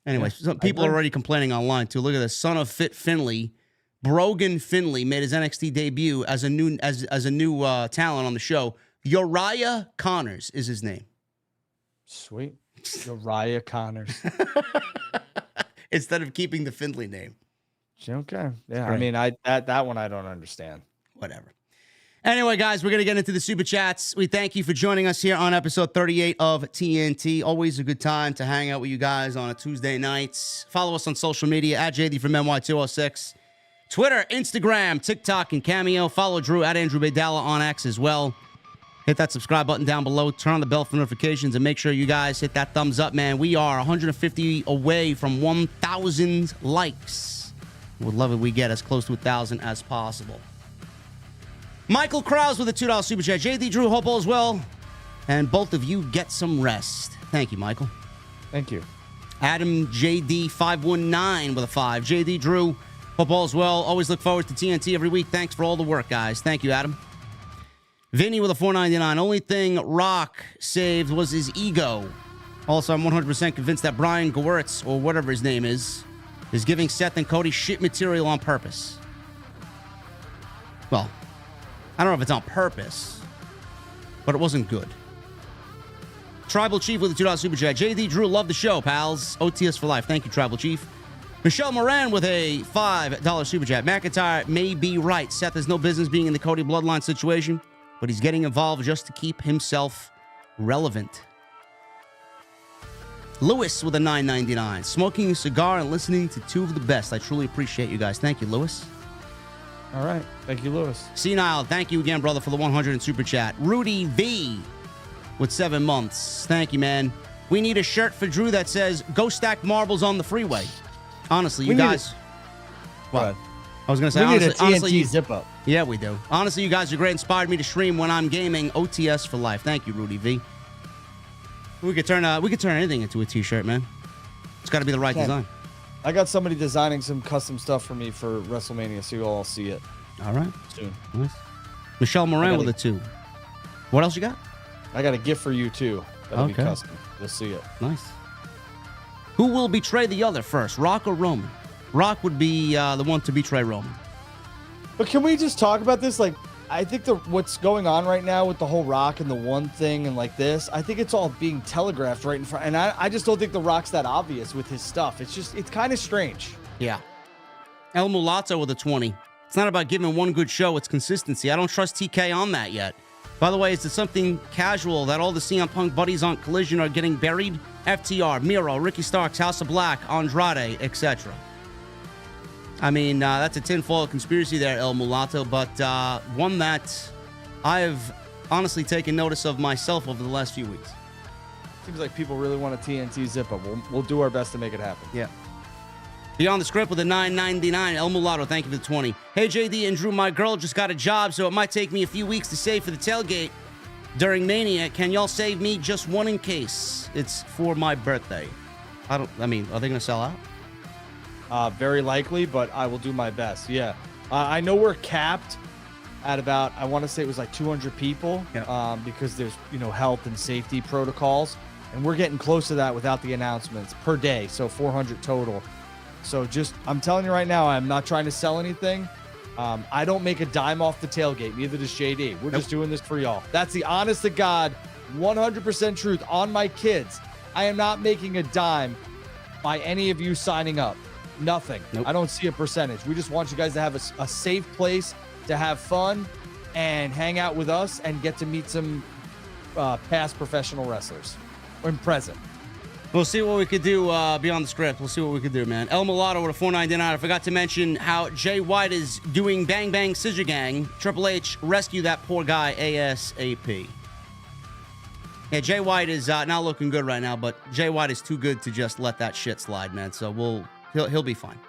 Anyway, some people are already complaining online, too. Look at this. Son of Fit Finley. Brogan Finley made his NXT debut as a new talent on the show. Uriah Connors is his name. Sweet. Uriah Connors. Instead of keeping the Finley name. Okay. Yeah, I mean, that one I don't understand. Whatever. Anyway, guys, we're going to get into the Super Chats. We thank you for joining us here on episode 38 of TNT. Always a good time to hang out with you guys on a Tuesday night. Follow us on social media at JD from NY206. Twitter, Instagram, TikTok, and Cameo. Follow Drew at Andrew Baydala on X as well. Hit that subscribe button down below. Turn on the bell for notifications and make sure you guys hit that thumbs up, man. We are 150 away from 1,000 likes. Would love it we get as close to 1,000 as possible. Michael Krause with a $2 super chat. JD Drew, hope all is well. And both of you get some rest. Thank you, Michael. Thank you. Adam JD519 with a 5. JD Drew, hope all is well. Always look forward to TNT every week. Thanks for all the work, guys. Thank you, Adam. Vinny with a $4.99. Only thing Rock saved was his ego. Also, I'm 100% convinced that Brian Gewirtz, or whatever his name is giving Seth and Cody shit material on purpose. Well, I don't know if it's on purpose, but it wasn't good. Tribal Chief with a $2 super chat. JD Drew, love the show, pals. OTS for life. Thank you, Tribal Chief. Michelle Moran with a $5 super chat. McIntyre may be right. Seth has no business being in the Cody bloodline situation, but he's getting involved just to keep himself relevant. Lewis with a $9.99. Smoking a cigar and listening to two of the best. I truly appreciate you guys. Thank you, Lewis. All right. Thank you, Lewis. Senile, thank you again, brother, for the 100 in super chat. Rudy V with 7 months. Thank you, man. We need a shirt for Drew that says, "Go stack marbles on the freeway." Honestly, We you need guys. Go What? ahead. I was going to say, We need a honestly, TNT zip up. yeah, we do. Honestly, you guys are great. Inspired me to stream when I'm gaming. OTS for life. Thank you, Rudy V. We could turn anything into a T-shirt, man. It's got to be the right design. I got somebody designing some custom stuff for me for WrestleMania, so you'll all see it All right. soon. Nice. Michelle Moran with a 2. What else you got? I got a gift for you too. That'll be Okay. custom. You'll see it. Nice. Who will betray the other first, Rock or Roman? Rock would be the one to betray Roman. But can we just talk about this? Like, I think what's going on right now with the whole Rock and the one thing and like this, I think it's all being telegraphed right in front. And I just don't think the Rock's that obvious with his stuff. It's kind of strange. Yeah. El Mulato with a 20. It's not about giving one good show, it's consistency. I don't trust TK on that yet. By the way, is it something casual that all the CM Punk buddies on Collision are getting buried? FTR, Miro, Ricky Starks, House of Black, Andrade, etc. I mean, that's a tinfoil conspiracy there, El Mulato, but one that I've honestly taken notice of myself over the last few weeks. Seems like people really want a TNT zip up. We'll do our best to make it happen. Yeah. Beyond the Script with a $9.99. El Mulatto, thank you for the 20. Hey, JD and Drew, my girl just got a job, so it might take me a few weeks to save for the tailgate during Mania. Can y'all save me just one in case? It's for my birthday. Are they going to sell out? Very likely, but I will do my best. Yeah. I know we're capped at about, I want to say it was like 200 people because there's, health and safety protocols. And we're getting close to that without the announcements per day. So 400 total. So I'm telling you right now, I'm not trying to sell anything. I don't make a dime off the tailgate. Neither does JD. We're just doing this for y'all. That's the honest to God, 100% truth on my kids. I am not making a dime by any of you signing up. Nothing. Nope. I don't see a percentage. We just want you guys to have a safe place to have fun and hang out with us and get to meet some past professional wrestlers and present. We'll see what we could do beyond the script. We'll see what we could do, man. El Mulatto with a $4.99. I forgot to mention how Jay White is doing Bang Bang Scissor Gang. Triple H, rescue that poor guy ASAP. Yeah, Jay White is not looking good right now, but Jay White is too good to just let that shit slide, man. So he'll be fine.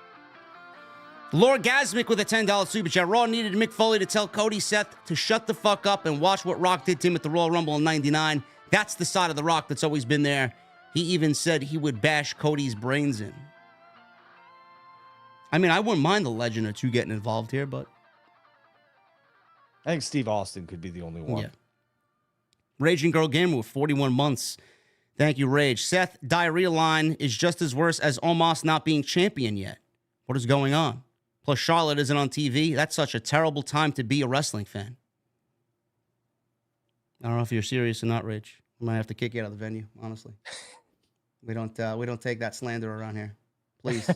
Lord Gasmic with a $10 super chat. Raw needed Mick Foley to tell Cody Seth to shut the fuck up and watch what Rock did to him at the Royal Rumble in '99. That's the side of the Rock that's always been there. He even said he would bash Cody's brains in. I mean, I wouldn't mind the legend or two getting involved here, but I think Steve Austin could be the only one. yeah. Raging Girl Gamer with 41 months. Thank you, Rage. Seth, Diarrhea line is just as worse as Omos not being champion yet. What is going on? Plus, Charlotte isn't on TV. That's such a terrible time to be a wrestling fan. I don't know if you're serious or not, Rage. I might have to kick you out of the venue, honestly. We don't take that slander around here. Please.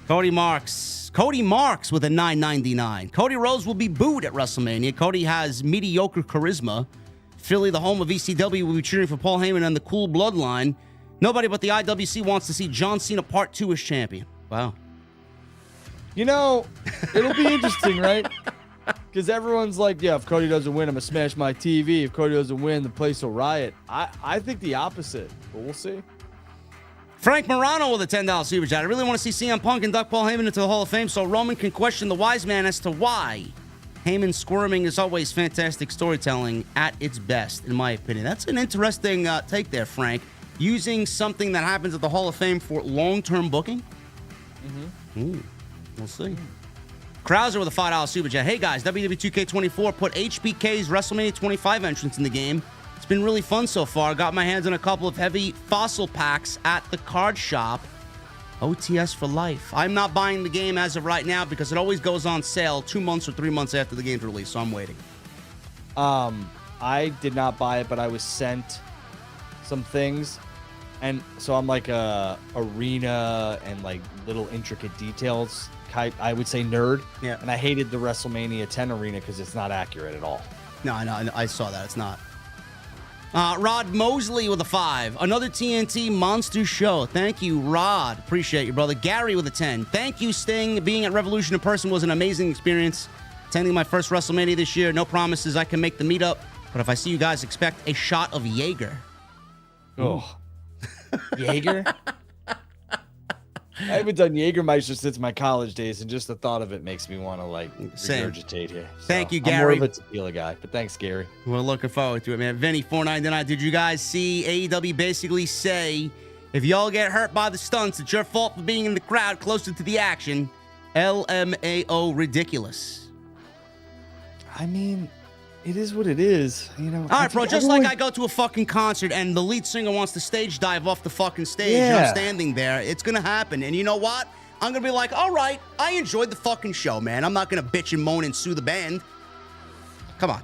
Cody Marks with a $9.99. Cody Rhodes will be booed at WrestleMania. Cody has mediocre charisma. Philly, the home of ECW, will be cheering for Paul Heyman and the Cool Bloodline. Nobody but the IWC wants to see John Cena Part 2 as champion. Wow. It'll be interesting, right? Because everyone's like, yeah, if Cody doesn't win, I'm going to smash my TV. If Cody doesn't win, the place will riot. I think the opposite, but we'll see. Frank Morano with a $10 super chat. I really want to see CM Punk induct Paul Heyman into the Hall of Fame so Roman can question the wise man as to why. Heyman squirming is always fantastic storytelling at its best, in my opinion. That's an interesting take there, Frank. Using something that happens at the Hall of Fame for long-term booking? Mm-hmm. We'll see. Krauser with a $5 super chat. Hey guys, WWE 2K24 put HBK's WrestleMania 25 entrance in the game. It's been really fun so far. Got my hands on a couple of heavy fossil packs at the card shop. OTS for life. I'm not buying the game as of right now because it always goes on sale 2 months or 3 months after the game's release, so I'm waiting. I did not buy it, but I was sent some things. And so I'm like a arena and like little intricate details, I would say nerd. Yeah. And I hated the WrestleMania 10 arena because it's not accurate at all. No, I saw that. It's not. Rod Mosley with a 5. Another TNT monster show. Thank you, Rod. Appreciate you, brother. Gary with a 10. Thank you, Sting. Being at Revolution in person was an amazing experience. Attending my first WrestleMania this year. No promises I can make the meetup, but if I see you guys, expect a shot of Jaeger. Oh. Jaeger? I haven't done Jägermeister since my college days, and just the thought of it makes me want to regurgitate here. Thank you, I'm Gary. more of a tequila guy, but thanks, Gary. We're looking forward to it, man. Vinny 499. Did you guys see AEW basically say, if y'all get hurt by the stunts, it's your fault for being in the crowd closer to the action? LMAO ridiculous. I mean, it is what it is, you know. All right, bro, just like I go to a fucking concert and the lead singer wants to stage dive off the fucking stage and I'm standing there, it's going to happen. And you know what? I'm going to be like, all right, I enjoyed the fucking show, man. I'm not going to bitch and moan and sue the band. Come on.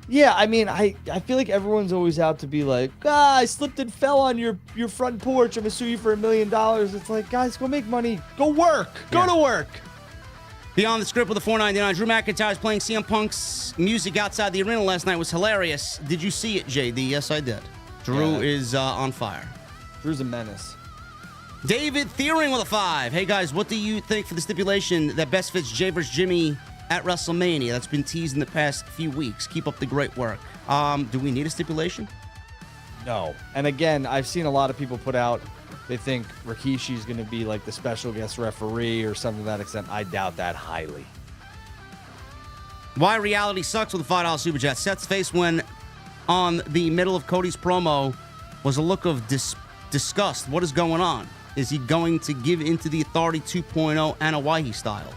Yeah, I mean, I feel like everyone's always out to be like, I slipped and fell on your front porch. I'm going to sue you for $1 million. It's like, guys, go make money. Go work. Go to work. Beyond the script with the 499, Drew McIntyre's playing CM Punk's music outside the arena last night was hilarious. Did you see it, JD? Yes, I did. Drew is on fire. Drew's a menace. David Thiering with a 5. Hey, guys, what do you think for the stipulation that best fits Jay vs. Jimmy at WrestleMania? That's been teased in the past few weeks. Keep up the great work. Do we need a stipulation? No. And again, I've seen a lot of people put out, they think Rikishi's going to be like the special guest referee or something to that extent. I doubt that highly. Why reality sucks with a $5 super chat. Seth's face when on the middle of Cody's promo was a look of disgust. What is going on? Is he going to give into the Authority 2.0 Anoa'i style?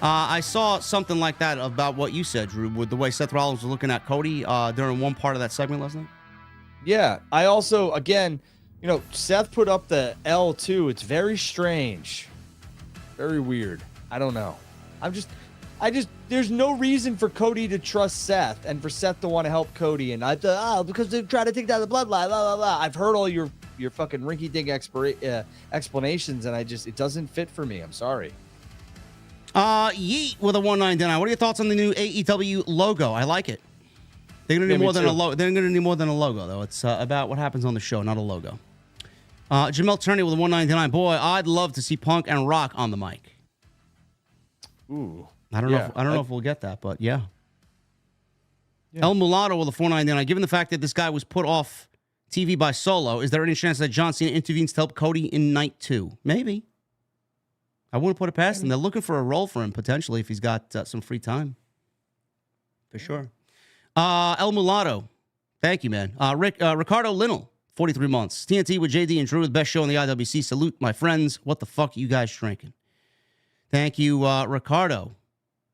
I saw something like that about what you said, Drew, with the way Seth Rollins was looking at Cody during one part of that segment last night. Yeah. I also, again, you know, Seth put up the L2. It's very strange. Very weird. I don't know. There's no reason for Cody to trust Seth and for Seth to want to help Cody. And because they're trying to take down the bloodline, blah, blah, blah. I've heard all your fucking rinky-dink explanations, and it doesn't fit for me. I'm sorry. Yeet with a 199. What are your thoughts on the new AEW logo? I like it. They're gonna need more than a logo. They're gonna need more than a logo, though. It's about what happens on the show, not a logo. Jamel Turney with a 199. Boy, I'd love to see Punk and Rock on the mic. Ooh. I don't know if we'll get that, but yeah. El Mulatto with a 499. Given the fact that this guy was put off TV by Solo, is there any chance that John Cena intervenes to help Cody in night 2? Maybe. I wouldn't put it past him. They're looking for a role for him, potentially, if he's got some free time. For sure. El Mulatto. Thank you, man. Ricardo Linnell, 43 months. TNT with JD and Drew, the best show in the IWC. Salute, my friends. What the fuck are you guys drinking? Thank you, Ricardo.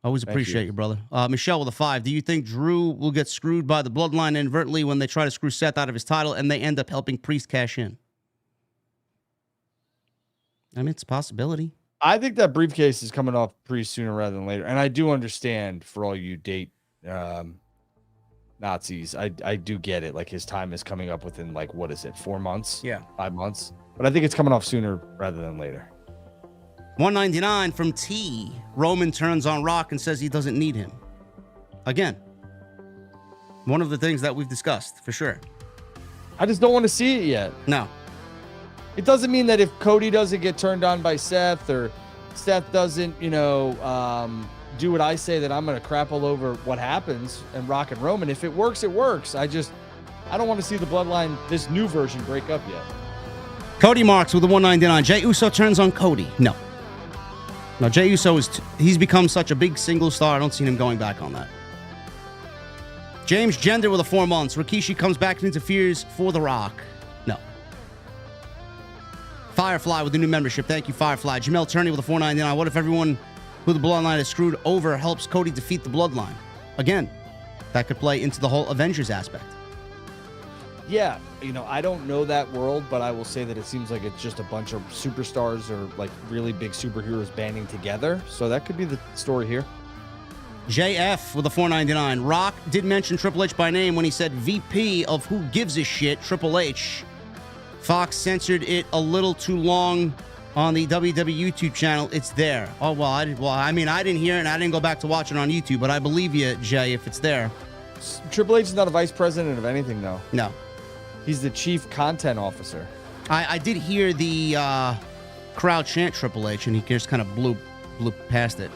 Always appreciate you, brother. Michelle with a 5. Do you think Drew will get screwed by the bloodline inadvertently when they try to screw Seth out of his title and they end up helping Priest cash in? I mean, it's a possibility. I think that briefcase is coming off Priest sooner rather than later. And I do understand for all you date Nazis. I do get it. Like, his time is coming up within, like, what is it, 4 months? Yeah. 5 months. But I think it's coming off sooner rather than later. 199 from T. Roman turns on Rock and says he doesn't need him. Again, one of the things that we've discussed, for sure. I just don't want to see it yet. No. It doesn't mean that if Cody doesn't get turned on by Seth or Seth doesn't, do what I say, that I'm going to crap all over what happens and Rock and Roman. If it works, it works. I don't want to see the bloodline, this new version, break up yet. Cody Marks with the 199. Jey Uso turns on Cody. No. No, Jey Uso he's become such a big single star. I don't see him going back on that. James Gender with a 4 months. Rikishi comes back and interferes for The Rock. No. Firefly with the new membership. Thank you, Firefly. Jamel Turney with a 499. What if everyone who the bloodline is screwed over helps Cody defeat the bloodline? Again, that could play into the whole Avengers aspect. Yeah, I don't know that world, but I will say that it seems like it's just a bunch of superstars or like really big superheroes banding together. So that could be the story here. JF with a 499. Rock did mention Triple H by name when he said VP of Who Gives a Shit, Triple H. Fox censored it a little too long on the WWE YouTube channel. It's there. Oh, well, I didn't hear it and I didn't go back to watch it on YouTube, but I believe you, Jay, if it's there. Triple H is not a vice president of anything, though. No. He's the chief content officer. I did hear the crowd chant Triple H, and he just kind of blew past it.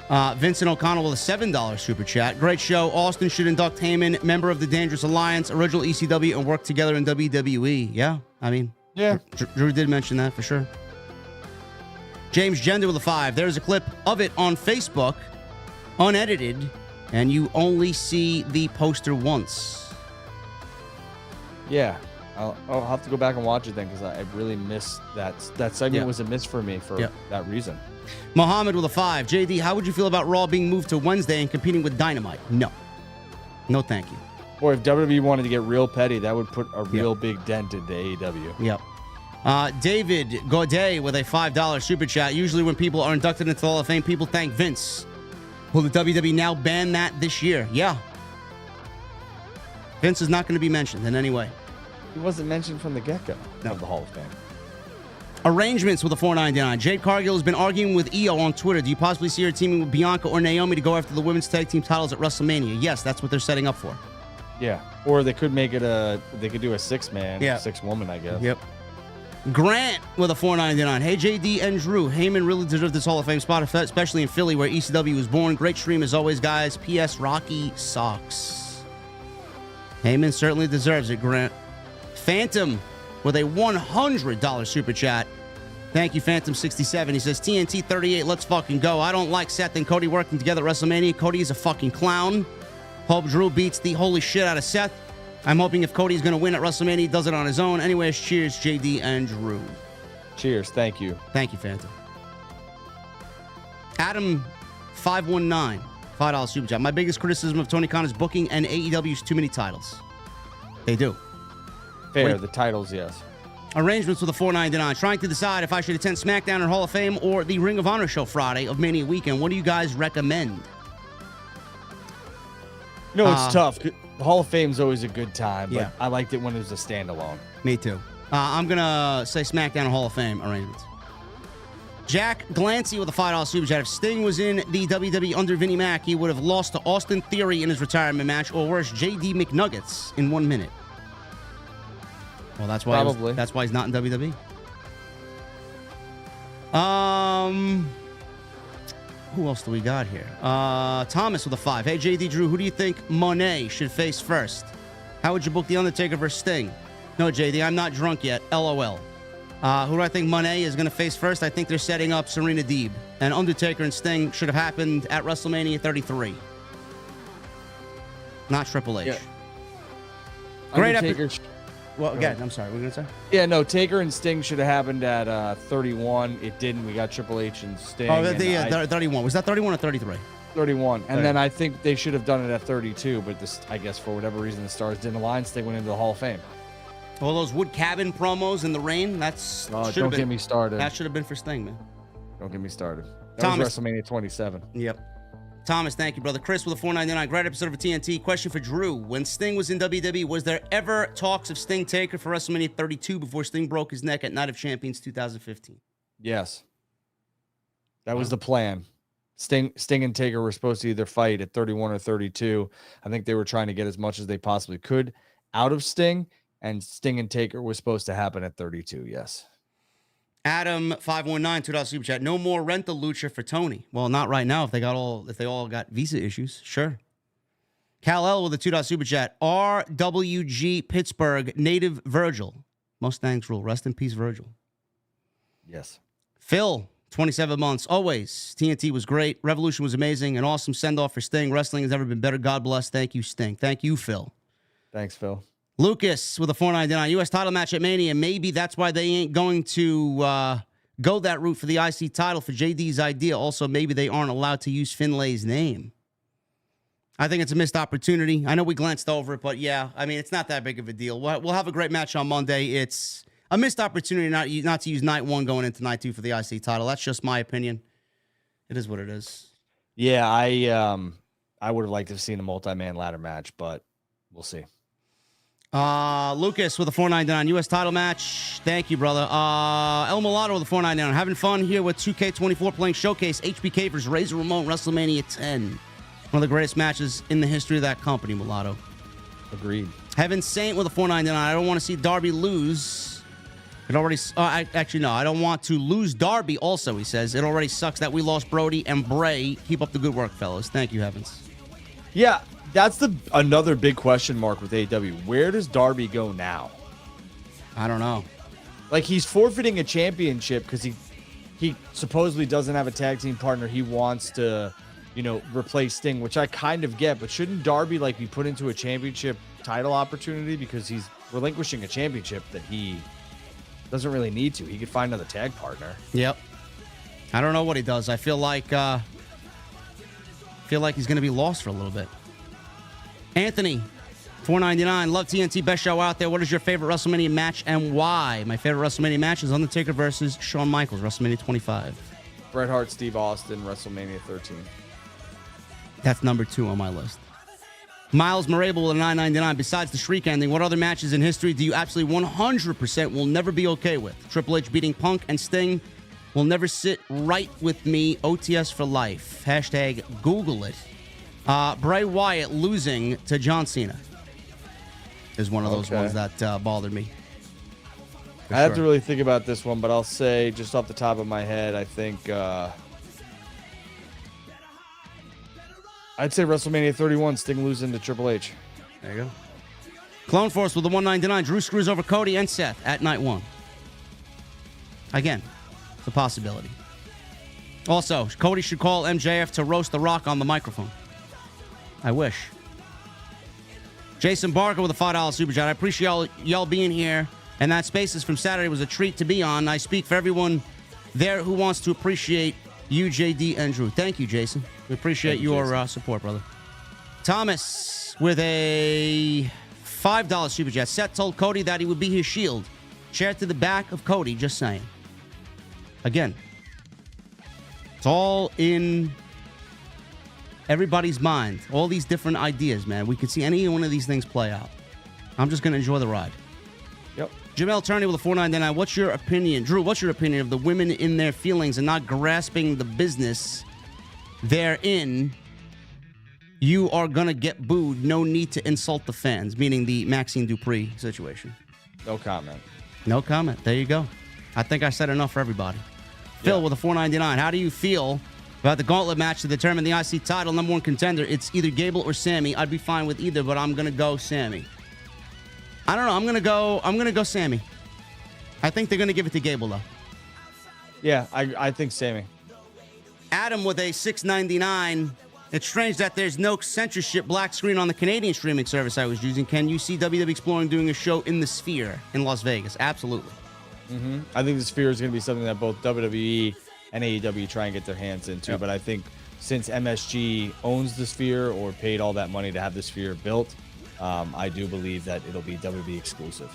Mm-hmm. Vincent O'Connell with a $7 super chat. Great show. Austin should induct Heyman, member of the Dangerous Alliance, original ECW, and work together in WWE. Yeah, I mean, yeah. Drew did mention that for sure. James Gender with a 5. There's a clip of it on Facebook, unedited, and you only see the poster once. Yeah. I'll have to go back and watch it then because I really missed that. That segment was a miss for me for that reason. Mohammed with a 5. JD, how would you feel about Raw being moved to Wednesday and competing with Dynamite? No. No, thank you. Boy, if WWE wanted to get real petty, that would put a real big dent into AEW. Yep. David Godet with a $5 super chat. Usually when people are inducted into the Hall of Fame, people thank Vince. Will the WWE now ban that this year? Yeah. Vince is not going to be mentioned in any way. He wasn't mentioned from the get-go of the Hall of Fame. Arrangements with a $4.99. Jade Cargill has been arguing with Io on Twitter. Do you possibly see her teaming with Bianca or Naomi to go after the women's tag team titles at WrestleMania? Yes, that's what they're setting up for. Yeah. Or they could make it they could do a 6-man, 6-woman, I guess. Yep. Grant with a $4.99. Hey, JD and Drew. Heyman really deserves this Hall of Fame spot, especially in Philly, where ECW was born. Great stream as always, guys. P.S. Rocky sucks. Heyman certainly deserves it, Grant. Phantom with a $100 super chat. Thank you, Phantom67. He says, TNT 38, let's fucking go. I don't like Seth and Cody working together at WrestleMania. Cody is a fucking clown. Hope Drew beats the holy shit out of Seth. I'm hoping if Cody's going to win at WrestleMania, he does it on his own. Anyways, cheers, JD and Drew. Cheers. Thank you. Thank you, Phantom. Adam 519, $5 super chat. My biggest criticism of Tony Khan is booking and AEW's too many titles. They do. Fair. The titles, yes. Arrangements with a $4.99. Trying to decide if I should attend SmackDown or Hall of Fame or the Ring of Honor show Friday of Mania weekend. What do you guys recommend? You know, it's tough. The Hall of Fame is always a good time, but I liked it when it was a standalone. Me too. I'm going to say SmackDown or Hall of Fame arrangements. Jack Glancy with a $5 super chat. If Sting was in the WWE under Vinnie Mac, he would have lost to Austin Theory in his retirement match, or worse, JD McNuggets in 1 minute. Well, that's why that's why he's not in WWE. Who else do we got here? Thomas with a 5. Hey, JD Drew, who do you think Monet should face first? How would you book The Undertaker versus Sting? No, JD, I'm not drunk yet. LOL. Who do I think Monet is going to face first? I think they're setting up Serena Deeb. And Undertaker and Sting should have happened at WrestleMania 33. Not Triple H. Yeah. Great episode. Well, again, I'm sorry. What were you going to say? Yeah, no, Taker and Sting should have happened at 31. It didn't. We got Triple H and Sting. Oh, 31. Was that 31 or 33? 31. And then I think they should have done it at 32, but this, I guess for whatever reason, the stars didn't align. Sting went into the Hall of Fame. All those wood cabin promos in the rain, that's... don't get me started. That should have been for Sting, man. Don't get me started. That was WrestleMania 27. Yep. Thomas, thank you, brother. Chris with a $4.99. Great episode of TNT. Question for Drew. When Sting was in WWE, was there ever talks of Sting Taker for WrestleMania 32 before Sting broke his neck at Night of Champions 2015? Yes. That was the plan. Sting and Taker were supposed to either fight at 31 or 32. I think they were trying to get as much as they possibly could out of Sting, and Sting and Taker was supposed to happen at 32, yes. Adam 519, $2 super chat. No more rent the Lucha for Tony. Well, not right now. If they all got visa issues, sure. Kal-El with a $2 super chat. RWG Pittsburgh native Virgil. Mustangs rule. Rest in peace, Virgil. Yes. Phil, 27 months. Always. TNT was great. Revolution was amazing. An awesome send-off for Sting. Wrestling has never been better. God bless. Thank you, Sting. Thank you, Phil. Thanks, Phil. Lucas with a $4.99. U.S. title match at Mania. Maybe that's why they ain't going to go that route for the IC title for JD's idea. Also, maybe they aren't allowed to use Finlay's name. I think it's a missed opportunity. I know we glanced over it, but yeah, I mean, it's not that big of a deal. We'll have a great match on Monday. It's a missed opportunity not to use night one going into night two for the IC title. That's just my opinion. It is what it is. Yeah, I would have liked to have seen a multi-man ladder match, but we'll see. Lucas with a $4.99 U.S. title match. Thank you, brother. El Mulatto with a $4.99. Having fun here with 2K24 playing Showcase HBK versus Razor Ramon WrestleMania 10. One of the greatest matches in the history of that company, Mulatto. Agreed. Heaven Saint with a $4.99. I don't want to see Darby lose. It already. Actually, no. I don't want to lose Darby. Also, he says it already sucks that we lost Brody and Bray. Keep up the good work, fellas. Thank you, Heavens. Yeah. That's another big question mark with AEW. Where does Darby go now? I don't know. Like, he's forfeiting a championship because he he supposedly doesn't have a tag team partner. He wants to, replace Sting, which I kind of get. But shouldn't Darby be put into a championship title opportunity because he's relinquishing a championship that he doesn't really need to? He could find another tag partner. Yep. I don't know what he does. I feel like he's going to be lost for a little bit. Anthony, $4.99. Love TNT. Best show out there. What is your favorite WrestleMania match and why? My favorite WrestleMania match is Undertaker versus Shawn Michaels, WrestleMania 25. Bret Hart, Steve Austin, WrestleMania 13. That's number 2 on my list. Miles Morable with a $9.99. Besides the Shriek ending, what other matches in history do you absolutely 100% will never be okay with? Triple H beating Punk and Sting will never sit right with me. OTS for life. Hashtag Google it. Bray Wyatt losing to John Cena is one of those ones that bothered me. I have to really think about this one, but I'll say just off the top of my head, I think I'd say WrestleMania 31, Sting losing to Triple H. There you go. Clone Force with the $1.99. Drew screws over Cody and Seth at night 1. Again, it's a possibility. Also, Cody should call MJF to roast The Rock on the microphone. I wish. Jason Barker with a $5 super chat. I appreciate y'all being here. And that Spaces from Saturday was a treat to be on. I speak for everyone there who wants to appreciate you, JD, and Drew. Thank you, Jason. We appreciate your support, brother. Thomas with a $5 super chat. Seth told Cody that he would be his shield. Chair to the back of Cody, just saying. Again, it's all in everybody's mind. All these different ideas, man. We could see any one of these things play out. I'm just going to enjoy the ride. Yep. Jamel Turney with a $4.99. What's your opinion? Drew, what's your opinion of the women in their feelings and not grasping the business they're in? You are going to get booed. No need to insult the fans, meaning the Maxine Dupree situation. No comment. No comment. There you go. I think I said enough for everybody. Phil with a $4.99. How do you feel about the gauntlet match to determine the IC title number 1 contender? It's either Gable or Sammy. I'd be fine with either, but I'm going to go Sammy. I don't know. I'm gonna go Sammy. I think they're gonna give it to Gable though. Yeah, I think Sammy. Adam with a $6.99. It's strange that there's no censorship black screen on the Canadian streaming service I was using. Can you see WWE exploring doing a show in the Sphere in Las Vegas? Absolutely. I think the Sphere is going to be something that both WWE and AEW try and get their hands into. Yep. But I think since MSG owns the Sphere or paid all that money to have the Sphere built, I do believe that it'll be WWE exclusive.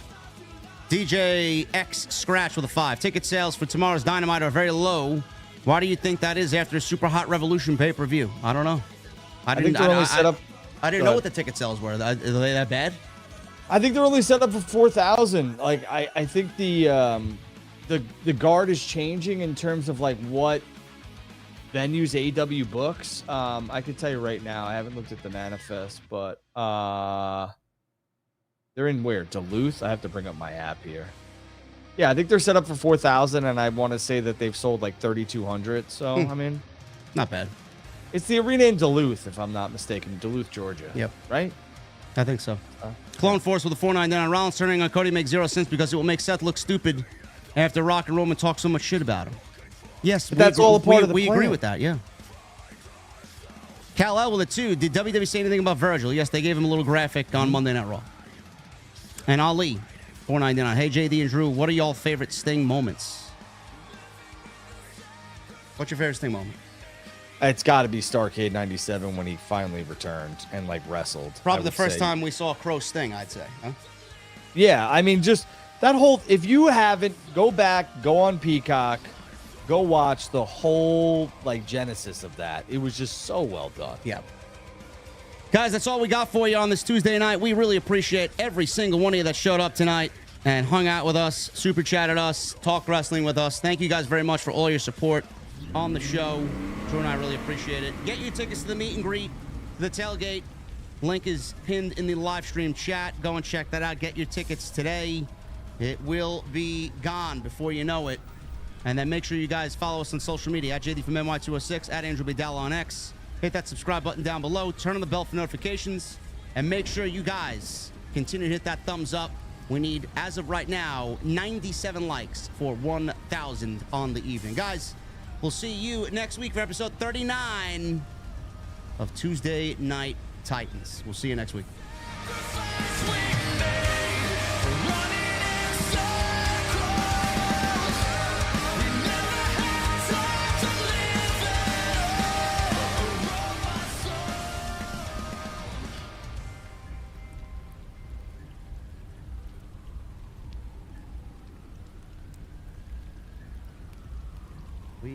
DJ X Scratch with a 5. Ticket sales for tomorrow's Dynamite are very low. Why do you think that is after a super hot Revolution pay-per-view? I don't know. I didn't know what the ticket sales were. Are they that bad? I think they're only set up for 4,000. Like I think the guard is changing in terms of like what venues AEW books. I could tell you right now, I haven't looked at the manifest, but they're in where? Duluth? I have to bring up my app here. Yeah, I think they're set up for 4,000, and I want to say that they've sold like 3,200. So, I mean, not bad. It's the arena in Duluth, if I'm not mistaken. Duluth, Georgia. Yep. Right? I think so. Clone Force with a $4.99. Rollins turning on Cody makes 0 sense because it will make Seth look stupid after Rock and Roman talk so much shit about him. Yes, but that's all a part of the We plan. agree with that, yeah. Kal-El with a 2. Did WWE say anything about Virgil? Yes, they gave him a little graphic on Monday Night Raw. And Ali, $4.99. Hey, JD and Drew, what are y'all favorite Sting moments? What's your favorite Sting moment? It's got to be Starrcade 97 when he finally returned and like wrestled. Probably the first time we saw Crow Sting, I'd say. Huh? Yeah, I mean, just that whole, if you haven't, go back, go on Peacock, go watch the whole like genesis of that. It was just so well done. Yeah. Guys, that's all we got for you on this Tuesday night. We really appreciate every single one of you that showed up tonight and hung out with us, super chatted us, talked wrestling with us. Thank you guys very much for all your support on the show. Drew and I really appreciate it. Get your tickets to the meet and greet, the tailgate. Link is pinned in the live stream chat. Go and check that out. Get your tickets today. It will be gone before you know it. And then make sure you guys follow us on social media at JD from NY206, at Andrew Bedell on X. Hit that subscribe button down below. Turn on the bell for notifications. And make sure you guys continue to hit that thumbs up We need, as of right now, 97 likes for 1,000 on the evening. Guys, we'll see you next week for episode 39 of Tuesday Night Titans. We'll see you next week. We